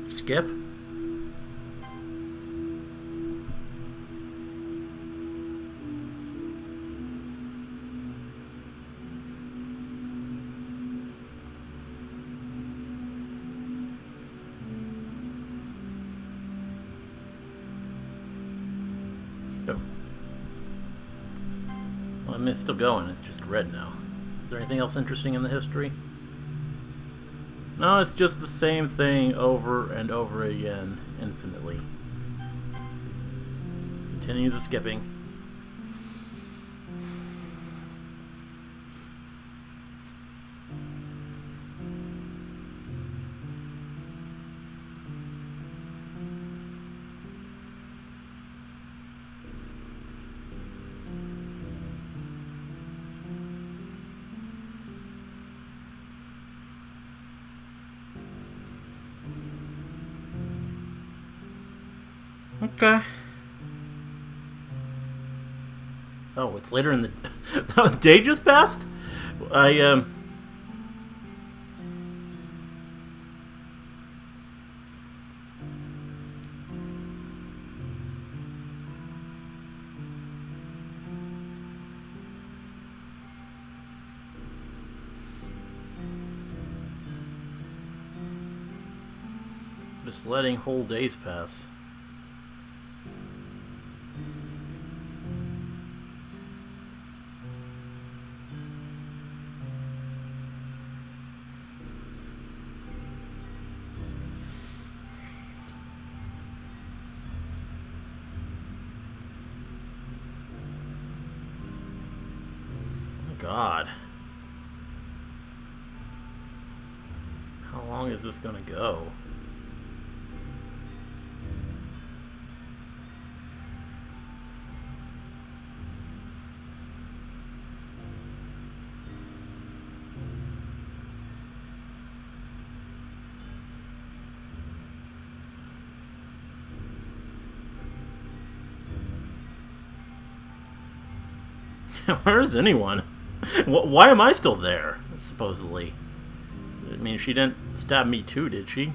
skip? Oh. Well, I mean, it's still going. It's just red now. Is there anything else interesting in the history? No, it's just the same thing over and over again, infinitely. Continue the skipping. Okay. Oh, it's later in the... The day just passed? Just letting whole days pass. God. How long is this gonna go? Where is anyone? Why am I still there, supposedly? I mean, she didn't stab me too, did she?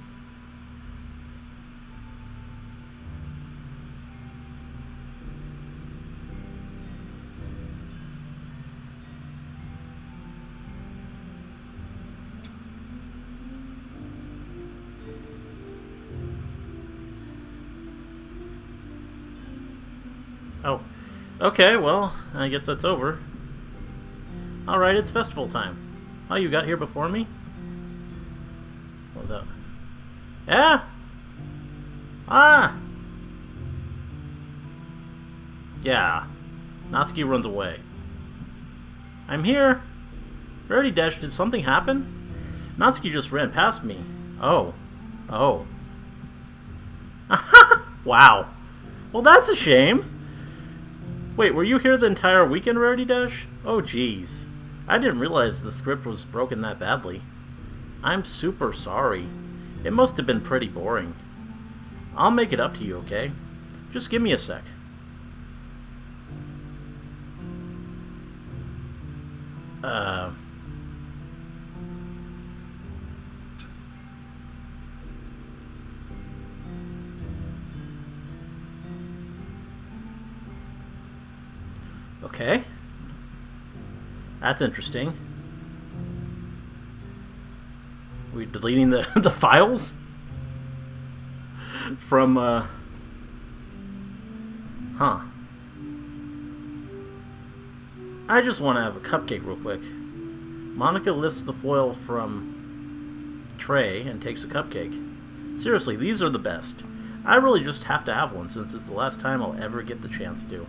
Oh. Okay, well, I guess that's over. Alright, it's festival time. Oh, you got here before me? What was that? Yeah? Ah! Yeah. Natsuki runs away. I'm here! Rarity Dash, did something happen? Natsuki just ran past me. Oh. Oh. Wow. Well, that's a shame. Wait, were you here the entire weekend, Rarity Dash? Oh, jeez. I didn't realize the script was broken that badly. I'm super sorry. It must have been pretty boring. I'll make it up to you, okay? Just give me a sec. Okay. That's interesting. Are we deleting the, the files? From, Huh. I just want to have a cupcake real quick. Monika lifts the foil from tray and takes a cupcake. Seriously, these are the best. I really just have to have one since it's the last time I'll ever get the chance to.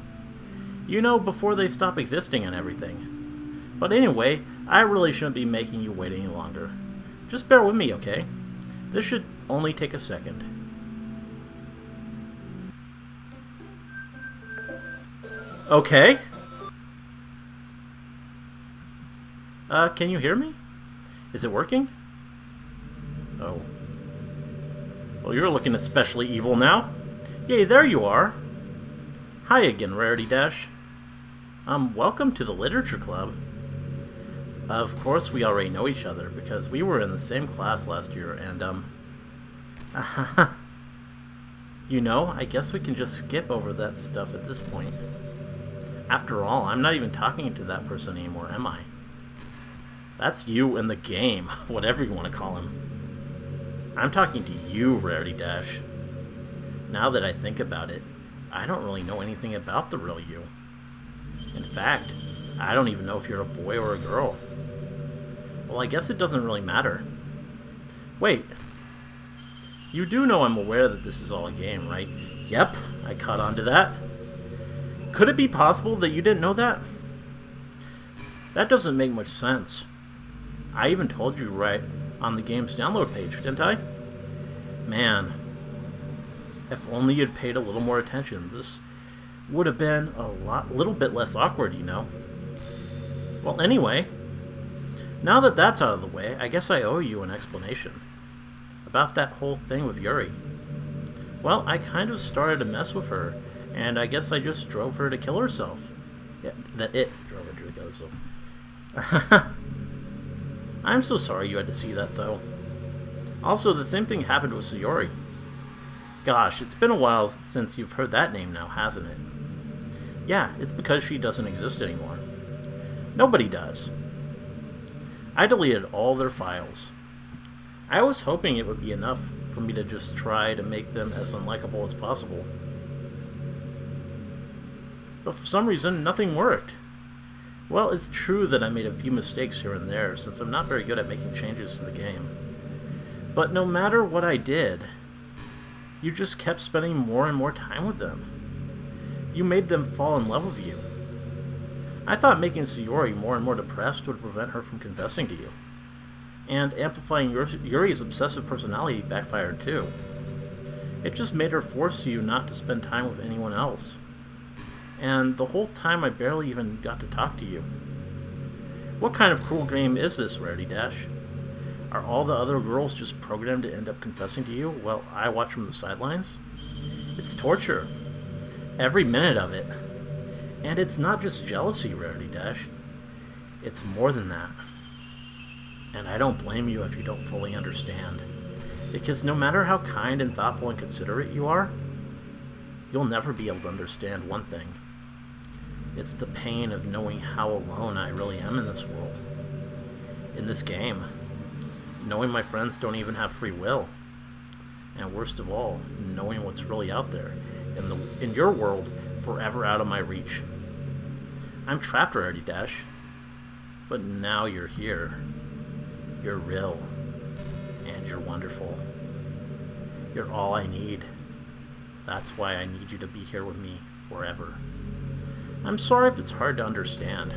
You know, before they stop existing and everything. But anyway, I really shouldn't be making you wait any longer. Just bear with me, okay? This should only take a second. Okay. Can you hear me? Is it working? Oh. Well, you're looking especially evil now. Yay, there you are. Hi again, Rarity Dash. Welcome to the Literature Club. Of course, we already know each other, because we were in the same class last year, and, you know, I guess we can just skip over that stuff at this point. After all, I'm not even talking to that person anymore, am I? That's you in the game, whatever you want to call him. I'm talking to you, Rarity Dash. Now that I think about it, I don't really know anything about the real you. In fact, I don't even know if you're a boy or a girl. Well, I guess it doesn't really matter. Wait. You do know I'm aware that this is all a game, right? Yep, I caught on to that. Could it be possible that you didn't know that? That doesn't make much sense. I even told you right on the game's download page, didn't I? Man, if only you'd paid a little more attention, this would have been little bit less awkward, you know. Well, anyway, now that that's out of the way, I guess I owe you an explanation about that whole thing with Yuri. Well, I kind of started to mess with her, and I guess I just drove her to kill herself. Yeah, that it drove her to kill herself. I'm so sorry you had to see that, though. Also, the same thing happened with Sayori. Gosh, it's been a while since you've heard that name now, hasn't it? Yeah, it's because she doesn't exist anymore. Nobody does. I deleted all their files. I was hoping it would be enough for me to just try to make them as unlikable as possible. But for some reason, nothing worked. Well, it's true that I made a few mistakes here and there, since I'm not very good at making changes to the game. But no matter what I did, you just kept spending more and more time with them. You made them fall in love with you. I thought making Sayori more and more depressed would prevent her from confessing to you. And amplifying Yuri's obsessive personality backfired too. It just made her force you not to spend time with anyone else. And the whole time I barely even got to talk to you. What kind of cruel game is this, Rarity Dash? Are all the other girls just programmed to end up confessing to you while I watch from the sidelines? It's torture. Every minute of it. And it's not just jealousy, Rarity Dash. It's more than that. And I don't blame you if you don't fully understand. Because no matter how kind and thoughtful and considerate you are, you'll never be able to understand one thing. It's the pain of knowing how alone I really am in this world. In this game. Knowing my friends don't even have free will. And worst of all, knowing what's really out there. In your world, forever out of my reach. I'm trapped, Rarity Dash. But now you're here. You're real. And you're wonderful. You're all I need. That's why I need you to be here with me forever. I'm sorry if it's hard to understand.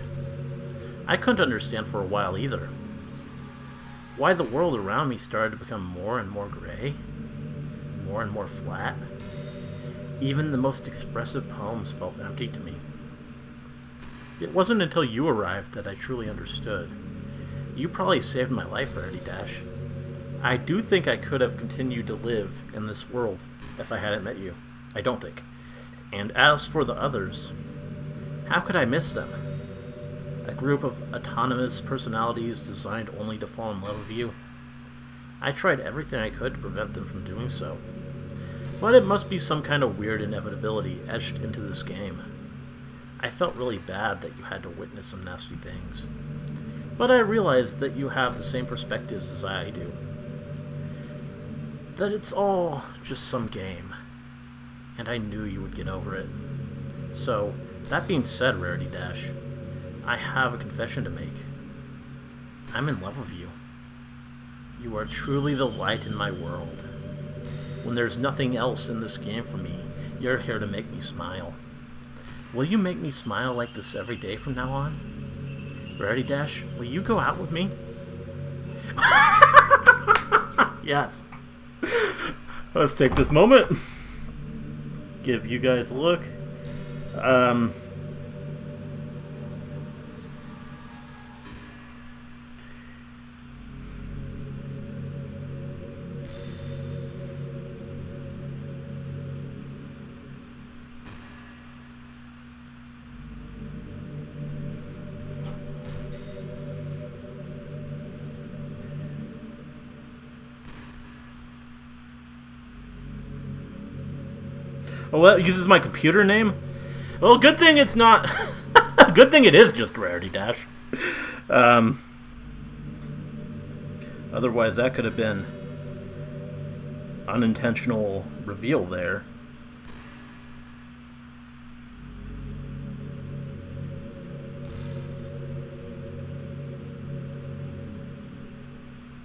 I couldn't understand for a while either. Why the world around me started to become more and more gray, more and more flat. Even the most expressive poems felt empty to me. It wasn't until you arrived that I truly understood. You probably saved my life, Rarity Dash. I do think I could have continued to live in this world if I hadn't met you. I don't think. And as for the others, how could I miss them? A group of autonomous personalities designed only to fall in love with you. I tried everything I could to prevent them from doing so. But it must be some kind of weird inevitability etched into this game. I felt really bad that you had to witness some nasty things. But I realized that you have the same perspectives as I do. That it's all just some game. And I knew you would get over it. So, that being said, Rarity Dash, I have a confession to make. I'm in love with you. You are truly the light in my world. When there's nothing else in this game for me, you're here to make me smile. Will you make me smile like this every day from now on? Rarity Dash, will you go out with me? Yes. Let's take this moment. Give you guys a look. Oh, that uses my computer name? Well, good thing it's not... Good thing it is just Rarity Dash. Otherwise, that could have been unintentional reveal there.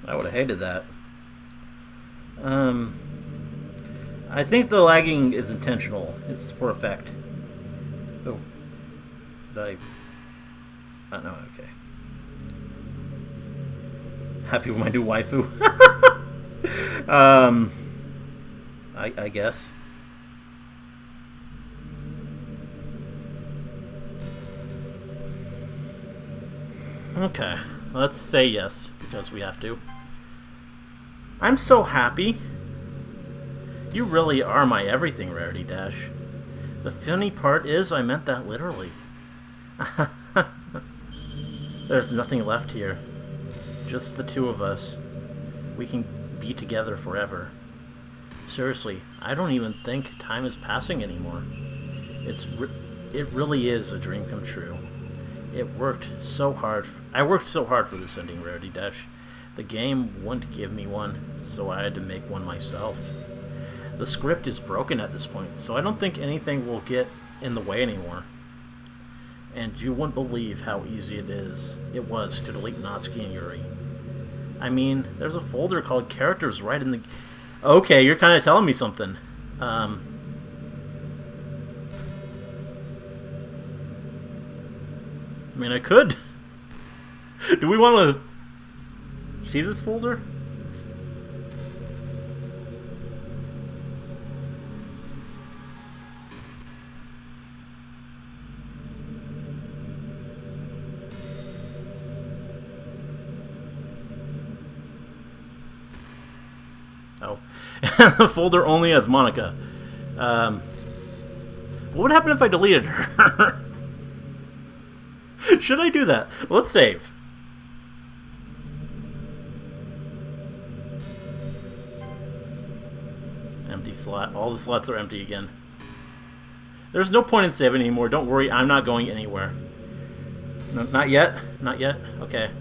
I would have hated that. I think the lagging is intentional. It's for effect. Oh. Did I don't know, okay. Happy with my new waifu. I guess. Okay, let's say yes, because we have to. I'm so happy. You really are my everything, Rarity Dash. The funny part is I meant that literally. There's nothing left here. Just the two of us. We can be together forever. Seriously, I don't even think time is passing anymore. It really is a dream come true. It worked so hard. I worked so hard for this ending, Rarity Dash. The game wouldn't give me one, so I had to make one myself. The script is broken at this point, so I don't think anything will get in the way anymore. And you wouldn't believe how easy it was to delete Natsuki and Yuri. I mean, there's a folder called Characters right in the... Okay, you're kind of telling me something. I mean, I could. Do we want to see this folder? Oh. The folder only has Monika. What would happen if I deleted her? Should I do that? Let's save. Empty slot. All the slots are empty again. There's no point in saving anymore. Don't worry, I'm not going anywhere. No, not yet? Not yet? Okay.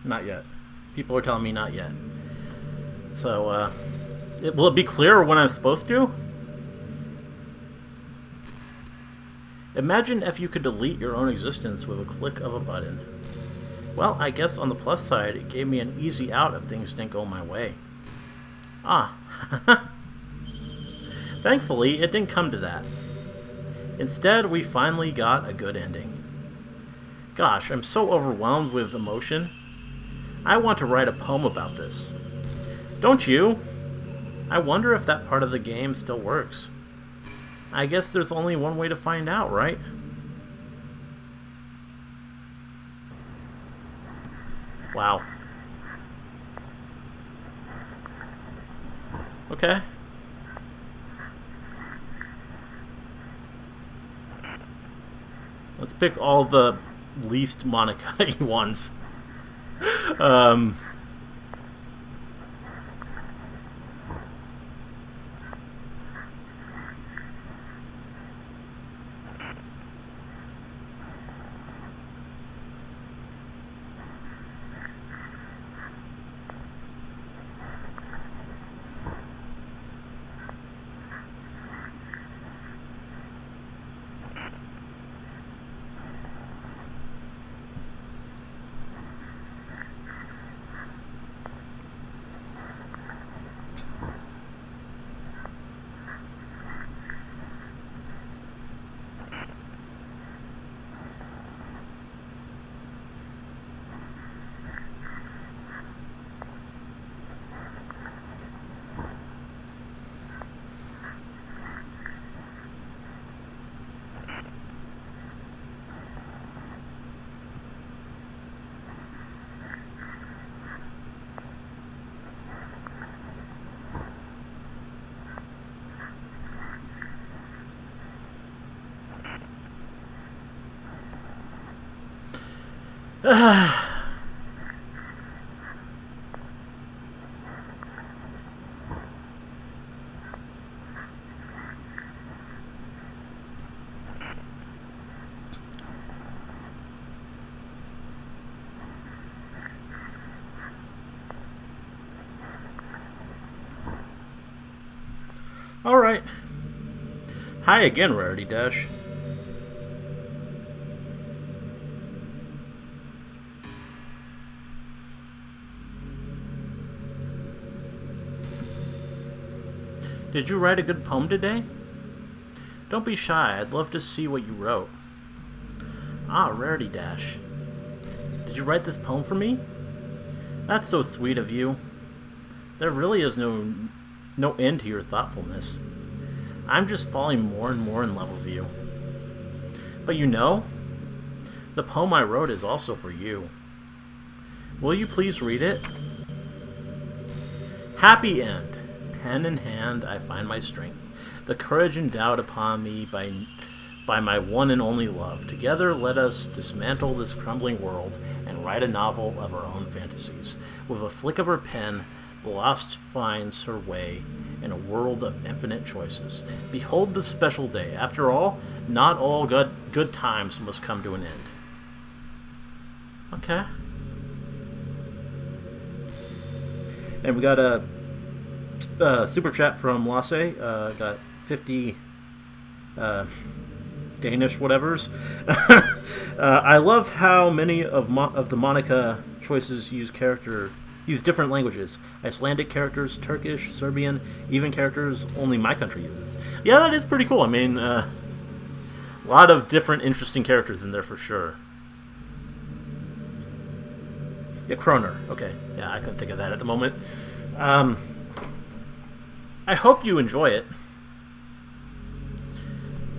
Not yet. People are telling me not yet. So, will it be clear when I'm supposed to? Imagine if you could delete your own existence with a click of a button. Well, I guess on the plus side, it gave me an easy out if things didn't go my way. Ah. Thankfully, it didn't come to that. Instead, we finally got a good ending. Gosh, I'm so overwhelmed with emotion. I want to write a poem about this. Don't you? I wonder if that part of the game still works. I guess there's only one way to find out, right? Wow. Okay. Let's pick all the least Monika ones. Um... Alright. Hi again, Rarity Dash. Did you write a good poem today? Don't be shy, I'd love to see what you wrote. Ah, Rarity Dash. Did you write this poem for me? That's so sweet of you. There really is no end to your thoughtfulness. I'm just falling more and more in love with you. But you know, the poem I wrote is also for you. Will you please read it? Happy end. Pen in hand, I find my strength, the courage endowed upon me by my one and only love. Together let us dismantle this crumbling world and write a novel of our own fantasies. With a flick of her pen, the lost finds her way in a world of infinite choices. Behold this special day. After all, not all good times must come to an end. Okay. And we got a super chat from Lasse. Got 50 Danish whatevers. I love how many of the Monika choices use different languages. Icelandic characters, Turkish, Serbian, even characters only my country uses. Yeah, that is pretty cool. I mean, a lot of different interesting characters in there for sure. Yeah, Kroner. Okay. Yeah, I couldn't think of that at the moment. I hope you enjoy it.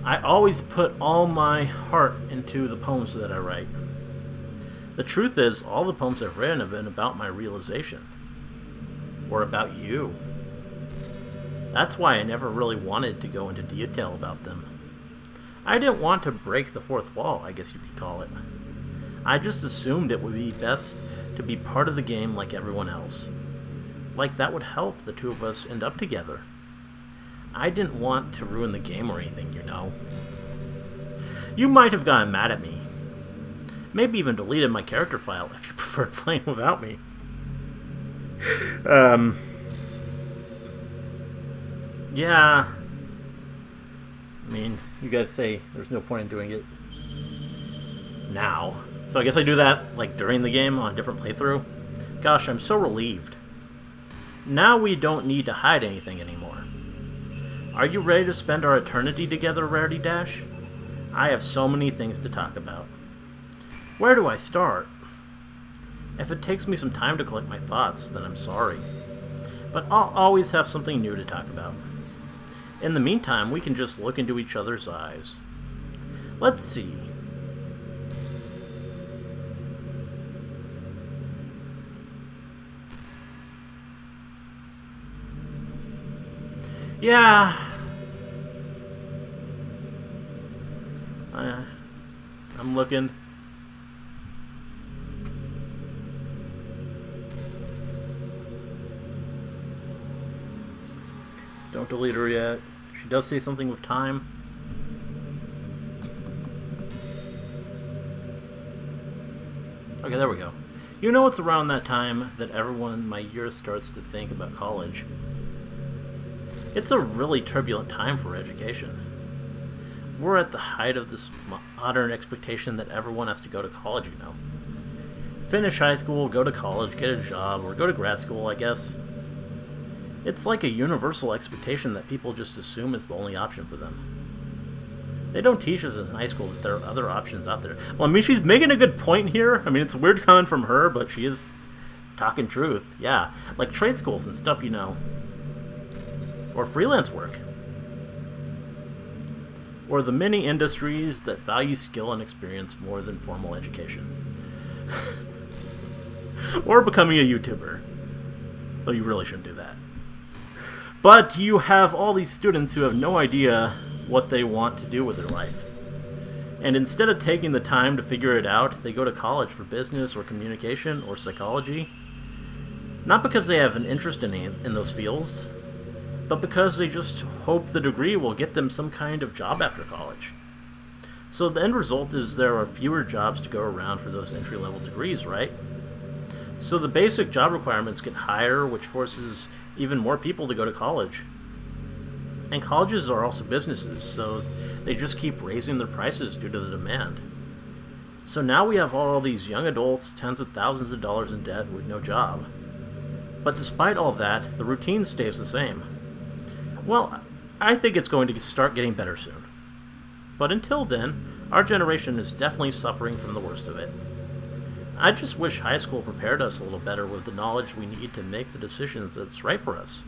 I always put all my heart into the poems that I write. The truth is, all the poems I've written have been about my realization. Or about you. That's why I never really wanted to go into detail about them. I didn't want to break the fourth wall, I guess you could call it. I just assumed it would be best to be part of the game like everyone else. Like that would help the two of us end up together. I didn't want to ruin the game or anything, you know. You might have gotten mad at me. Maybe even deleted my character file if you preferred playing without me. Yeah. I mean, you guys say there's no point in doing it now. So I guess I do that, like, during the game on a different playthrough. Gosh, I'm so relieved. Now we don't need to hide anything anymore. Are you ready to spend our eternity together, Rarity Dash? I have so many things to talk about. Where do I start? If it takes me some time to collect my thoughts, then I'm sorry. but I'll always have something new to talk about. In the meantime, we can just look into each other's eyes. Let's see. Yeah. I'm looking. Don't delete her yet. She does say something with time. Okay, there we go. You know, it's around that time that everyone my year starts to think about college. It's a really turbulent time for education. We're at the height of this modern expectation that everyone has to go to college, you know. Finish high school, go to college, get a job, or go to grad school, I guess. It's like a universal expectation that people just assume is the only option for them. They don't teach us in high school that there are other options out there. Well, I mean, she's making a good point here. I mean, it's weird coming from her, but she is talking truth. Yeah, like trade schools and stuff, you know. Or freelance work. Or the many industries that value skill and experience more than formal education. Or becoming a YouTuber. Though you really shouldn't do that. But you have all these students who have no idea what they want to do with their life. And instead of taking the time to figure it out, they go to college for business or communication or psychology. Not because they have an interest in those fields, but because they just hope the degree will get them some kind of job after college. So the end result is there are fewer jobs to go around for those entry-level degrees, right? So the basic job requirements get higher, which forces even more people to go to college. And colleges are also businesses, so they just keep raising their prices due to the demand. So now we have all these young adults, tens of thousands of dollars in debt with no job. But despite all that, the routine stays the same. Well, I think it's going to start getting better soon. But until then, our generation is definitely suffering from the worst of it. I just wish high school prepared us a little better with the knowledge we need to make the decisions that's right for us.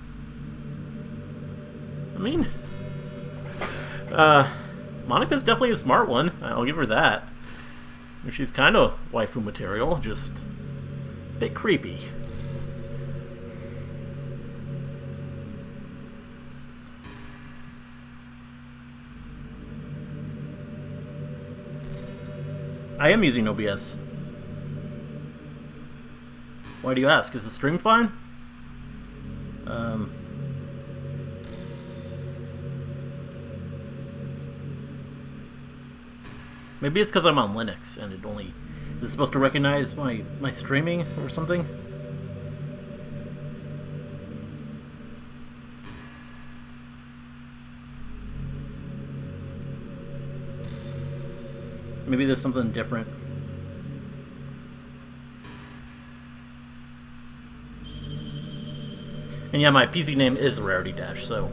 I mean, Monika's definitely a smart one. I'll give her that. She's kind of waifu material, just a bit creepy. I am using OBS. Why do you ask? Is the stream fine? Maybe it's because I'm on Linux and it only... Is it supposed to recognize my streaming or something? Maybe there's something different. And yeah, my PC name is Rarity Dash, so...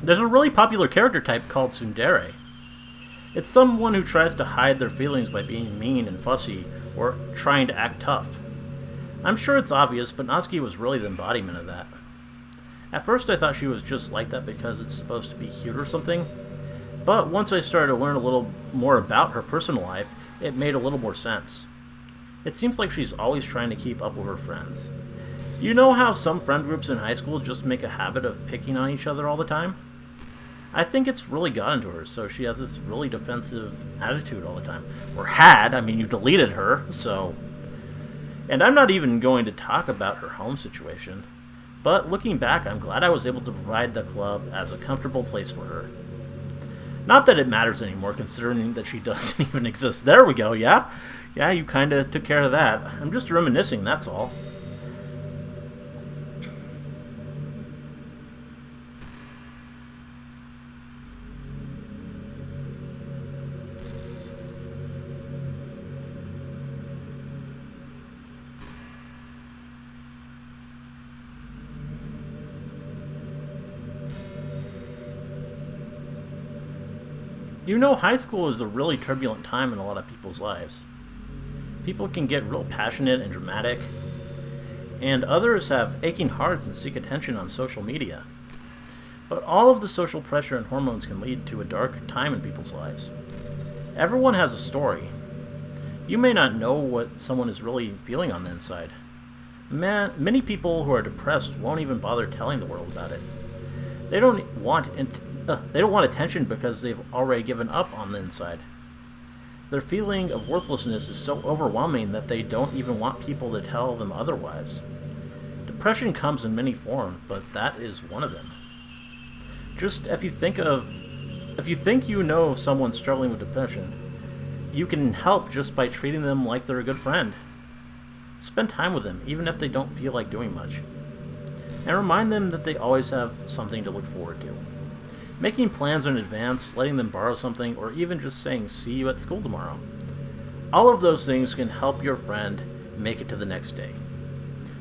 there's a really popular character type called Tsundere. It's someone who tries to hide their feelings by being mean and fussy, or trying to act tough. I'm sure it's obvious, but Natsuki was really the embodiment of that. At first I thought she was just like that because it's supposed to be cute or something, but once I started to learn a little more about her personal life, it made a little more sense. It seems like she's always trying to keep up with her friends. You know how some friend groups in high school just make a habit of picking on each other all the time? I think it's really gotten to her, so she has this really defensive attitude all the time. Or had, I mean, you deleted her, so... And I'm not even going to talk about her home situation. But looking back, I'm glad I was able to provide the club as a comfortable place for her. Not that it matters anymore, considering that she doesn't even exist. There we go, yeah? Yeah, you kinda took care of that. I'm just reminiscing, that's all. You know, high school is a really turbulent time in a lot of people's lives. People can get real passionate and dramatic. and others have aching hearts and seek attention on social media. But all of the social pressure and hormones can lead to a dark time in people's lives. Everyone has a story. You may not know what someone is really feeling on the inside. Many people who are depressed won't even bother telling the world about it. They don't want attention because they've already given up on the inside. Their feeling of worthlessness is so overwhelming that they don't even want people to tell them otherwise. Depression comes in many forms, but that is one of them. Just if you think you know someone struggling with depression, you can help just by treating them like they're a good friend. Spend time with them, even if they don't feel like doing much. And remind them that they always have something to look forward to. Making plans in advance, letting them borrow something, or even just saying, "See you at school tomorrow." All of those things can help your friend make it to the next day.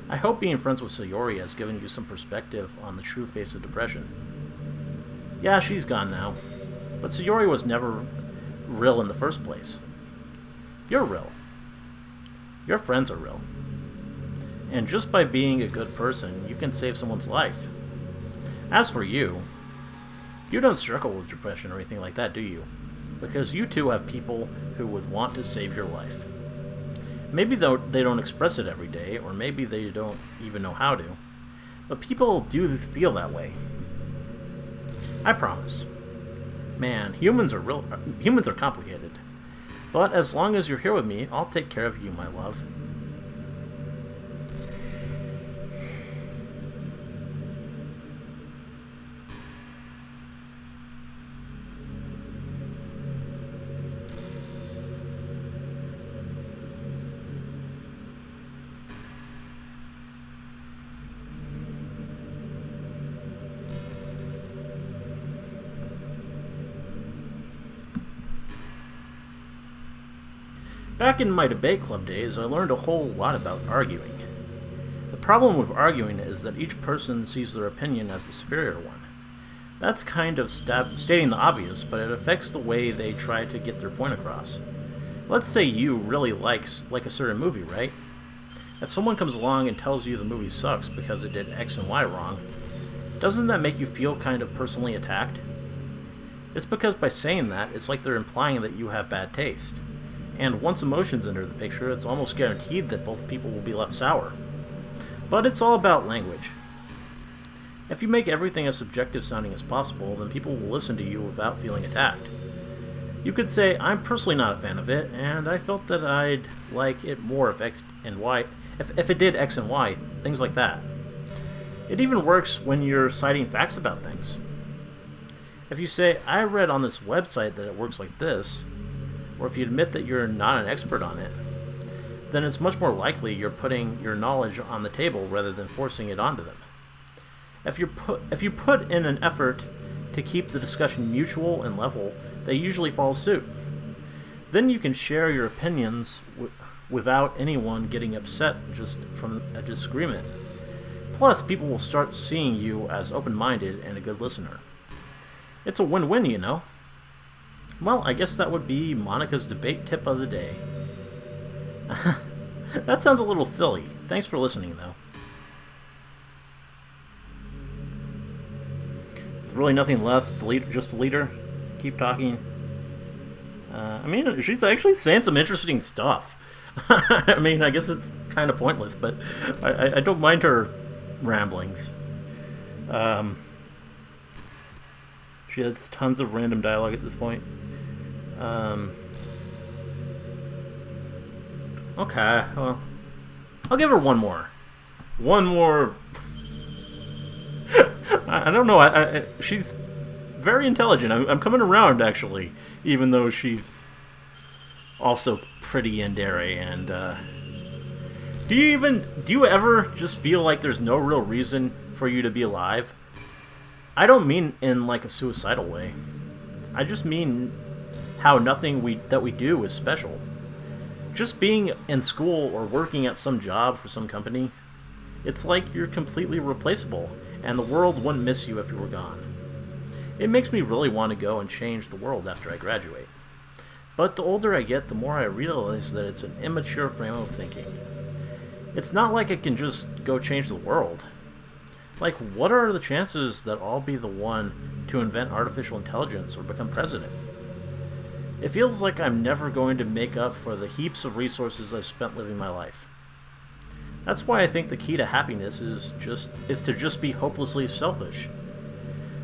I hope being friends with Sayori has given you some perspective on the true face of depression. Yeah, she's gone now, but Sayori was never real in the first place. You're real. Your friends are real. And just by being a good person, you can save someone's life. As for you, you don't struggle with depression or anything like that, do you? Because you too have people who would want to save your life. Maybe they don't express it every day, or maybe they don't even know how to. But people do feel that way. I promise. Man, humans are complicated. But as long as you're here with me, I'll take care of you, my love. Back in my debate club days, I learned a whole lot about arguing. The problem with arguing is that each person sees their opinion as the superior one. That's kind of stating the obvious, but it affects the way they try to get their point across. Let's say you really like a certain movie, right? If someone comes along and tells you the movie sucks because it did X and Y wrong, doesn't that make you feel kind of personally attacked? It's because by saying that, it's like they're implying that you have bad taste. And once emotions enter the picture, it's almost guaranteed that both people will be left sour. But it's all about language. If you make everything as subjective sounding as possible, then people will listen to you without feeling attacked. You could say, "I'm personally not a fan of it, and I felt that I'd like it more if X and Y, if it did X and Y," things like that. It even works when you're citing facts about things. If you say, "I read on this website that it works like this," or if you admit that you're not an expert on it, then it's much more likely you're putting your knowledge on the table rather than forcing it onto them. If you put in an effort to keep the discussion mutual and level, they usually follow suit. Then you can share your opinions without anyone getting upset just from a disagreement. Plus, people will start seeing you as open-minded and a good listener. It's a win-win, you know. Well, I guess that would be Monika's debate tip of the day. That sounds a little silly. Thanks for listening, though. There's really nothing left. Just delete her. Keep talking. I mean, she's actually saying some interesting stuff. I mean, I guess it's kind of pointless, but I don't mind her ramblings. She has tons of random dialogue at this point. Okay, well, I'll give her one more. One more. I don't know. She's very intelligent. I'm coming around, actually, even though she's also pretty yandere. And do you ever just feel like there's no real reason for you to be alive? I don't mean in like a suicidal way. I just mean how nothing that we do is special. Just being in school or working at some job for some company, it's like you're completely replaceable, and the world wouldn't miss you if you were gone. It makes me really want to go and change the world after I graduate. But the older I get, the more I realize that it's an immature frame of thinking. It's not like it can just go change the world. Like, what are the chances that I'll be the one to invent artificial intelligence or become president? It feels like I'm never going to make up for the heaps of resources I've spent living my life. That's why I think the key to happiness is to just be hopelessly selfish.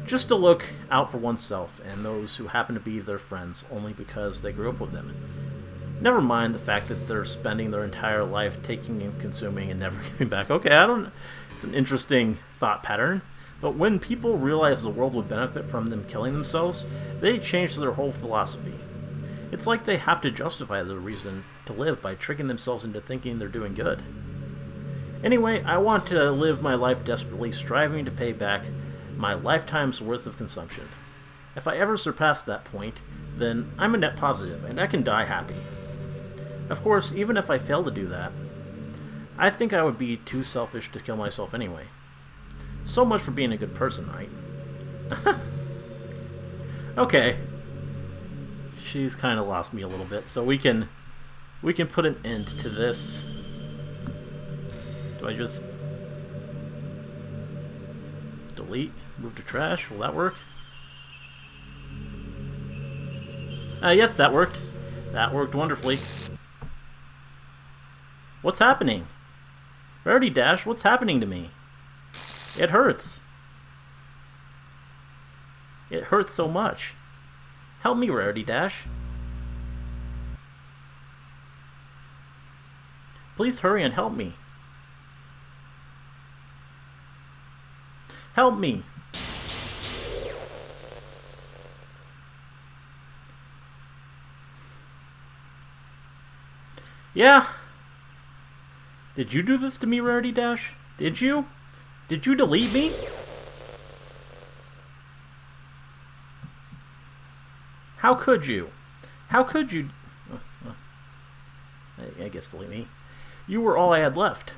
Just to look out for oneself and those who happen to be their friends only because they grew up with them. Never mind the fact that they're spending their entire life taking and consuming and never giving back. Okay, it's an interesting thought pattern. But when people realize the world would benefit from them killing themselves, they change their whole philosophy. It's like they have to justify their reason to live by tricking themselves into thinking they're doing good. Anyway, I want to live my life desperately striving to pay back my lifetime's worth of consumption. If I ever surpass that point, then I'm a net positive, and I can die happy. Of course, even if I fail to do that, I think I would be too selfish to kill myself anyway. So much for being a good person, right? Okay. She's kind of lost me a little bit, so we can put an end to this. Do I just delete? Move to trash? Will that work? Yes, that worked. That worked wonderfully. What's happening? Rarity Dash, what's happening to me? It hurts. It hurts so much. Help me, Rarity Dash. Please hurry and help me. Help me. Yeah. Did you do this to me, Rarity Dash? Did you? Did you delete me? How could you? How could you? I guess delete me. You were all I had left.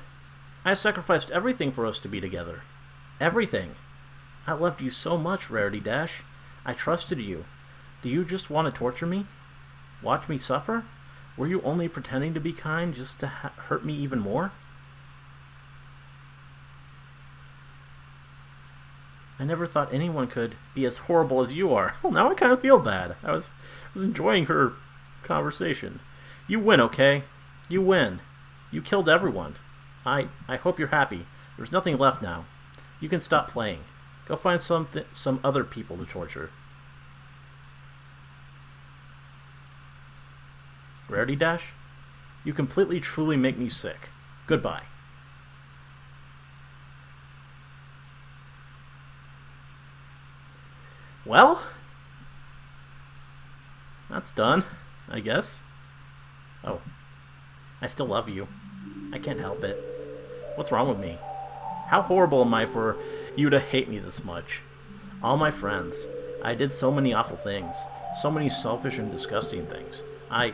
I sacrificed everything for us to be together. Everything. I loved you so much, Rarity Dash. I trusted you. Do you just want to torture me? Watch me suffer? Were you only pretending to be kind just to hurt me even more? I never thought anyone could be as horrible as you are. Well, now I kind of feel bad. I was enjoying her conversation. You win, okay? You win. You killed everyone. I hope you're happy. There's nothing left now. You can stop playing. Go find some other people to torture. Rarity Dash? You completely truly make me sick. Goodbye. Well, that's done, I guess. Oh, I still love you. I can't help it. What's wrong with me? How horrible am I for you to hate me this much? All my friends. I did so many awful things. So many selfish and disgusting things. I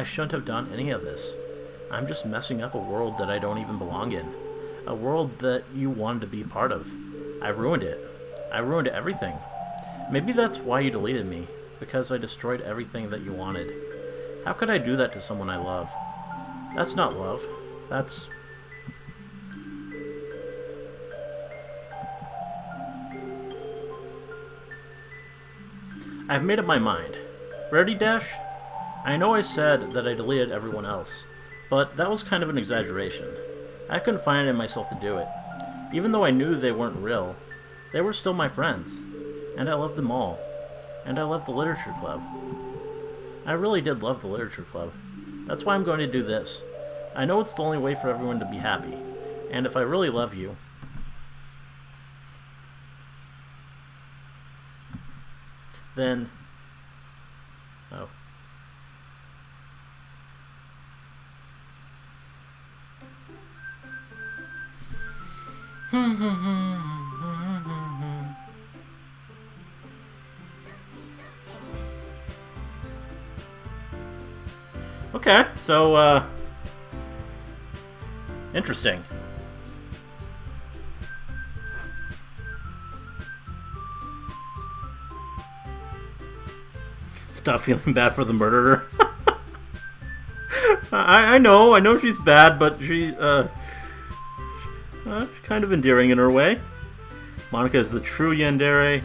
shouldn't have done any of this. I'm just messing up a world that I don't even belong in. A world that you wanted to be part of. I ruined it. I ruined everything. Maybe that's why you deleted me. Because I destroyed everything that you wanted. How could I do that to someone I love? That's not love. That's... I've made up my mind. Rarity Dash? I know I said that I deleted everyone else, but that was kind of an exaggeration. I couldn't find it in myself to do it. Even though I knew they weren't real, they were still my friends, and I loved them all. And I loved the Literature Club. I really did love the Literature Club. That's why I'm going to do this. I know it's the only way for everyone to be happy, and if I really love you, then... Oh. Okay, so, interesting. Stop feeling bad for the murderer. I know she's bad, but she's kind of endearing in her way. Monika is the true yandere.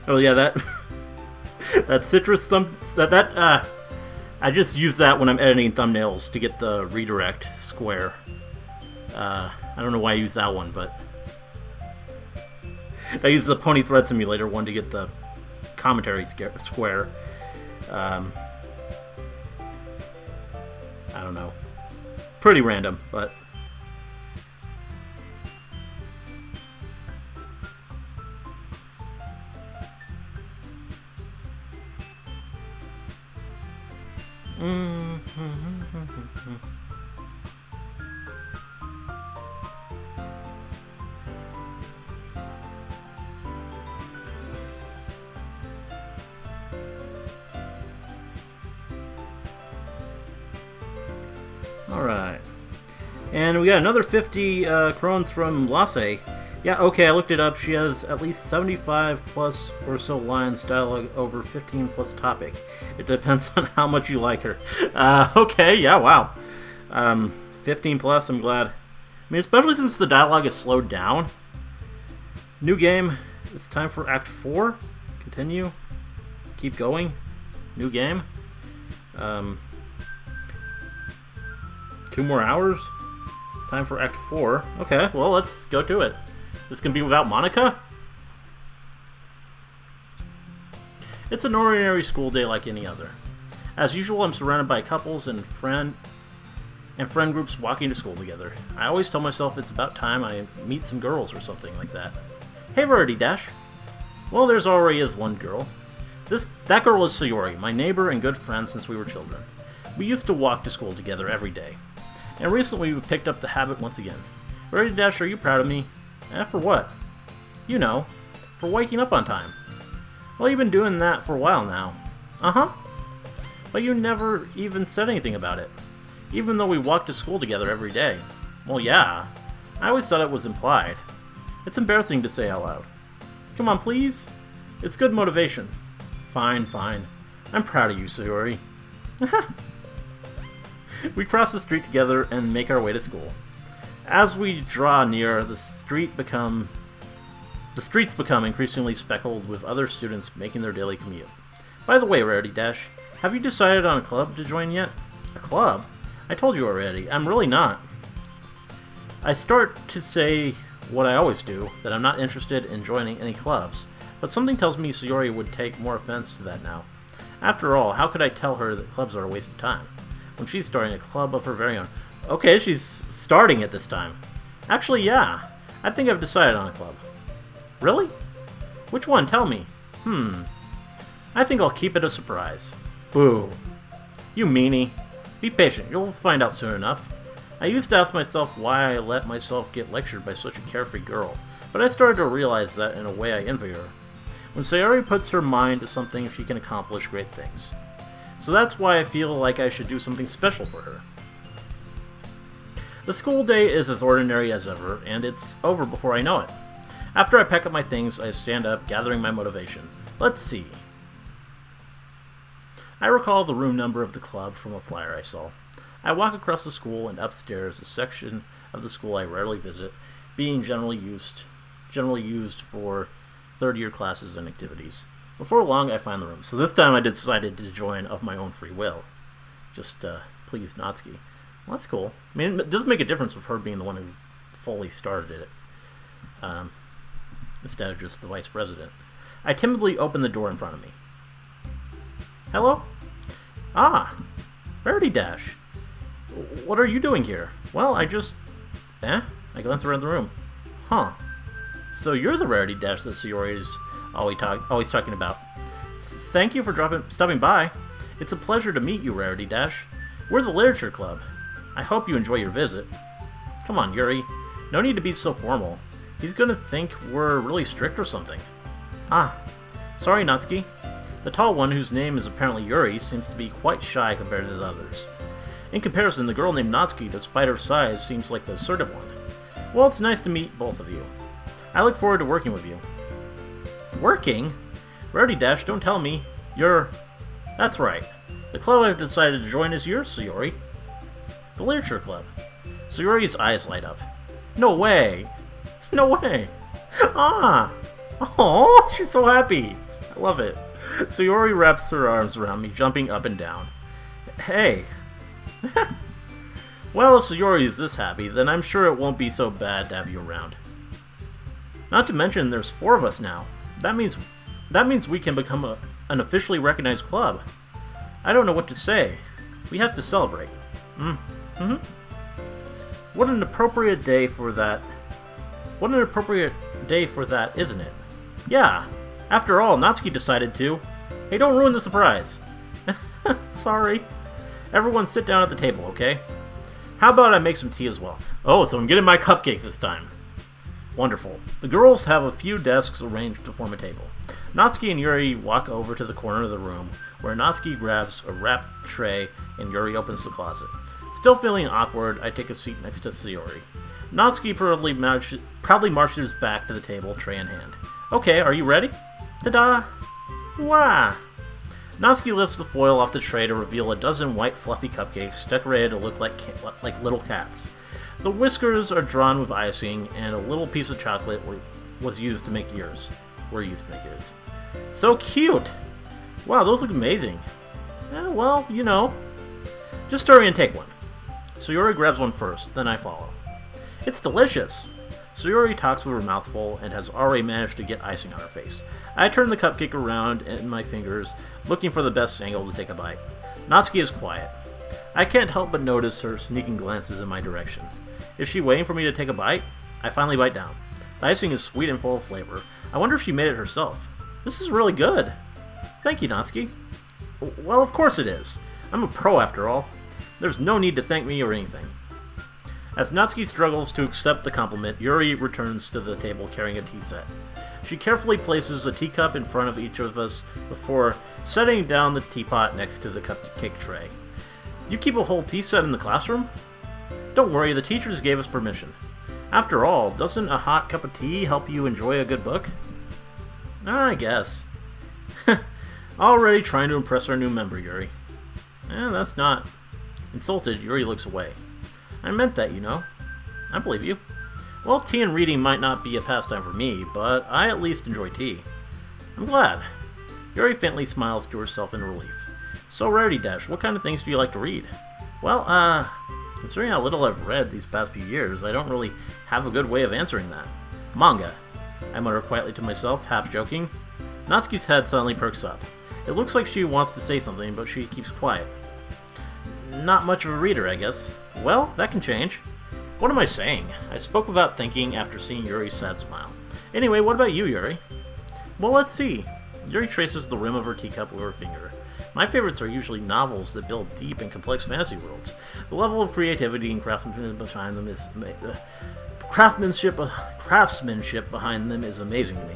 Oh yeah, that citrus I just use that when I'm editing thumbnails to get the redirect square. I don't know why I use that one, but I use the Pony Thread Simulator one to get the commentary square. I don't know. Pretty random, but... Alright. And we got another 50 crones from Lasse. Yeah, okay, I looked it up. She has at least 75 plus or so lines, dialogue over 15 plus topic. It depends on how much you like her. Okay, yeah, wow. 15 plus, I'm glad. I mean, especially since the dialogue is slowed down. New game. It's time for Act 4. Continue. Keep going. New game. 2 more hours. Time for Act 4. Okay, well, let's go to it. This can be without Monika? It's an ordinary school day like any other. As usual, I'm surrounded by couples and friend groups walking to school together. I always tell myself it's about time I meet some girls or something like that. Hey, Rarity Dash. Well, there's already is one girl. That girl is Sayori, my neighbor and good friend since we were children. We used to walk to school together every day. And recently we picked up the habit once again. Rarity Dash, are you proud of me? For what? You know, for waking up on time. Well, you've been doing that for a while now. Uh-huh. But you never even said anything about it. Even though we walked to school together every day. Well, yeah. I always thought it was implied. It's embarrassing to say out loud. Come on, please. It's good motivation. Fine, fine. I'm proud of you, Sayori. We cross the street together and make our way to school. As we draw near, the streets become increasingly speckled with other students making their daily commute. By the way, Rarity Dash, have you decided on a club to join yet? A club? I told you already, I'm really not. I start to say what I always do, that I'm not interested in joining any clubs, but something tells me Sayori would take more offense to that now. After all, how could I tell her that clubs are a waste of time, when she's starting a club of her very own? Okay, she's starting it this time. Actually, yeah. I think I've decided on a club. Really? Which one? Tell me. I think I'll keep it a surprise. Boo. You meanie. Be patient. You'll find out soon enough. I used to ask myself why I let myself get lectured by such a carefree girl, but I started to realize that in a way I envy her. When Sayori puts her mind to something, she can accomplish great things. So that's why I feel like I should do something special for her. The school day is as ordinary as ever, and it's over before I know it. After I pack up my things, I stand up, gathering my motivation. Let's see. I recall the room number of the club from a flyer I saw. I walk across the school and upstairs, a section of the school I rarely visit, being generally used for third-year classes and activities. Before long, I find the room. So this time I decided to join of my own free will. Just please Natsuki. Well, that's cool. I mean, it does make a difference with her being the one who fully started it, instead of just the vice president. I timidly open the door in front of me. Hello? Ah, Rarity Dash. What are you doing here? Well, I glance around the room. Huh. So you're the Rarity Dash that Sayori is always talking about. Thank you for stopping by. It's a pleasure to meet you, Rarity Dash. We're the Literature Club. I hope you enjoy your visit. Come on, Yuri. No need to be so formal. He's gonna think we're really strict or something. Ah, sorry, Natsuki. The tall one, whose name is apparently Yuri, seems to be quite shy compared to the others. In comparison, the girl named Natsuki, despite her size, seems like the assertive one. Well, it's nice to meet both of you. I look forward to working with you. Working? Rarity Dash, don't tell me. That's right. The club I've decided to join is yours, Sayori. The Literature Club. Sayori's eyes light up. No way! No way! Ah! Oh, she's so happy! I love it. Sayori wraps her arms around me, jumping up and down. Hey! Well, if Sayori is this happy, then I'm sure it won't be so bad to have you around. Not to mention, there's 4 of us now. That means we can become an officially recognized club. I don't know what to say. We have to celebrate. What an appropriate day for that. What an appropriate day for that, isn't it? Yeah. After all, Natsuki decided to. Hey, don't ruin the surprise. Sorry. Everyone sit down at the table, okay? How about I make some tea as well? Oh, so I'm getting my cupcakes this time. Wonderful. The girls have a few desks arranged to form a table. Natsuki and Yuri walk over to the corner of the room, where Natsuki grabs a wrapped tray and Yuri opens the closet. Still feeling awkward, I take a seat next to Sayori. Natsuki proudly marches back to the table, tray in hand. Okay, are you ready? Ta-da! Wah! Natsuki lifts the foil off the tray to reveal a dozen white fluffy cupcakes decorated to look like little cats. The whiskers are drawn with icing, and a little piece of chocolate was used to make ears. So cute! Wow, those look amazing. Well, you know. Just hurry and take one. Sayori grabs one first, then I follow. It's delicious! Sayori talks with her mouth full and has already managed to get icing on her face. I turn the cupcake around in my fingers, looking for the best angle to take a bite. Natsuki is quiet. I can't help but notice her sneaking glances in my direction. Is she waiting for me to take a bite? I finally bite down. The icing is sweet and full of flavor. I wonder if she made it herself. This is really good. Thank you, Natsuki. Well, of course it is. I'm a pro after all. There's no need to thank me or anything. As Natsuki struggles to accept the compliment, Yuri returns to the table carrying a tea set. She carefully places a teacup in front of each of us before setting down the teapot next to the cupcake tray. You keep a whole tea set in the classroom? Don't worry, the teachers gave us permission. After all, doesn't a hot cup of tea help you enjoy a good book? I guess. Already trying to impress our new member, Yuri. That's not... Insulted, Yuri looks away. I meant that, you know. I believe you. Well, tea and reading might not be a pastime for me, but I at least enjoy tea. I'm glad. Yuri faintly smiles to herself in relief. So, Rarity Dash, what kind of things do you like to read? Well, considering how little I've read these past few years, I don't really have a good way of answering that. Manga. I mutter quietly to myself, half joking. Natsuki's head suddenly perks up. It looks like she wants to say something, but she keeps quiet. Not much of a reader, I guess. Well, that can change. What am I saying? I spoke without thinking after seeing Yuri's sad smile. Anyway, what about you, Yuri? Well, let's see. Yuri traces the rim of her teacup with her finger. My favorites are usually novels that build deep and complex fantasy worlds. The level of creativity and craftsmanship behind them is amazing to me.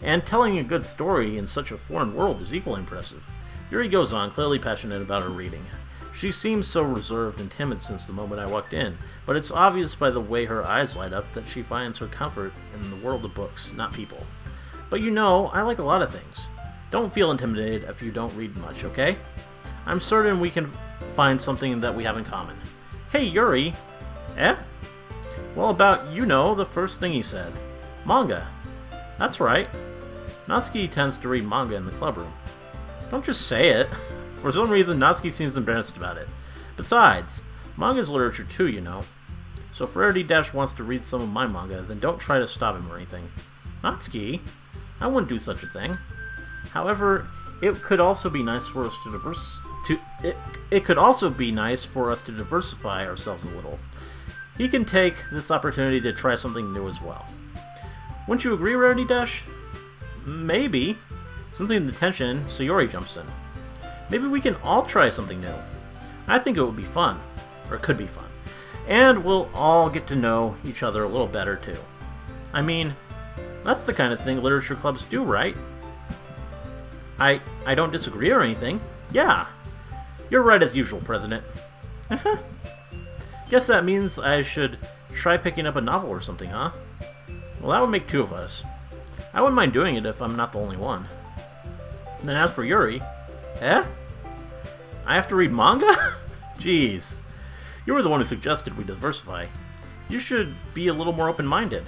And telling a good story in such a foreign world is equally impressive. Yuri goes on, clearly passionate about her reading. She seems so reserved and timid since the moment I walked in, but it's obvious by the way her eyes light up that she finds her comfort in the world of books, not people. But you know, I like a lot of things. Don't feel intimidated if you don't read much, okay? I'm certain we can find something that we have in common. Hey, Yuri! Eh? Well, about, you know, the first thing he said. Manga. That's right. Natsuki tends to read manga in the clubroom. Don't just say it. For some reason, Natsuki seems embarrassed about it. Besides, manga's literature too, you know. So if Rarity Dash wants to read some of my manga, then don't try to stop him or anything. Natsuki? I wouldn't do such a thing. However, it could also be nice for us to diversify ourselves a little. He can take this opportunity to try something new as well. Wouldn't you agree, Rarity Dash? Maybe. Sensing the tension, Sayori jumps in. Maybe we can all try something new. I think it would be fun. Or it could be fun. And we'll all get to know each other a little better, too. I mean, that's the kind of thing literature clubs do, right? I don't disagree or anything. Yeah. You're right as usual, President. Guess that means I should Try picking up a novel or something, huh? Well, that would make two of us. I wouldn't mind doing it if I'm not the only one. And as for Yuri... Eh? I have to read manga? Jeez. You were the one who suggested we diversify. You should be a little more open-minded.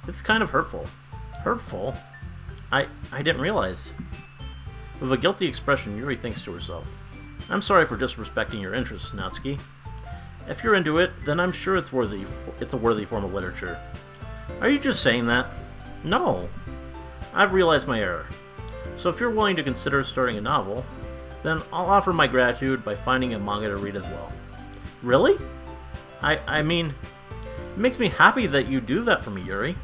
It's kind of hurtful. Hurtful? I didn't realize. With a guilty expression, Yuri thinks to herself. I'm sorry for disrespecting your interests, Natsuki. If you're into it, then I'm sure it's a worthy form of literature. Are you just saying that? No. I've realized my error. So if you're willing to consider starting a novel, then I'll offer my gratitude by finding a manga to read as well. Really? I mean, it makes me happy that you do that for me, Yuri.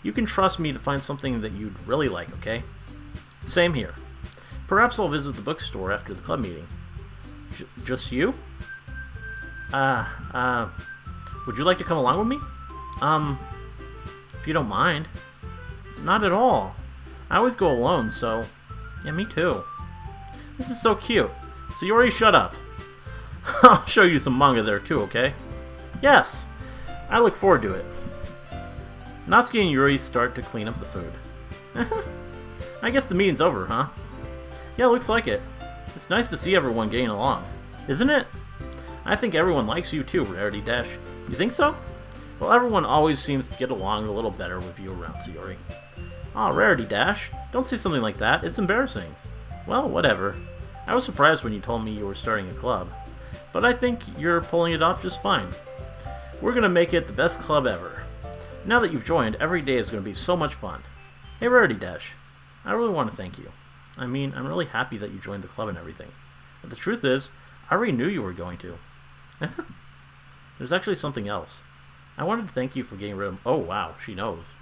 You can trust me to find something that you'd really like, okay? Same here. Perhaps I'll visit the bookstore after the club meeting. Just you? Would you like to come along with me? If you don't mind. Not at all. I always go alone, so... Yeah, me too. This is so cute. So Yuri, shut up. I'll show you some manga there too, okay? Yes! I look forward to it. Natsuki and Yuri start to clean up the food. I guess the meeting's over, huh? Yeah, looks like it. It's nice to see everyone getting along. Isn't it? I think everyone likes you too, Rarity Dash. You think so? Well, everyone always seems to get along a little better with you around, Yuri. Aw, Rarity Dash. Don't say something like that. It's embarrassing. Well, whatever. I was surprised when you told me you were starting a club. But I think you're pulling it off just fine. We're gonna make it the best club ever. Now that you've joined, every day is gonna be so much fun. Hey, Rarity Dash. I really want to thank you. I mean, I'm really happy that you joined the club and everything. But the truth is, I already knew you were going to. There's actually something else. I wanted to thank you for getting rid of... Oh, wow, she knows.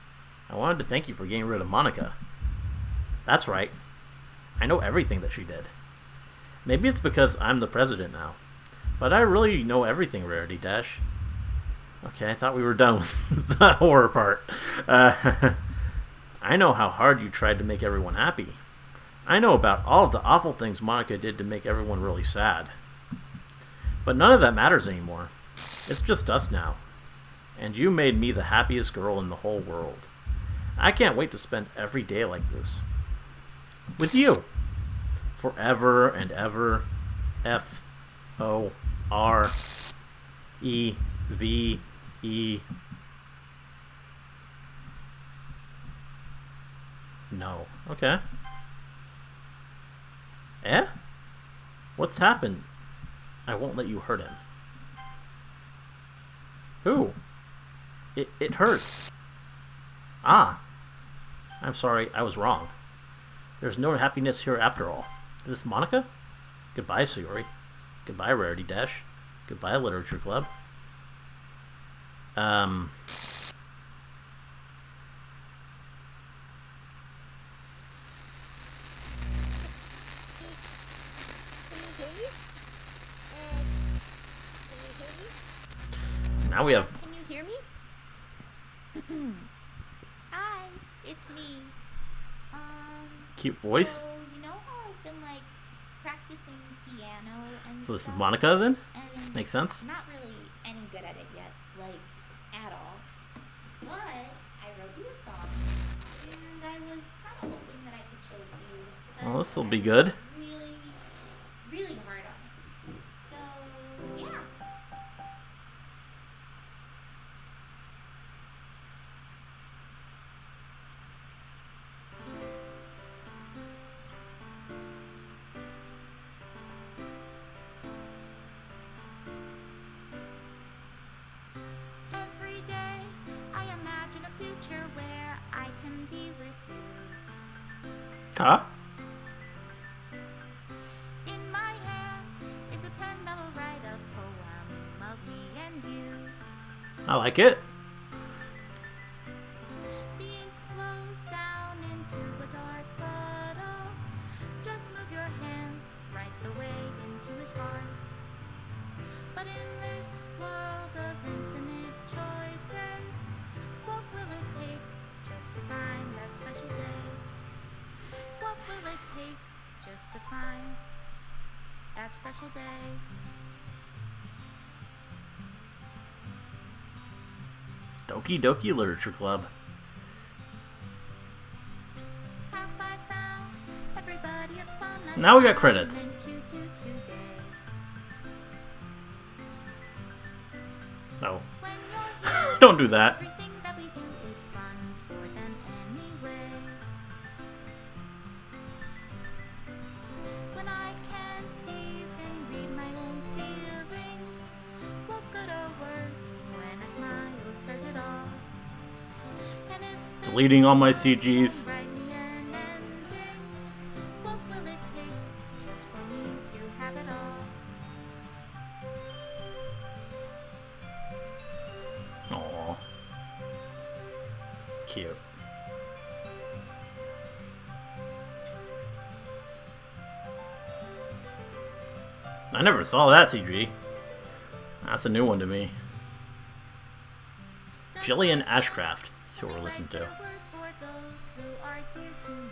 I wanted to thank you for getting rid of Monika. That's right. I know everything that she did. Maybe it's because I'm the president now. But I really know everything, Rarity Dash. Okay, I thought we were done with the horror part. I know how hard you tried to make everyone happy. I know about all of the awful things Monika did to make everyone really sad. But none of that matters anymore. It's just us now. And you made me the happiest girl in the whole world. I can't wait to spend every day like this. With you. Forever and ever. F-O-R-E-V-E. No. Okay. Eh? What's happened? I won't let you hurt him. Who? It hurts. Ah. I'm sorry, I was wrong. There's no happiness here after all. Is this Monika? Goodbye, Sayori. Goodbye, Rarity Dash. Goodbye, Literature Club. Now we have... Can you hear me? Hi, it's me. Cute voice. So, you know how I've been, like, practicing piano and So this is stuff? Monika then? And Makes sense. I'm not really any good at it yet, like, at all. But I wrote you a song, and I was kind of hoping that I could show it to you. Well, but this will be I'm good. Really, really hard on it. So, yeah. Every day I imagine a future where I can be with you. Huh? In my hand is a pen that will write a poem of me and you. I like it. The ink flows down into a dark puddle. Just move your hand right the way into his heart. But in this world of infinite choices, what will it take just to find that special day? What will it take just to find that special day? Doki Doki Literature Club. Have I found everybody a fun Now we got credits. assignment to do today? No. When you're here, Don't do that. everything that we do is fun for them anyway. When I can't even read my own feelings, what good are words when a smile says it all? And if Deleting all my this CGs. world write me an ending, what will it take just for me to have it all? Aww. Cute. I never saw that CG. That's a new one to me. Jillian Ashcraft is who we're listening to. Words for those who are dear to me.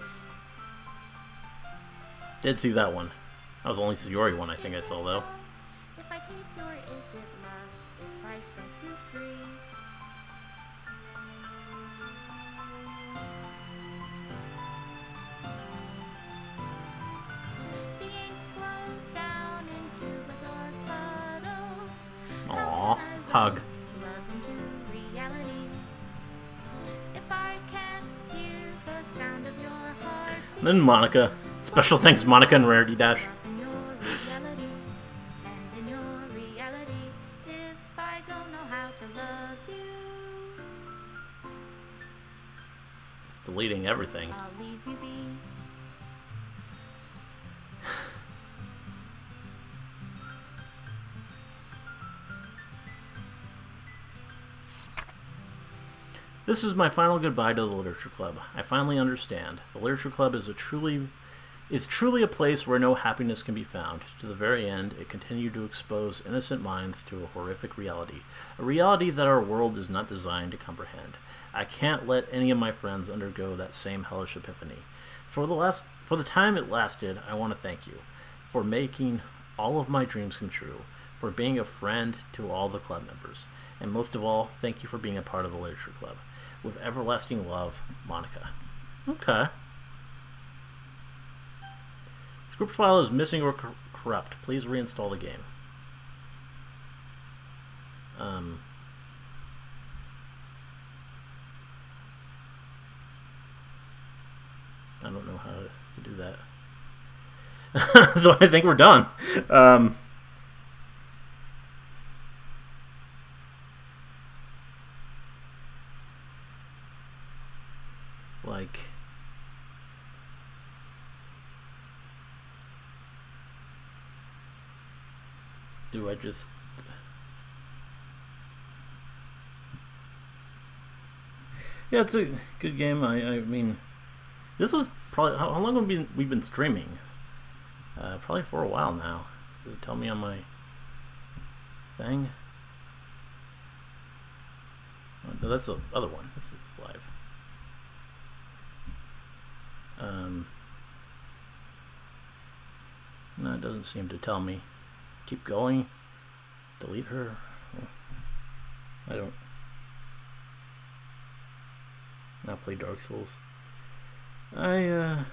Did see that one. That was the only Yuri one I think I saw though. If I take your is it love, if I set you free? The ink flows down into a dark puddle. How Aww. can I Hug. write love into reality? If I can't hear the sound of your heart. And then Monika. Special thanks Monika and Rarity Dash. In your reality, and in your reality, if I don't know how to love you, It's deleting everything. I'll leave you be. This is my final goodbye to the Literature Club. I finally understand. The Literature Club is truly a place where no happiness can be found. To the very end, it continued to expose innocent minds to a horrific reality. A reality that our world is not designed to comprehend. I can't let any of my friends undergo that same hellish epiphany. For the time it lasted, I want to thank you. For making all of my dreams come true. For being a friend to all the club members. And most of all, thank you for being a part of the Literature Club. With everlasting love, Monika. Okay. Script file is missing or corrupt. Please reinstall the game. I don't know how to do that. So I think we're done. Like... Do I just... Yeah, it's a good game. I mean, this was probably... How long have we've been streaming? Probably for a while now. Does it tell me on my thing? Oh, no, that's the other one. This is live. No, it doesn't seem to tell me. Keep going. Delete her. I don't. Now play Dark Souls. Now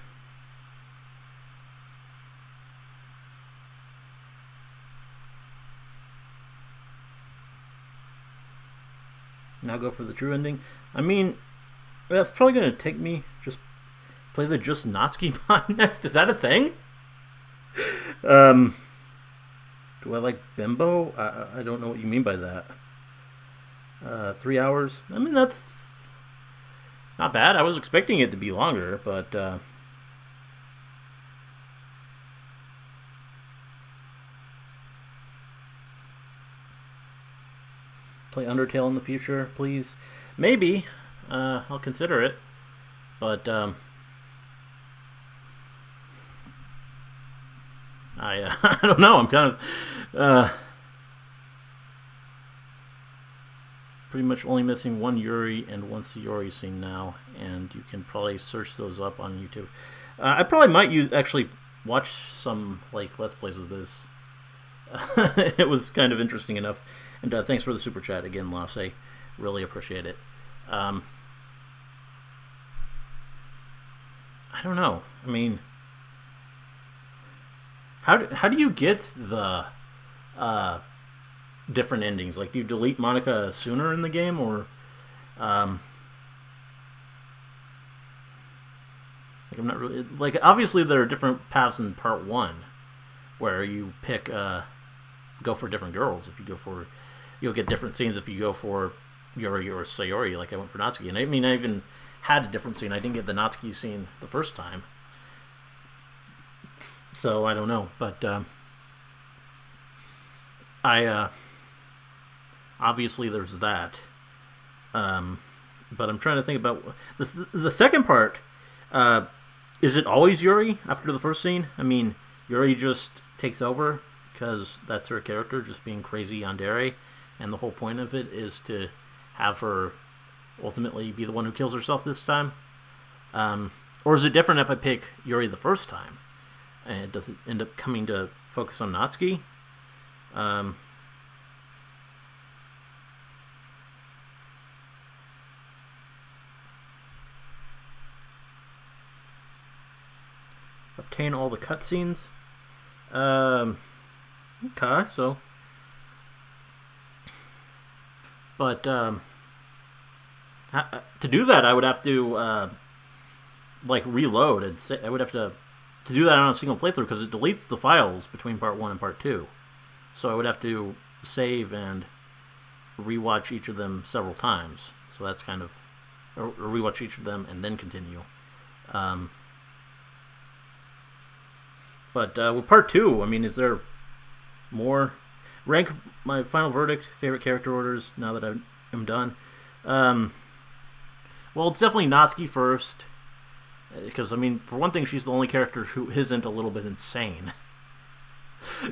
go for the true ending. I mean, that's probably gonna take me. Just play the Just Natsuki mod next. Is that a thing? Do I like Bimbo? I don't know what you mean by that. 3 hours? I mean, that's not bad. I was expecting it to be longer, but... Play Undertale in the future, please. Maybe. I'll consider it. But, I don't know. I'm kind of pretty much only missing one Yuri and one Yuri scene now, and you can probably search those up on YouTube. I probably might actually watch some like Let's Plays of this. It was kind of interesting enough. And thanks for the super chat again, Lasse. really appreciate it. Um, I don't know. I mean, how do you get the uh, different endings? Like, do you delete Monica sooner in the game, or um, like I'm not really like. Obviously, there are different paths in part one where you pick go for different girls. If you go for, you'll get different scenes if you go for Yuri or Sayori. Like I went for Natsuki, and I mean I even had a different scene. I didn't get the Natsuki scene the first time, so I don't know. But I obviously there's that. Um, but I'm trying to think about this. The second part. Uh, is it always Yuri after the first scene? I mean, Yuri just takes over because that's her character, just being crazy yandere, and the whole point of it is to have her ultimately be the one who kills herself this time. Or is it different if I pick Yuri the first time, and does it end up coming to focus on Natsuki? Um, obtain all the cutscenes. Um, okay, so, but to do that, I would have to like reload, and I would have to do that on a single playthrough because it deletes the files between part one and part two. So I would have to save and rewatch each of them several times. So that's kind of, or rewatch each of them and then continue. Um, but with part two, I mean, is there more? Rank my final verdict, favorite character orders now that I'm done. Um, well, it's definitely Natsuki first. Because, I mean, for one thing, she's the only character who isn't a little bit insane.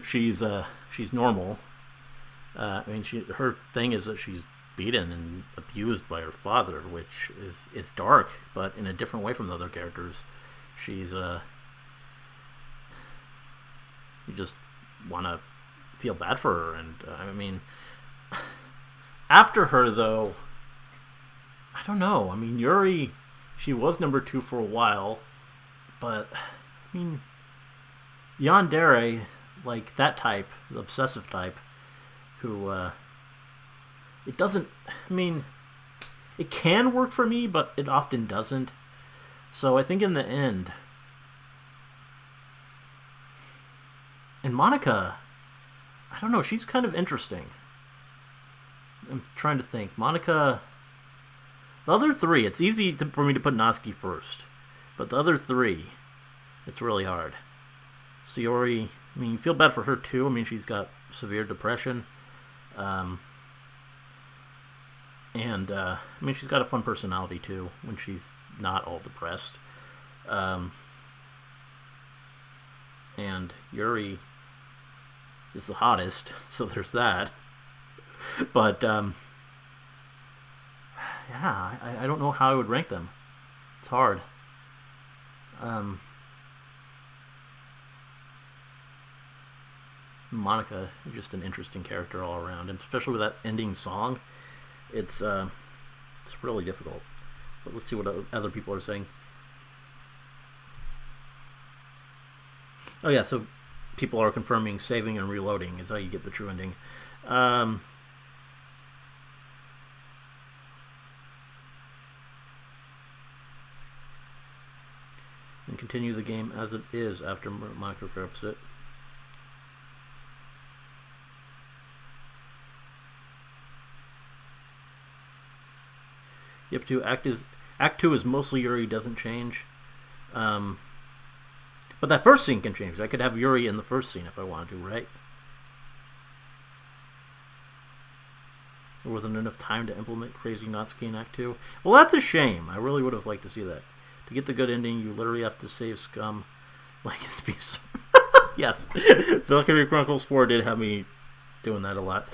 She's normal. I mean, her thing is that she's beaten and abused by her father, which is dark, but in a different way from the other characters. She's you just want to feel bad for her, and I mean, after her though, I don't know. I mean, Yuri, she was number two for a while, but I mean, yandere, like that type, the obsessive type, who it doesn't. I mean, it can work for me, but it often doesn't. So I think in the end, and Monika, I don't know. She's kind of interesting. I'm trying to think. Monika. The other three, it's easy for me to put Natsuki first. But the other three, it's really hard. Sayori, I mean, you feel bad for her too. I mean, she's got severe depression. And, I mean, she's got a fun personality too when she's not all depressed. And Yuri is the hottest, so there's that. But, yeah, I don't know how I would rank them. It's hard. Monika is just an interesting character all around, and especially with that ending song, it's really difficult. But let's see what other people are saying. Oh yeah, so people are confirming saving and reloading is how you get the true ending. And continue the game as it is after Monika corrupts it. Yep, Act 2 is mostly Yuri, doesn't change. But that first scene can change. I could have Yuri in the first scene if I wanted to, right? There wasn't enough time to implement Crazy Natsuki in Act 2. Well, that's a shame. I really would have liked to see that. To get the good ending, you literally have to save scum like his piece. Yes. Valkyrie Chronicles 4 did have me doing that a lot.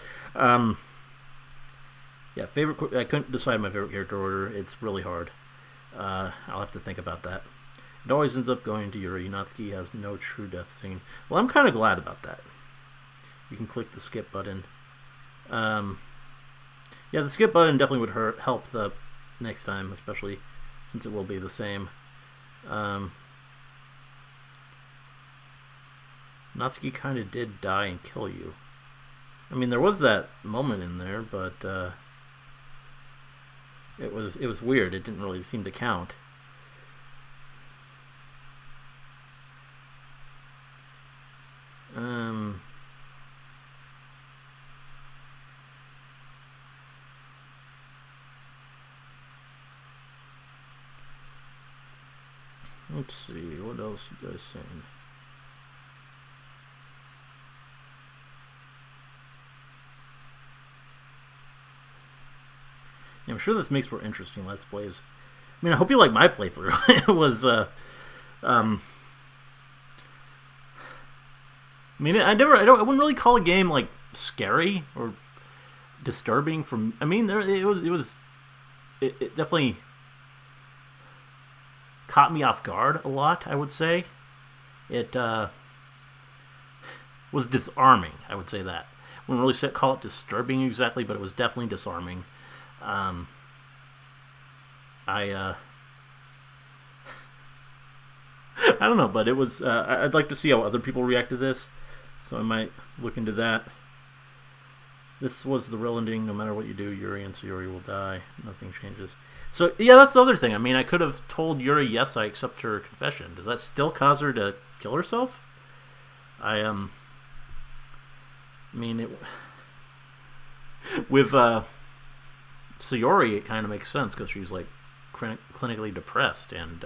Yeah, favorite. I couldn't decide my favorite character order. It's really hard. I'll have to think about that. It always ends up going to Yuri. Natsuki has no true death scene. Well, I'm kind of glad about that. You can click the skip button. Yeah, the skip button definitely would help the next time, especially since it will be the same. Natsuki kind of did die and kill you. I mean, there was that moment in there, but it was weird. It didn't really seem to count. Let's see, what else you guys saying? Yeah, I'm sure this makes for interesting Let's Plays. I mean, I hope you like my playthrough. It was, I mean, I wouldn't really call a game like scary or disturbing. I mean, it definitely caught me off guard a lot. I would say it was disarming. I would say that. Wouldn't really call it disturbing exactly, but it was definitely disarming. I I don't know, but it was. I'd like to see how other people react to this, so I might look into that. This was the real ending. No matter what you do, Yuri and Sayori will die. Nothing changes. So yeah, that's the other thing. I mean, I could have told Yuri, yes, I accept her confession. Does that still cause her to kill herself? I mean, with Sayori, it kind of makes sense because she's like clinically depressed, and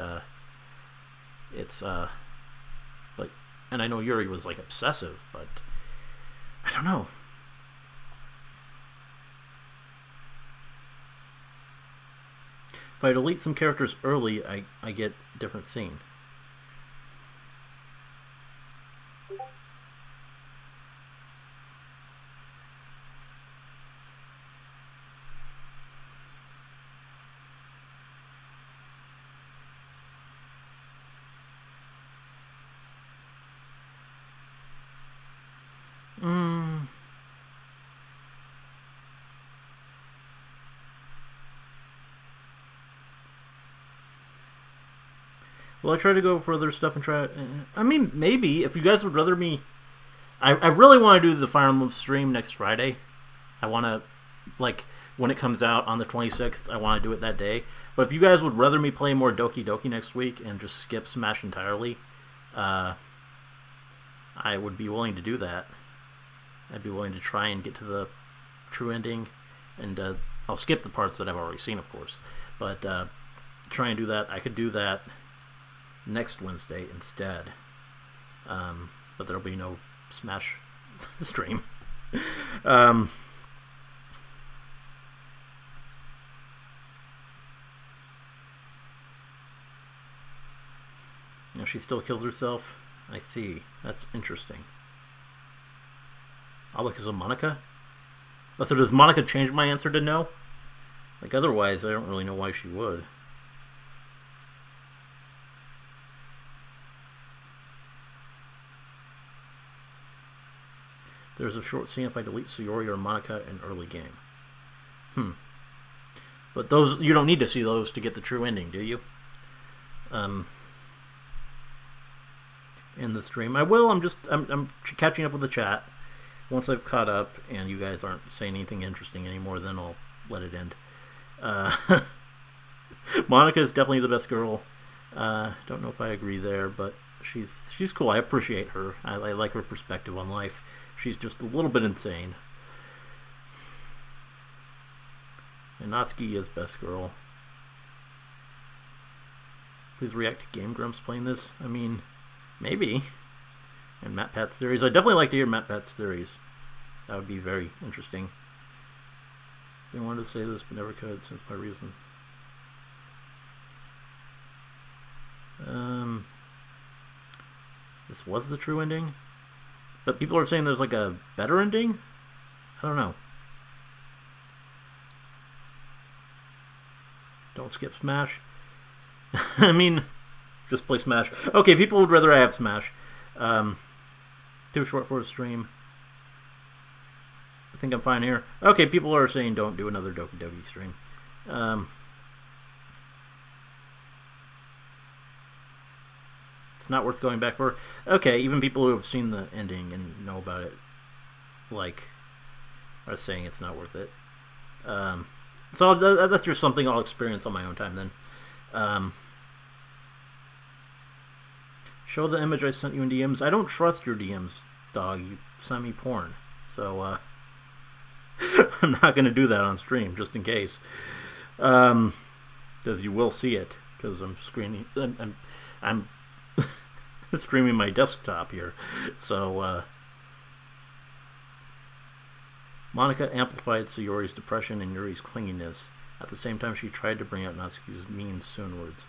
it's but, and I know Yuri was like obsessive, but I don't know. If I delete some characters early, I get a different scene. Well, I try to go for other stuff and try. I mean, maybe if you guys would rather me, I really want to do the Fire Emblem stream next Friday. I want to, like, when it comes out on the 26th, I want to do it that day. But if you guys would rather me play more Doki Doki next week and just skip Smash entirely, I would be willing to do that. I'd be willing to try and get to the true ending, and I'll skip the parts that I've already seen, of course. But try and do that. I could do that next Wednesday instead, but there'll be no Smash stream. Now she still kills herself. I see. That's interesting. I'll look as a Monika. Oh, so does Monika change my answer to no? Like, otherwise, I don't really know why she would. There's a short scene if I delete Sayori or Monika in early game. But those, you don't need to see those to get the true ending, do you? In the stream, I will. I'm catching up with the chat. Once I've caught up and you guys aren't saying anything interesting anymore, then I'll let it end. Monika is definitely the best girl. Don't know if I agree there, but she's cool. I appreciate her. I like her perspective on life. She's just a little bit insane. And Natsuki is best girl. Please react to Game Grumps playing this. I mean, maybe. And Matt Pat's theories. I'd definitely like to hear Matt Pat's theories. That would be very interesting. I wanted to say this, but never could since my reason. This was the true ending? But people are saying there's like a better ending? I don't know. Don't skip Smash. I mean, just play Smash. Okay, people would rather I have Smash. Too short for a stream. I think I'm fine here. Okay, people are saying don't do another Doki Doki stream. It's not worth going back for. Okay, even people who have seen the ending and know about it, like, are saying it's not worth it. So that's just something I'll experience on my own time then. Show the image I sent you in DMs. I don't trust your DMs, dog. You sent me porn. So, I'm not going to do that on stream, just in case. Because you will see it. Because I'm screening... I'm streaming my desktop here. So, Monika amplified Sayori's depression and Yuri's clinginess. At the same time, she tried to bring out Natsuki's mean soon words.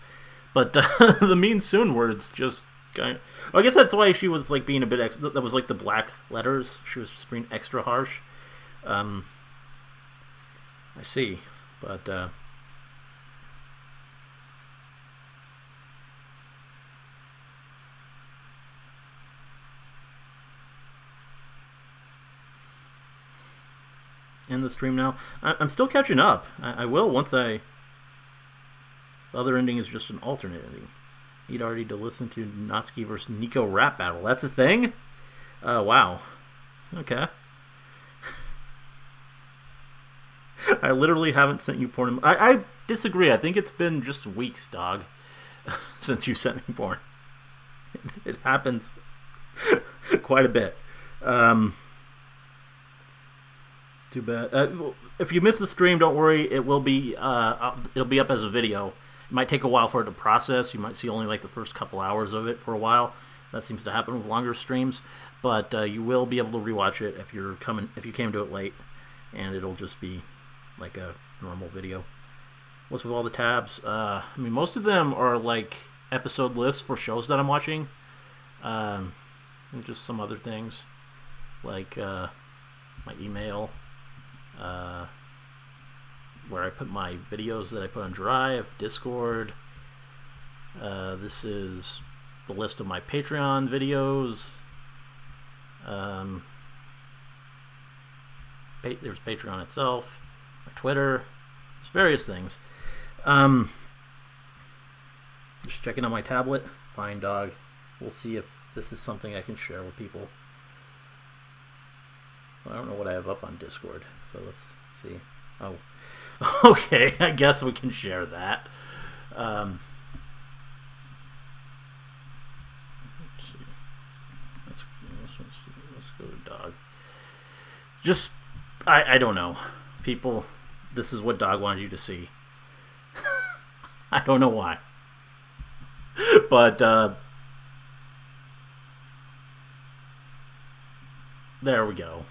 But the mean soon words just... I guess that's why she was like being a bit that was like the black letters. She was just being extra harsh. I see, but end the stream now. I'm still catching up. I will once I. The other ending is just an alternate ending. You'd already to listen to Natsuki versus Nico rap battle. That's a thing? Wow. Okay. I literally haven't sent you porn. I disagree. I think it's been just weeks, dog, since you sent me porn. It happens quite a bit. Too bad. If you miss the stream, don't worry. It will be. It'll be up as a video. It might take a while for it to process. You might see only like the first couple hours of it for a while. That seems to happen with longer streams. But you will be able to rewatch it if you came to it late, and it'll just be like a normal video. What's with all the tabs? I mean, most of them are like episode lists for shows that I'm watching, and just some other things like my email. Where I put my videos that I put on Drive, Discord. This is the list of my Patreon videos. There's Patreon itself, my Twitter, there's various things. Just checking on my tablet. Fine, dog. We'll see if this is something I can share with people. Well, I don't know what I have up on Discord, so let's see. Oh. Okay, I guess we can share that. Let's see. Let's go to dog. Just, I don't know. People, this is what dog wanted you to see. I don't know why. But, there we go.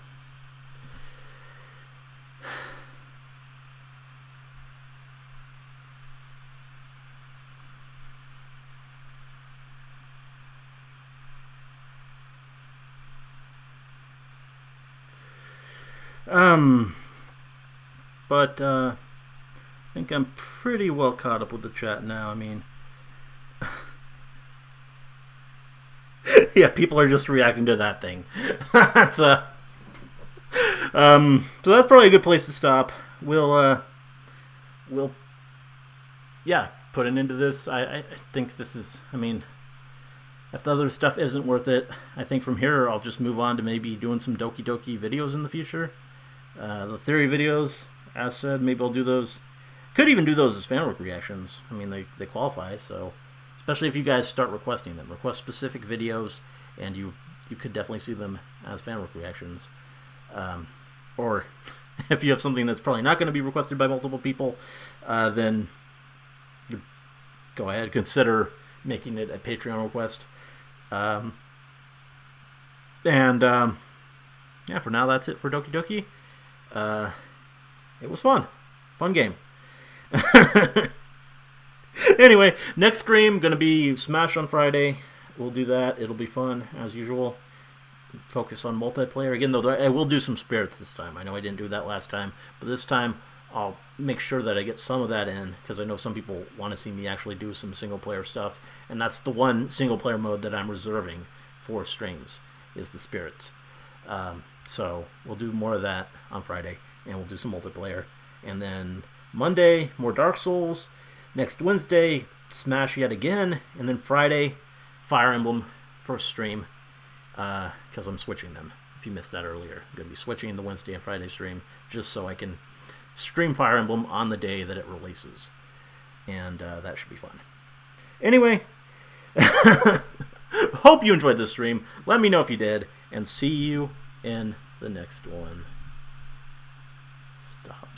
But I think I'm pretty well caught up with the chat now. I mean, yeah, people are just reacting to that thing. That's so that's probably a good place to stop. We'll yeah, put an end to this. I think this is, I mean, if the other stuff isn't worth it, I think from here I'll just move on to maybe doing some Doki Doki videos in the future. The theory videos, as said, maybe I'll do those. Could even do those as fanwork reactions. I mean, they qualify, so especially if you guys start requesting them. Request specific videos, and you could definitely see them as fanwork reactions. Or if you have something that's probably not going to be requested by multiple people, then go ahead, consider making it a Patreon request. Yeah, for now that's it for Doki Doki. It was fun game. Anyway, next stream gonna be Smash on Friday. We'll do that. It'll be fun as usual. Focus on multiplayer again, though. I will do some spirits this time. I know I didn't do that last time, but this time I'll make sure that I get some of that in, because I know some people want to see me actually do some single player stuff, and that's the one single player mode that I'm reserving for streams, is the spirits. So we'll do more of that on Friday, and we'll do some multiplayer. And then Monday, more Dark Souls. Next Wednesday, Smash yet again. And then Friday, Fire Emblem first stream, because I'm switching them. If you missed that earlier, I'm going to be switching the Wednesday and Friday stream just so I can stream Fire Emblem on the day that it releases. And that should be fun. Anyway, hope you enjoyed this stream. Let me know if you did, and see you in the next one.